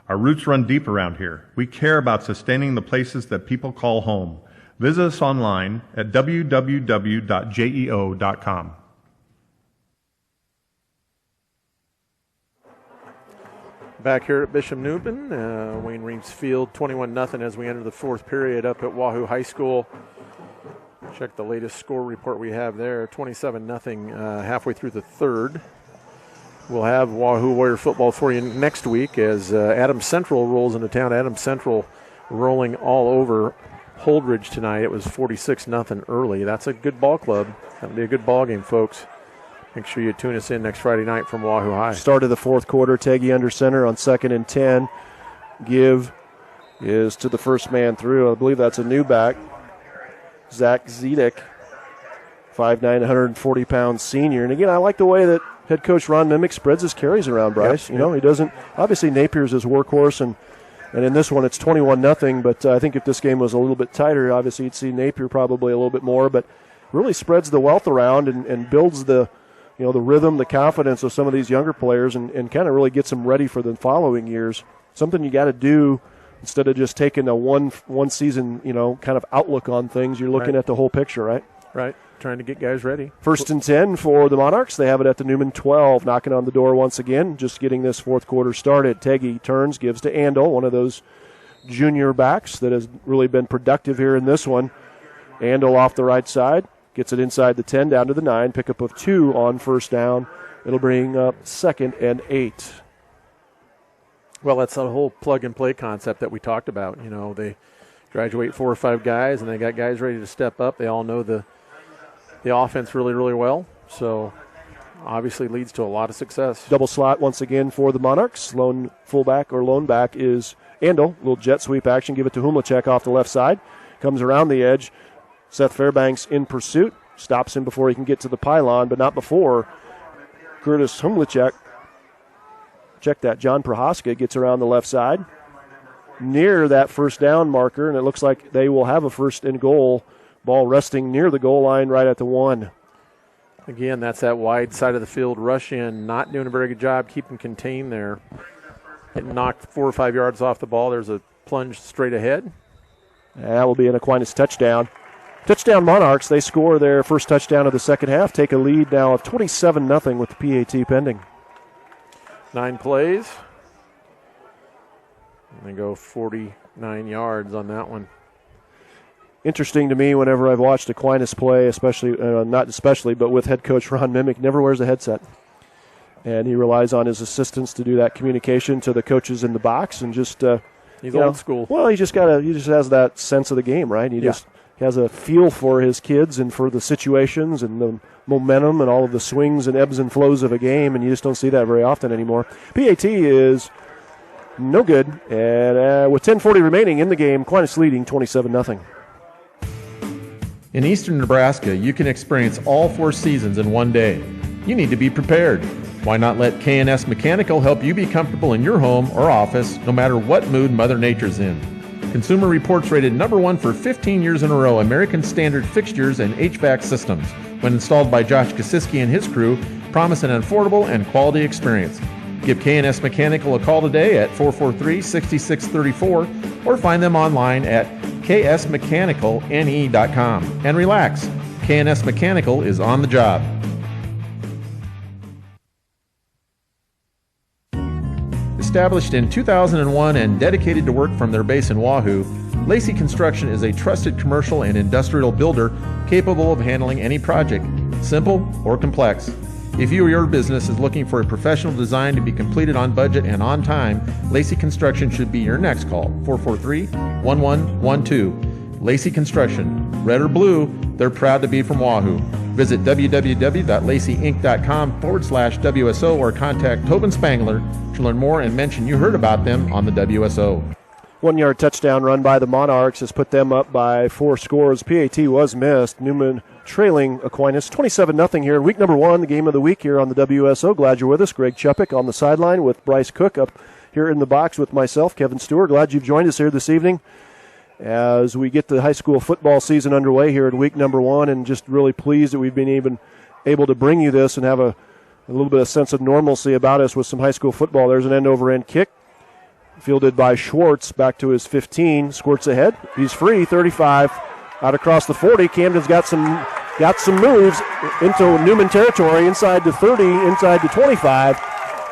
Our roots run deep around here. We care about sustaining the places that people call home. Visit us online at www.jeo.com. Back here at Bishop Neumann, Wayne Reeves Field, 21-0 as we enter the 4th period up at Wahoo High School. Check the latest score report we have there, 27-0 halfway through the 3rd. We'll have Wahoo Warrior football for you next week as Adams Central rolls into town. Adams Central rolling all over Holdridge tonight. It was 46-0 early. That's a good ball club. That'll be a good ball game, folks. Make sure you tune us in next Friday night from Wahoo High. Start of the 4th quarter, Teggy under center on 2nd and 10. Give is to the first man through. I believe that's a new back. Zach Zedek, 5'9", 140-pound senior. And again, I like the way that head coach Ron Mimick spreads his carries around, Bryce. Yep. You know, he doesn't, obviously Napier's his workhorse, and in this one it's 21-0, but I think if this game was a little bit tighter, obviously you'd see Napier probably a little bit more, but really spreads the wealth around and builds the rhythm, the confidence of some of these younger players and kind of really gets them ready for the following years. Something you got to do instead of just taking a one season, kind of outlook on things. You're looking at the whole picture, right? Right. Trying to get guys ready. 1st and 10 for the Monarchs. They have it at the Neumann 12, knocking on the door once again, just getting this 4th quarter started. Teggy turns, gives to Andel, one of those junior backs that has really been productive here in this one. Andel off the right side. Gets it inside the 10, down to the 9. Pickup of 2 on first down. It'll bring up 2nd and 8. Well, that's the whole plug-and-play concept that we talked about. They graduate 4 or 5 guys, and they got guys ready to step up. They all know the offense really, really well. So, obviously leads to a lot of success. Double slot once again for the Monarchs. Lone back is Andel. Little jet sweep action. Give it to Humlachek off the left side. Comes around the edge. Seth Fairbanks in pursuit. Stops him before he can get to the pylon, but not before. Curtis Humlachek. Check that. John Prohaska gets around the left side. Near that first down marker, and it looks like they will have a 1st and goal. Ball resting near the goal line right at the 1. Again, that's that wide side of the field rush in. Not doing a very good job keeping contained there. Getting knocked 4 or 5 yards off the ball. There's a plunge straight ahead. That will be an Aquinas touchdown. Touchdown Monarchs. They score their first touchdown of the second half. Take a lead now of 27-0 with the PAT pending. 9 plays. And they go 49 yards on that one. Interesting to me whenever I've watched Aquinas play, but with head coach Ron Mimick, never wears a headset. And he relies on his assistants to do that communication to the coaches in the box and just he's old school. Well, he just has that sense of the game, right? He has a feel for his kids and for the situations and momentum and all of the swings and ebbs and flows of a game, and you just don't see that very often anymore. PAT is no good, and with 10:40 remaining in the game, Aquinas leading 27-0. In eastern Nebraska, you can experience all 4 seasons in one day. You need to be prepared. Why not let K&S Mechanical help you be comfortable in your home or office, no matter what mood Mother Nature's in? Consumer Reports rated #1 for 15 years in a row American Standard fixtures and HVAC systems. When installed by Josh Kosiski and his crew, promise an affordable and quality experience. Give K&S Mechanical a call today at 443-6634 or find them online at ksmechanicalne.com. And relax, K&S Mechanical is on the job. Established in 2001 and dedicated to work from their base in Wahoo, Lacey Construction is a trusted commercial and industrial builder capable of handling any project, simple or complex. If you or your business is looking for a professional design to be completed on budget and on time, Lacey Construction should be your next call, 443-1112. Lacey Construction, red or blue, they're proud to be from Wahoo. Visit www.laceyinc.com/WSO or contact Tobin Spangler to learn more and mention you heard about them on the WSO. 1-yard touchdown run by the Monarchs has put them up by 4 scores. PAT was missed. Neumann trailing Aquinas 27-0 here in week number 1, the game of the week here on the WSO. Glad you're with us. Greg Chupik on the sideline with Bryce Cook up here in the box with myself, Kevin Stewart. Glad you've joined us here this evening as we get the high school football season underway here in week number 1, and just really pleased that we've been even able to bring you this and have a little bit of sense of normalcy about us with some high school football. There's an end-over-end kick fielded by Schwartz back to his 15. Squirts ahead. He's free, 35 out across the 40. Camden's got some moves into Neumann territory, inside to 30, inside to 25.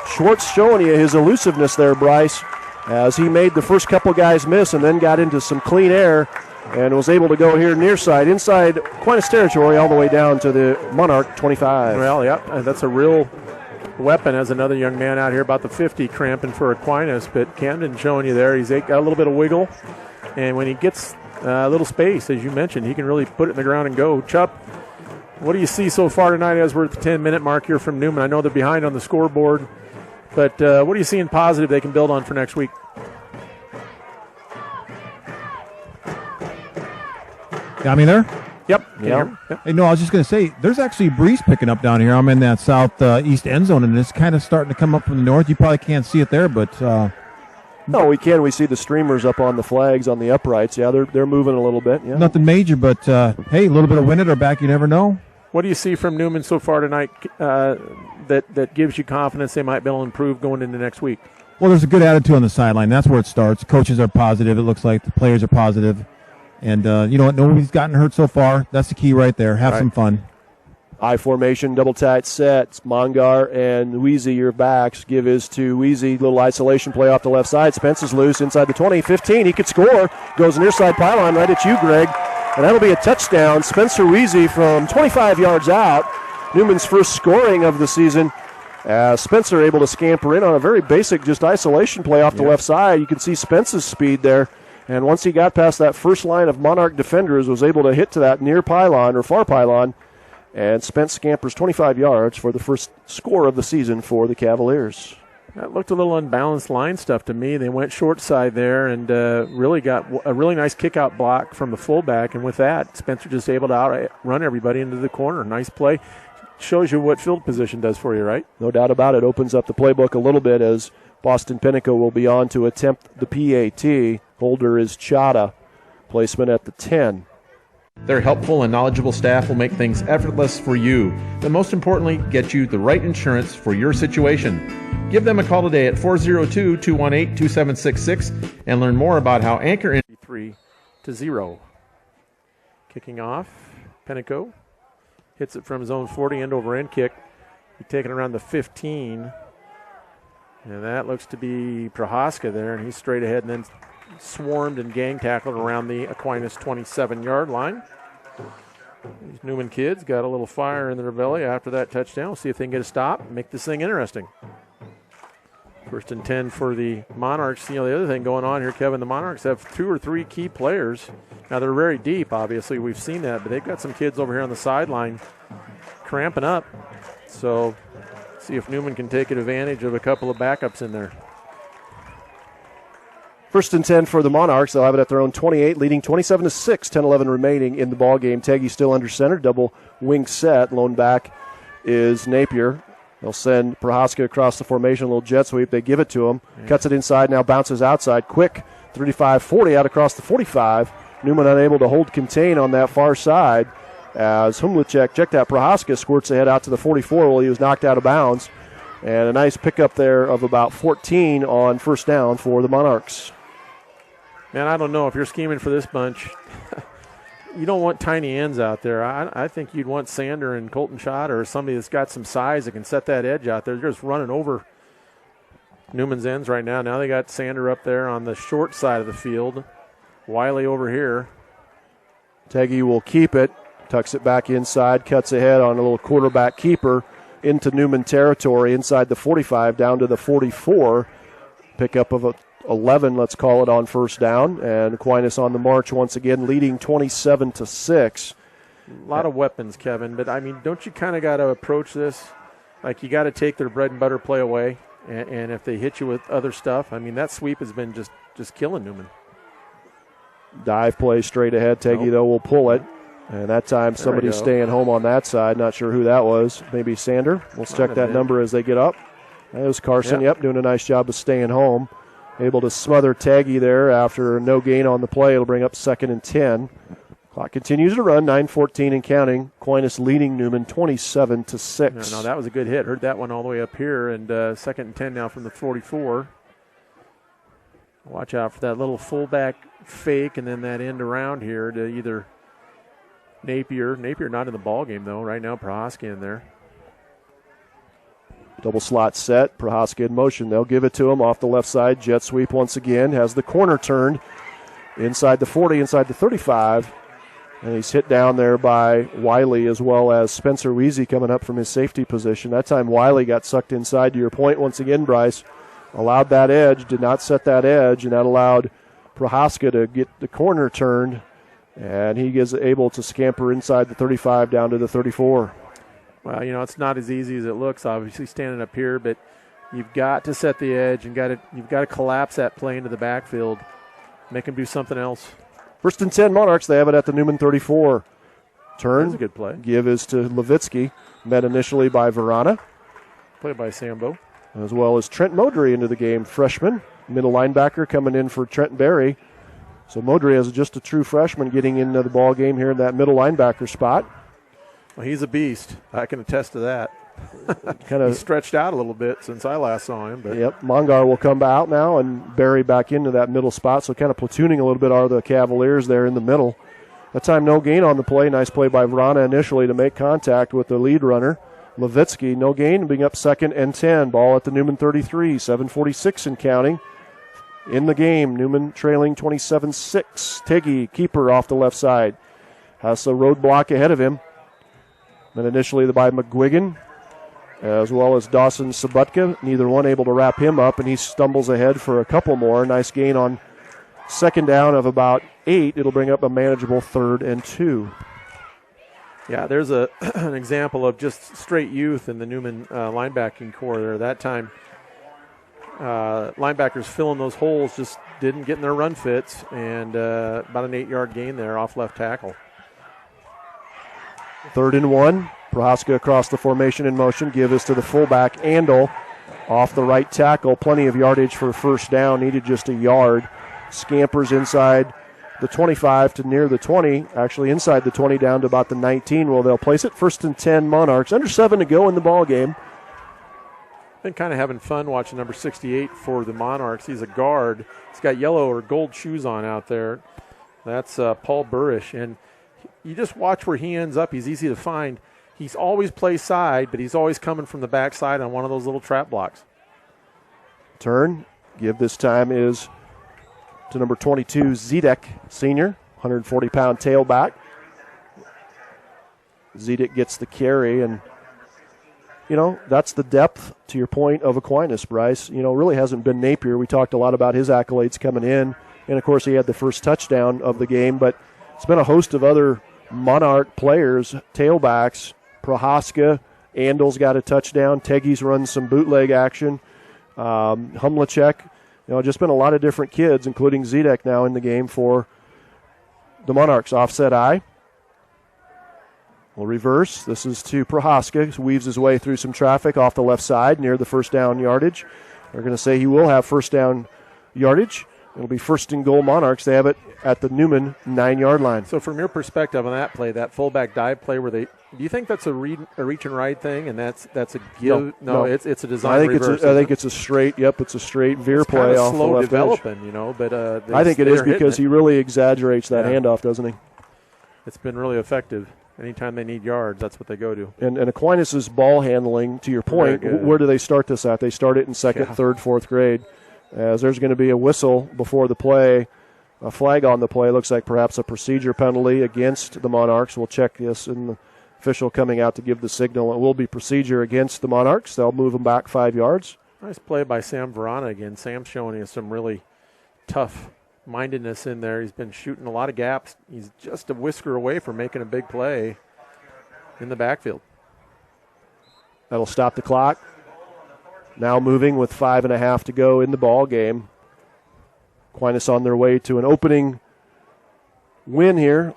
Schwartz showing you his elusiveness there, Bryce, as he made the first couple guys miss and then got into some clean air and was able to go here near side, inside Aquinas territory, all the way down to the Monarch 25. Well, yeah, that's a real weapon as another young man out here about the 50 cramping for Aquinas, but Camden showing you there. He's got a little bit of wiggle, and when he gets a little space, as you mentioned, he can really put it in the ground and go. Chup, what do you see so far tonight as we're at the 10-minute mark here from Neumann? I know they're behind on the scoreboard, but what are you seeing positive they can build on for next week? Got me there? Yep. Yep. Hey, no, I was just going to say, there's actually a breeze picking up down here. I'm in that southeast end zone, and it's kind of starting to come up from the north. You probably can't see it there, but... No, we can. We see the streamers up on the flags on the uprights. Yeah, they're moving a little bit. Yeah. Nothing major, but, hey, a little bit of wind at our back, you never know. What do you see from Neumann so far tonight that gives you confidence they might be able to improve going into next week? Well, there's a good attitude on the sideline. That's where it starts. Coaches are positive. It looks like the players are positive. And you know what? Nobody's gotten hurt so far. That's the key right there. Have some fun. I formation, double tight sets. Mongar and Weezy, your backs. Give is to Weezy. Little isolation play off the left side. Spence is loose inside the 20, 15. He could score. Goes near side pylon right at you, Greg. And that'll be a touchdown. Spencer Weezy from 25 yards out. Newman's first scoring of the season. Spencer able to scamper in on a very basic just isolation play off the left side. You can see Spence's speed there. And once he got past that first line of Monarch defenders, was able to hit to that near pylon or far pylon. And Spence scampers 25 yards for the first score of the season for the Cavaliers. That looked a little unbalanced line stuff to me. They went short side there and really got a really nice kick-out block from the fullback. And with that, Spencer just able to outrun everybody into the corner. Nice play. Shows you what field position does for you, right? No doubt about it. Opens up the playbook a little bit as Boston Pinnacle will be on to attempt the PAT. Holder is Chata. Placement at the 10. Their helpful and knowledgeable staff will make things effortless for you, but most importantly, get you the right insurance for your situation. Give them a call today at 402-218-2766 and learn more about how Anchor 3-0. Kicking off, Pinnacle hits it from his own 40, end over end kick. He's taking around the 15. And that looks to be Prohaska there, and he's straight ahead and then swarmed and gang tackled around the Aquinas 27-yard line. These Neumann kids got a little fire in their belly after that touchdown. We'll see if they can get a stop and make this thing interesting. 1st and 10 for the Monarchs. You know, the other thing going on here, Kevin, the Monarchs have 2 or 3 key players. Now, they're very deep, obviously. We've seen that, but they've got some kids over here on the sideline cramping up. So see if Neumann can take advantage of a couple of backups in there. 1st and 10 for the Monarchs. They'll have it at their own 28, leading 27-6, 10-11 remaining in the ball game. Teggy still under center, double wing set. Lone back is Napier. They'll send Prohaska across the formation, a little jet sweep. They give it to him. Cuts it inside, now bounces outside. Quick, 35-40 out across the 45. Neumann unable to hold contain on that far side as Humlicek, check that, Prohaska squirts ahead out to the 44 while he was knocked out of bounds. And a nice pickup there of about 14 on first down for the Monarchs. Man, I don't know if you're scheming for this bunch. You don't want tiny ends out there. I think you'd want Sander and Colton Schott or somebody that's got some size that can set that edge out there. They're just running over Neumann's ends right now. Now they got Sander up there on the short side of the field. Wiley over here. Teggy will keep it, tucks it back inside, cuts ahead on a little quarterback keeper into Neumann territory inside the 45 down to the 44. Pickup of 11, let's call it, on first down. And Aquinas on the march once again, leading 27-6. A lot of weapons, Kevin. But, I mean, don't you kind of got to approach this like you got to take their bread and butter play away? And if they hit you with other stuff, I mean, that sweep has been just killing Neumann. Dive play straight ahead. Teggy, though, will pull it. And that time somebody's staying home on that side. Not sure who that was. Maybe Sander. Let's check that number as they get up. That was Carson. Yep, doing a nice job of staying home. Able to smother Teggy there after no gain on the play. It'll bring up 2nd and 10. Clock continues to run, 9:14 and counting. Aquinas leading Neumann 27-6. No, that was a good hit. Heard that one all the way up here. And 2nd and 10 now from the 44. Watch out for that little fullback fake and then that end around here to either Napier. Napier not in the ball game, though. Right now, Prohaska in there. Double slot set. Prohaska in motion. They'll give it to him off the left side. Jet sweep once again. Has the corner turned inside the 40, inside the 35. And he's hit down there by Wiley as well as Spencer Weezy coming up from his safety position. That time Wiley got sucked inside. To your point once again, Bryce. Allowed that edge, did not set that edge, and that allowed Prohaska to get the corner turned. And he is able to scamper inside the 35 down to the 34. Well, you know, it's not as easy as it looks, obviously, standing up here, but you've got to set the edge and you've got to collapse that play into the backfield, make him do something else. 1st and 10 Monarchs. They have it at the Neumann 34. Turn. That's a good play. Give is to Levitsky, met initially by Verana. Played by Sambo. As well as Trent Modry into the game, freshman. Middle linebacker coming in for Trent Berry. So Modry is just a true freshman getting into the ball game here in that middle linebacker spot. Well, he's a beast. I can attest to that. Kind of He's stretched out a little bit since I last saw him. But. Yep, Mongar will come out now and Berry back into that middle spot. So kind of platooning a little bit are the Cavaliers there in the middle. That time no gain on the play. Nice play by Verana initially to make contact with the lead runner. Levitsky, no gain, being up 2nd and 10. Ball at the Neumann 33, 7:46 and counting. In the game, Neumann trailing 27-6. Teggy, keeper off the left side. Has a roadblock ahead of him. Then initially by McGuigan, as well as Dawson Sabutka. Neither one able to wrap him up, and he stumbles ahead for a couple more. Nice gain on 2nd down of about 8. It'll bring up a manageable 3rd and 2. Yeah, there's an example of just straight youth in the Neumann linebacking core there. That time, linebackers filling those holes just didn't get in their run fits, and about an 8-yard gain there off left tackle. 3rd and 1. Prohaska across the formation in motion. Give is to the fullback, Andel, off the right tackle. Plenty of yardage for first down. Needed just a yard. Scampers inside the 25 to near the 20. Actually inside the 20 down to about the 19 where they'll place it. 1st and 10 Monarchs. Under 7 to go in the ball game. Been kind of having fun watching number 68 for the Monarchs. He's a guard. He's got yellow or gold shoes on out there. That's Paul Burrish. And you just watch where he ends up. He's easy to find. He's always plays side, but he's always coming from the backside on one of those little trap blocks. Turn. Give this time is to number 22, Zedek, senior, 140-pound tailback. Zedek gets the carry, and, you know, that's the depth, to your point, of Aquinas, Bryce. You know, really hasn't been Napier. We talked a lot about his accolades coming in, and, of course, he had the first touchdown of the game, but it's been a host of other Monarch players, tailbacks, Prohaska, Andel's got a touchdown. Teggy's run some bootleg action. Humlicek, just been a lot of different kids, including Zedek now in the game for the Monarchs. Offset I. We'll reverse. This is to Prohaska. Weaves his way through some traffic off the left side near the first down yardage. They're going to say he will have first down yardage. It'll be first and goal Monarchs. They have it at the Neumann 9-yard line. So from your perspective on that play, that fullback dive play, do you think that's a reach and ride thing, and that's a give? No. It's a design reverse. I think it's a straight. Yep, it's a straight veer it's play off slow the left developing, edge. But I think it is because he really exaggerates that handoff, doesn't he? It's been really effective. Anytime they need yards, that's what they go to. And Aquinas' ball handling, to your point, where do they start this at? They start it in second, third, fourth grade. As there's going to be a whistle before the play, a flag on the play. Looks like perhaps a procedure penalty against the Monarchs. We'll check this in the official coming out to give the signal. It will be procedure against the Monarchs. They'll move them back 5 yards. Nice play by Sam Verana again. Sam's showing us some really tough mindedness in there. He's been shooting a lot of gaps. He's just a whisker away from making a big play in the backfield. That'll stop the clock. Now moving with 5.5 to go in the ball game. Aquinas on their way to an opening win here.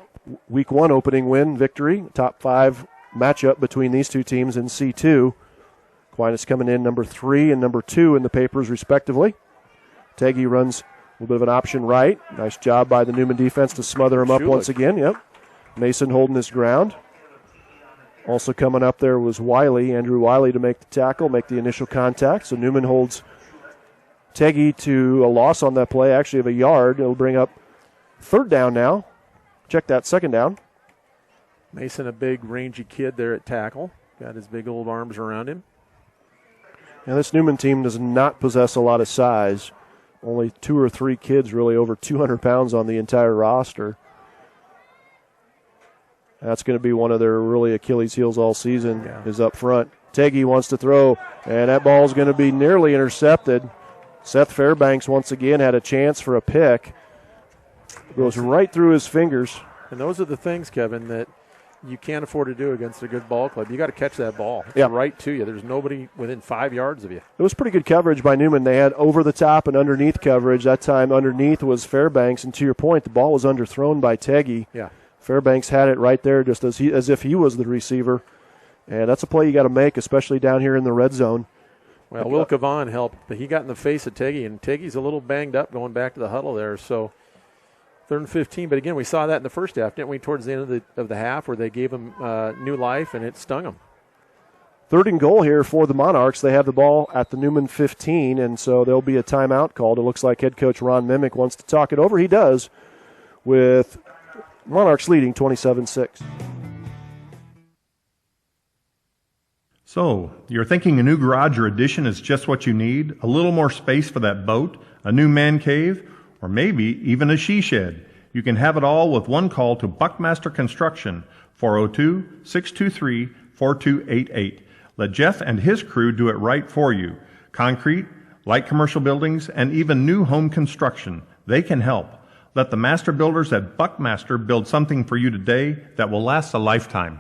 Week 1 opening win, victory. Top 5 matchup between these two teams in C2. Aquinas coming in number 3 and number 2 in the papers respectively. Teggy runs a little bit of an option right. Nice job by the Neumann defense to smother him up once again. Yep. Mason holding his ground. Also coming up there was Andrew Wiley to make the tackle, make the initial contact. So Neumann holds Teggy to a loss on that play, actually of a yard. It'll bring up third down now. Check that, second down. Mason, a big rangy kid there at tackle. Got his big old arms around him. Now this Neumann team does not possess a lot of size. Only 2 or 3 kids really over 200 pounds on the entire roster. That's going to be one of their really Achilles heels all season, is up front. Teggy wants to throw, and that ball is going to be nearly intercepted. Seth Fairbanks once again had a chance for a pick. Goes right through his fingers. And those are the things, Kevin, that you can't afford to do against a good ball club. You got to catch that ball. It's right to you. There's nobody within 5 yards of you. It was pretty good coverage by Neumann. They had over the top and underneath coverage. That time underneath was Fairbanks, and to your point, the ball was underthrown by Teggy. Yeah. Fairbanks had it right there just as if he was the receiver. And that's a play you got to make, especially down here in the red zone. Well, Will Cavan helped, but he got in the face of Teggy, and Teggy's a little banged up going back to the huddle there. So 3rd and 15. But again, we saw that in the first half, didn't we, towards the end of the half where they gave him new life and it stung him. 3rd and goal here for the Monarchs. They have the ball at the Neumann 15, and so there'll be a timeout called. It looks like head coach Ron Mimick wants to talk it over. He does, with Monarchs leading 27-6. So, you're thinking a new garage or addition is just what you need? A little more space for that boat? A new man cave? Or maybe even a she shed? You can have it all with one call to Buckmaster Construction, 402-623-4288. Let Jeff and his crew do it right for you. Concrete, light commercial buildings, and even new home construction. They can help. Let the master builders at Buckmaster build something for you today that will last a lifetime.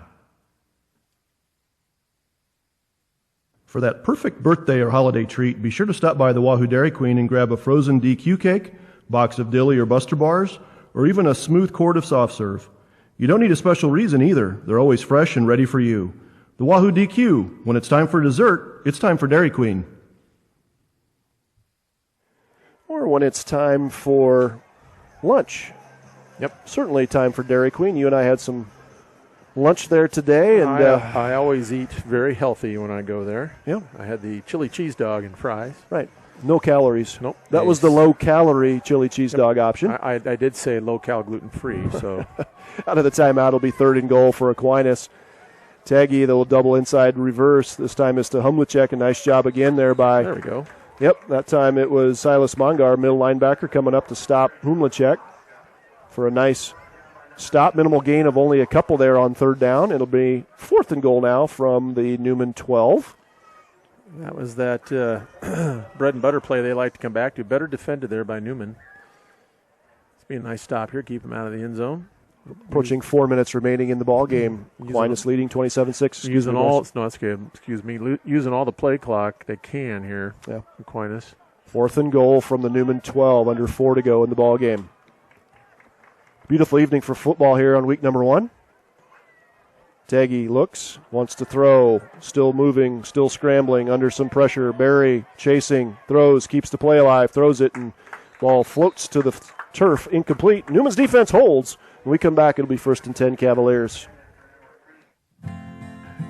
For that perfect birthday or holiday treat, be sure to stop by the Wahoo Dairy Queen and grab a frozen DQ cake, box of dilly or Buster bars, or even a smooth quart of soft serve. You don't need a special reason either. They're always fresh and ready for you. The Wahoo DQ. When it's time for dessert, it's time for Dairy Queen. Or when it's time for lunch. Yep. Certainly time for Dairy Queen. You and I had some lunch there today. And I always eat very healthy when I go there. Yeah. I had the chili cheese dog and fries. Right. No calories. Nope. That was the low-calorie chili cheese dog option. I did say low-cal gluten-free, so. Out of the timeout, it'll be 3rd and goal for Aquinas. Teggy, the little double inside reverse. This time it's to Humlicek. A nice job again there by. There we go. Yep, that time it was Silas Mongar, middle linebacker, coming up to stop Humlicek for a nice stop. Minimal gain of only a couple there on 3rd down. It'll be 4th and goal now from the Neumann 12. That was that bread and butter play they like to come back to. Better defended there by Neumann. It's been a nice stop here. Keep him out of the end zone. Approaching 4 minutes remaining in the ball game. Aquinas leading 27-6. Using all the play clock they can here. Yeah. Aquinas. 4th and goal from the Neumann 12, under 4 to go in the ball game. Beautiful evening for football here on week number 1. Teggy looks, wants to throw, still moving, still scrambling, under some pressure. Barry chasing, throws, keeps the play alive, throws it, and ball floats to the turf, incomplete. Newman's defense holds. When we come back, it'll be 1st and 10 Cavaliers.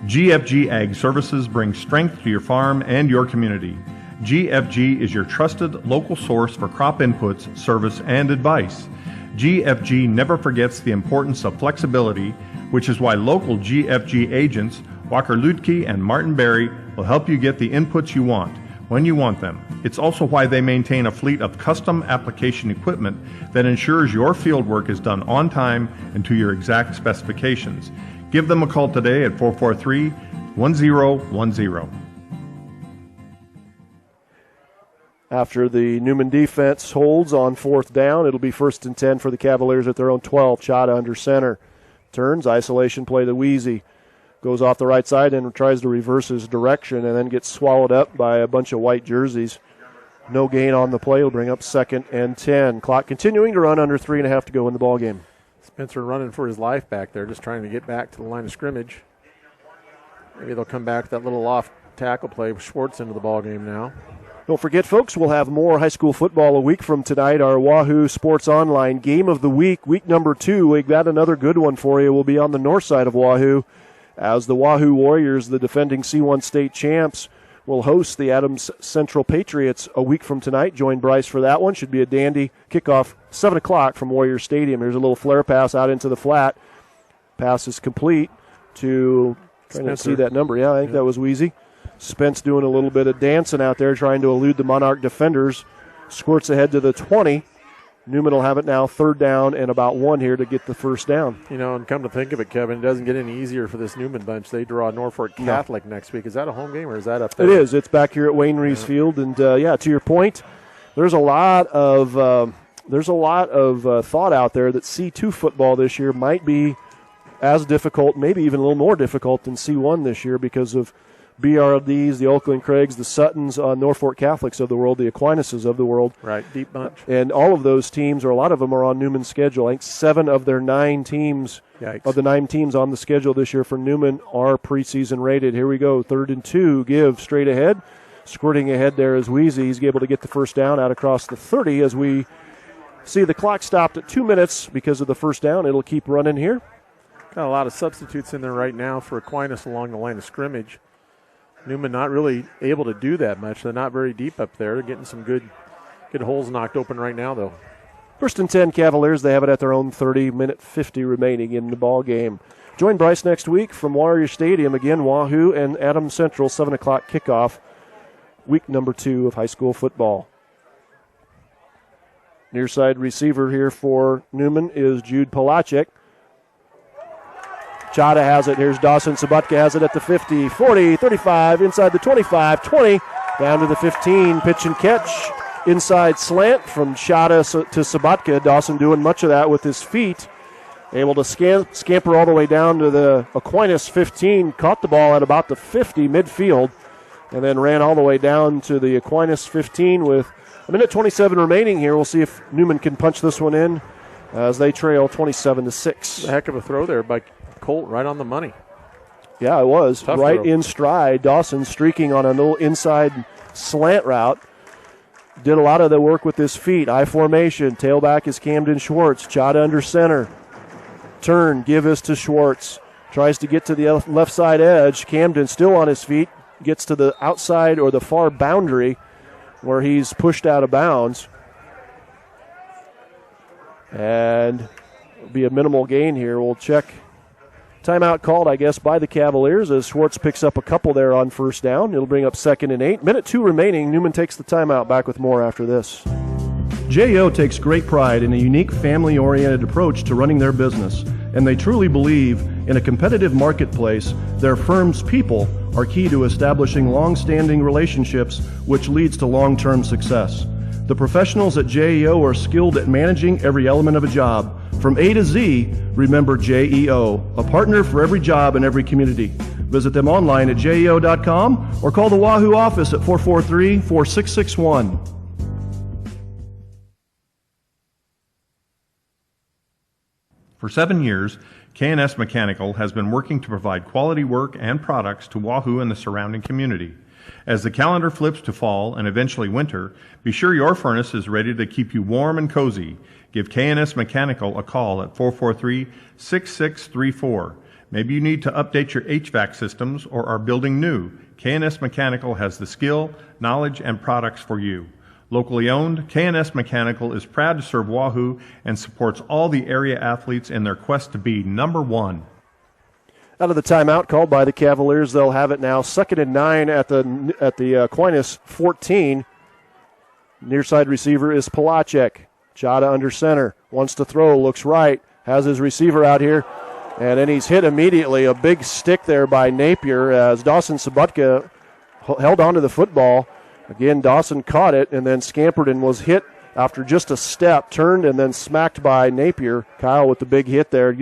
GFG Ag Services brings strength to your farm and your community. GFG is your trusted local source for crop inputs, service, and advice. GFG never forgets the importance of flexibility, which is why local GFG agents, Walker Ludke and Martin Berry, will help you get the inputs you want, when you want them. It's also why they maintain a fleet of custom application equipment that ensures your field work is done on time and to your exact specifications. Give them a call today at 443-1010. After the Neumann defense holds on 4th down, it'll be 1st and 10 for the Cavaliers at their own 12. Chada under center. Turns, isolation play to Weezy. Goes off the right side and tries to reverse his direction and then gets swallowed up by a bunch of white jerseys. No gain on the play. Will bring up 2nd and 10. Clock continuing to run, under 3.5 to go in the ball game. Spencer running for his life back there, just trying to get back to the line of scrimmage. Maybe they'll come back with that little off tackle play with Schwartz into the ball game now. Don't forget, folks, we'll have more high school football a week from tonight. Our Wahoo Sports Online Game of the Week, week number 2. We've got another good one for you. We'll be on the north side of Wahoo as the Wahoo Warriors, the defending C1 state champs, will host the Adams Central Patriots a week from tonight. Join Bryce for that one. Should be a dandy kickoff, 7 o'clock from Warrior Stadium. Here's a little flare pass out into the flat. Pass is complete to, trying to see that number. Yeah, I think that was Weezy. Spence doing a little bit of dancing out there, trying to elude the Monarch defenders. Squirts ahead to the 20. Newman will have it now, 3rd down and about 1 here to get the 1st down. You know, and come to think of it, Kevin, it doesn't get any easier for this Newman bunch. They draw Norfolk Catholic next week. Is that a home game or is that up there? It is. It's back here at Wayne Reeves Field. And, to your point, there's a lot of thought out there that C2 football this year might be as difficult, maybe even a little more difficult than C1 this year because of BRLDs, the Oakland Craigs, the Suttons, Norfolk Catholics of the world, the Aquinas of the world. Right, deep bunch. And all of those teams, or a lot of them, are on Newman's schedule. I think 7 of their 9 teams, of the 9 teams on the schedule this year for Newman, are preseason rated. Here we go, 3rd and 2, give straight ahead. Squirting ahead there is Weezy. He's able to get the 1st down out across the 30 as we see the clock stopped at 2 minutes because of the 1st down. It'll keep running here. Got a lot of substitutes in there right now for Aquinas along the line of scrimmage. Neumann not really able to do that much. They're not very deep up there. They're getting some good holes knocked open right now, though. 1st and 10 Cavaliers. They have it at their own 30, minute 50 remaining in the ball game. Join Bryce next week from Warrior Stadium. Again, Wahoo and Adams Central, 7 o'clock kickoff, week number 2 of high school football. Near side receiver here for Neumann is Jude Palachek. Chada has it. Here's Dawson Sabatka has it at the 50, 40, 35, inside the 25, 20, down to the 15. Pitch and catch. Inside slant from Chada to Sabatka. Dawson doing much of that with his feet. Able to scamper all the way down to the Aquinas 15. Caught the ball at about the 50 midfield. And then ran all the way down to the Aquinas 15 with a minute 27 remaining here. We'll see if Neumann can punch this one in as they trail 27-6. A heck of a throw there by Colt, right on the money. Yeah, it was. Tough right throw. in stride. Dawson streaking on a little inside slant route. Did a lot of the work with his feet. I formation. Tailback is Camden Schwartz. Chada under center. Turn. Give is to Schwartz. Tries to get to the left side edge. Camden still on his feet. Gets to the outside or the far boundary where he's pushed out of bounds. And it'll be a minimal gain here. We'll check. Timeout called, I guess, by the Cavaliers as Schwartz picks up a couple there on 1st down. It'll bring up 2nd and 8. Minute 2 remaining. Neumann takes the timeout. Back with more after this. JO takes great pride in a unique family-oriented approach to running their business, and they truly believe in a competitive marketplace, their firm's people are key to establishing long-standing relationships, which leads to long-term success. The professionals at JEO are skilled at managing every element of a job, From A to Z, remember JEO, a partner for every job in every community. Visit them online at jeo.com or call the Wahoo office at 443-4661. For 7 years, K&S Mechanical has been working to provide quality work and products to Wahoo and the surrounding community. As the calendar flips to fall and eventually winter, be sure your furnace is ready to keep you warm and cozy. Give K&S Mechanical a call at 443-6634. Maybe you need to update your HVAC systems or are building new. K&S Mechanical has the skill, knowledge, and products for you. Locally owned, K&S Mechanical is proud to serve Wahoo and supports all the area athletes in their quest to be number one. Out of the timeout called by the Cavaliers, they'll have it now. 2nd and 9 at the Aquinas 14. Near side receiver is Palachek. Chada under center, wants to throw, looks right, has his receiver out here, and then he's hit immediately. A big stick there by Napier as Dawson Sabutka held onto the football. Again, Dawson caught it and then scampered and was hit after just a step, turned and then smacked by Napier. Kyle with the big hit there.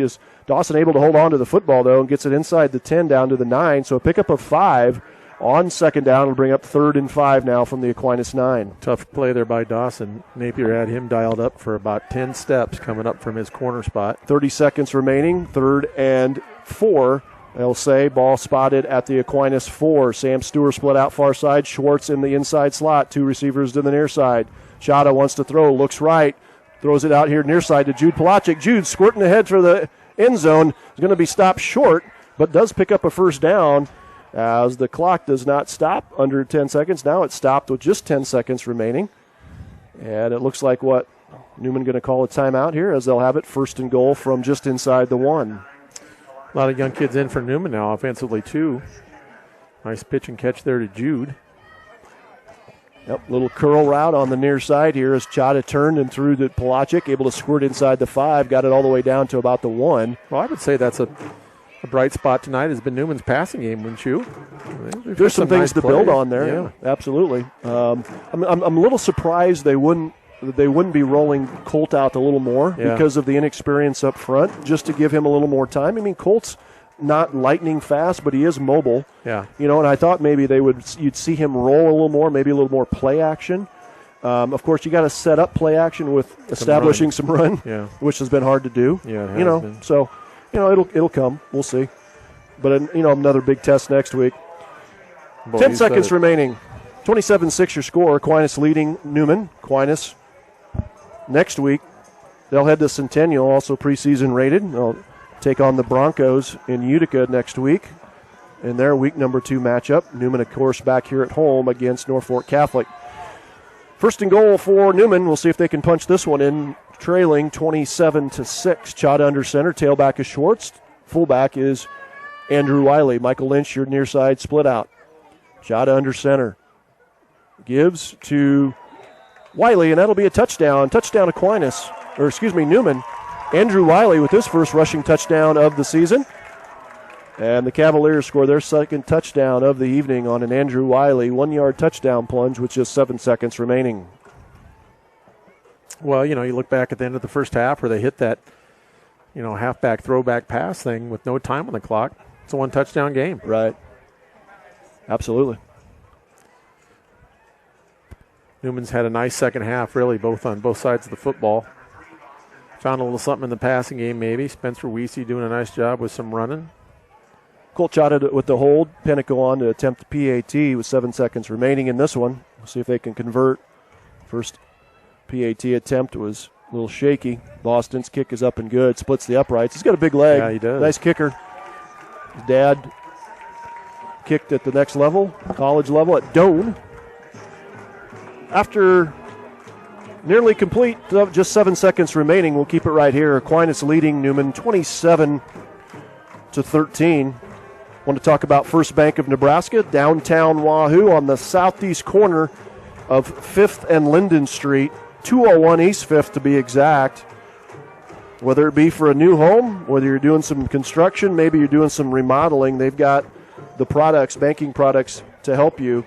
Dawson able to hold on to the football, though, and gets it inside the 10 down to the 9. So a pickup of 5 on 2nd down will bring up 3rd and 5 now from the Aquinas 9. Tough play there by Dawson. Napier had him dialed up for about 10 steps coming up from his corner spot. 30 seconds remaining, 3rd and 4. They'll say ball spotted at the Aquinas 4. Sam Stewart split out far side. Schwartz in the inside slot. 2 receivers to the near side. Chada wants to throw, looks right. Throws it out here near side to Jude Palachik. Jude squirting ahead for the end zone. Is going to be stopped short, but does pick up a first down as the clock does not stop under 10 seconds. Now it's stopped with just 10 seconds remaining. And it looks like Neumann going to call a timeout here as they'll have it 1st and goal from just inside the 1. A lot of young kids in for Neumann now offensively, too. Nice pitch and catch there to Jude. Yep, little curl route on the near side here as Chada turned and threw to Palachik, able to squirt inside the 5, got it all the way down to about the 1. Well, I would say that's a bright spot tonight has been Newman's passing game, wouldn't you? There's some things to build on there. Yeah, absolutely. I'm a little surprised they wouldn't be rolling Colt out a little more because of the inexperience up front, just to give him a little more time. I mean, Colt's not lightning fast, but he is mobile. Yeah. And I thought maybe you'd see him roll a little more, maybe a little more play action. Of course, you got to set up play action with establishing some run, which has been hard to do. Yeah, it has been. So, it'll come. We'll see. But another big test next week. 10 seconds remaining. 27-6 your score. Aquinas leading Neumann. Aquinas next week, they'll head to Centennial, also preseason rated. They'll take on the Broncos in Utica next week in their week number 2 matchup. Neumann, of course, back here at home against Norfolk Catholic. 1st and goal for Neumann. We'll see if they can punch this one in, trailing 27-6. Chada under center. Tailback is Schwartz. Fullback is Andrew Wiley. Michael Lynch, your near side split out. Chada under center. Gives to Wiley, and that'll be a touchdown. Touchdown Aquinas, Neumann. Andrew Wiley with his first rushing touchdown of the season. And the Cavaliers score their 2nd touchdown of the evening on an Andrew Wiley 1-yard touchdown plunge with just 7 seconds remaining. Well, you look back at the end of the first half where they hit that, halfback throwback pass thing with no time on the clock. It's a 1-touchdown game. Right. Absolutely. Newman's had a nice second half, really, on both sides of the football. Found a little something in the passing game, maybe. Spencer Weesey doing a nice job with some running. Colt Chada with the hold. Pennick go on to attempt the PAT with 7 seconds remaining in this one. We'll see if they can convert. First PAT attempt was a little shaky. Boston's kick is up and good. Splits the uprights. He's got a big leg. Yeah, he does. Nice kicker. His dad kicked at the next level, college level at Doane. After nearly complete, just 7 seconds remaining. We'll keep it right here. Aquinas leading Neumann 27-13. Want to talk about First Bank of Nebraska, downtown Wahoo on the southeast corner of 5th and Linden Street, 201 East 5th to be exact. Whether it be for a new home, whether you're doing some construction, maybe you're doing some remodeling, they've got the products, banking products to help you.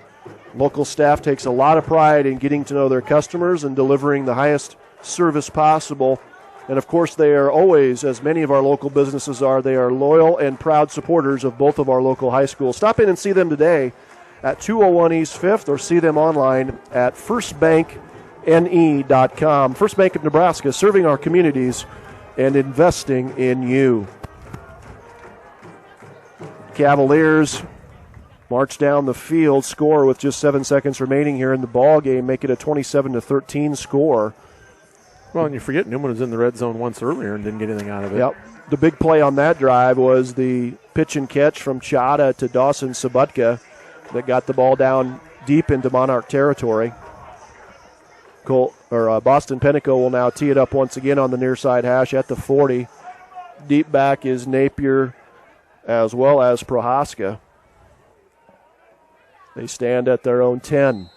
Local staff takes a lot of pride in getting to know their customers and delivering the highest service possible And, of course, they are always, as many of our local businesses are, they are loyal and proud supporters of both of our local high schools. Stop in and see them today at 201 East 5th or see them online at firstbankne.com. First Bank of Nebraska, serving our communities and investing in you. Cavaliers march down the field, score with just 7 seconds remaining here in the ball game, make it a 27-13 score. Well, and you forget Neumann was in the red zone once earlier and didn't get anything out of it. Yep. The big play on that drive was the pitch and catch from Chada to Dawson Sabutka that got the ball down deep into Monarch territory. Boston Penteco will now tee it up once again on the near side hash at the 40. Deep back is Napier as well as Prohaska. They stand at their own 10.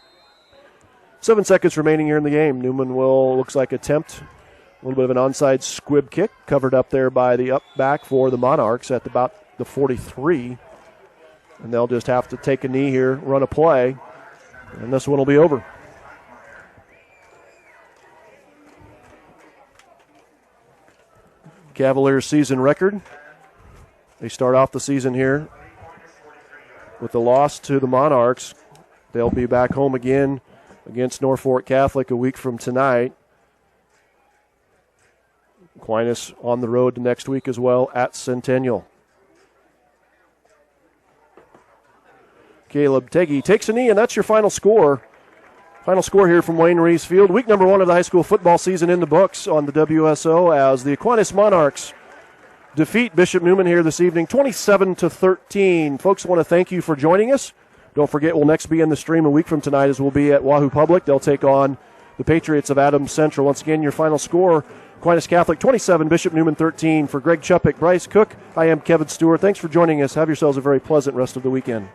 7 seconds remaining here in the game. Neumann will, looks like, attempt a little bit of an onside squib kick, covered up there by the up back for the Monarchs at about the 43. And they'll just have to take a knee here, run a play, and this one will be over. Cavaliers season record. They start off the season here with the loss to the Monarchs. They'll be back home again against Norfolk Catholic a week from tonight. Aquinas on the road next week as well at Centennial. Caleb Teggy takes a knee, and that's your final score. Final score here from Wayne Reeves Field. Week number 1 of the high school football season in the books on the WSO as the Aquinas Monarchs defeat Bishop Neumann here this evening, 27-13. Folks, I want to thank you for joining us. Don't forget, we'll next be in the stream a week from tonight as we'll be at Wahoo Public. They'll take on the Patriots of Adams Central. Once again, your final score, Aquinas Catholic 27, Bishop Neumann 13. For Greg Chuppick, Bryce Cook, I am Kevin Stewart. Thanks for joining us. Have yourselves a very pleasant rest of the weekend.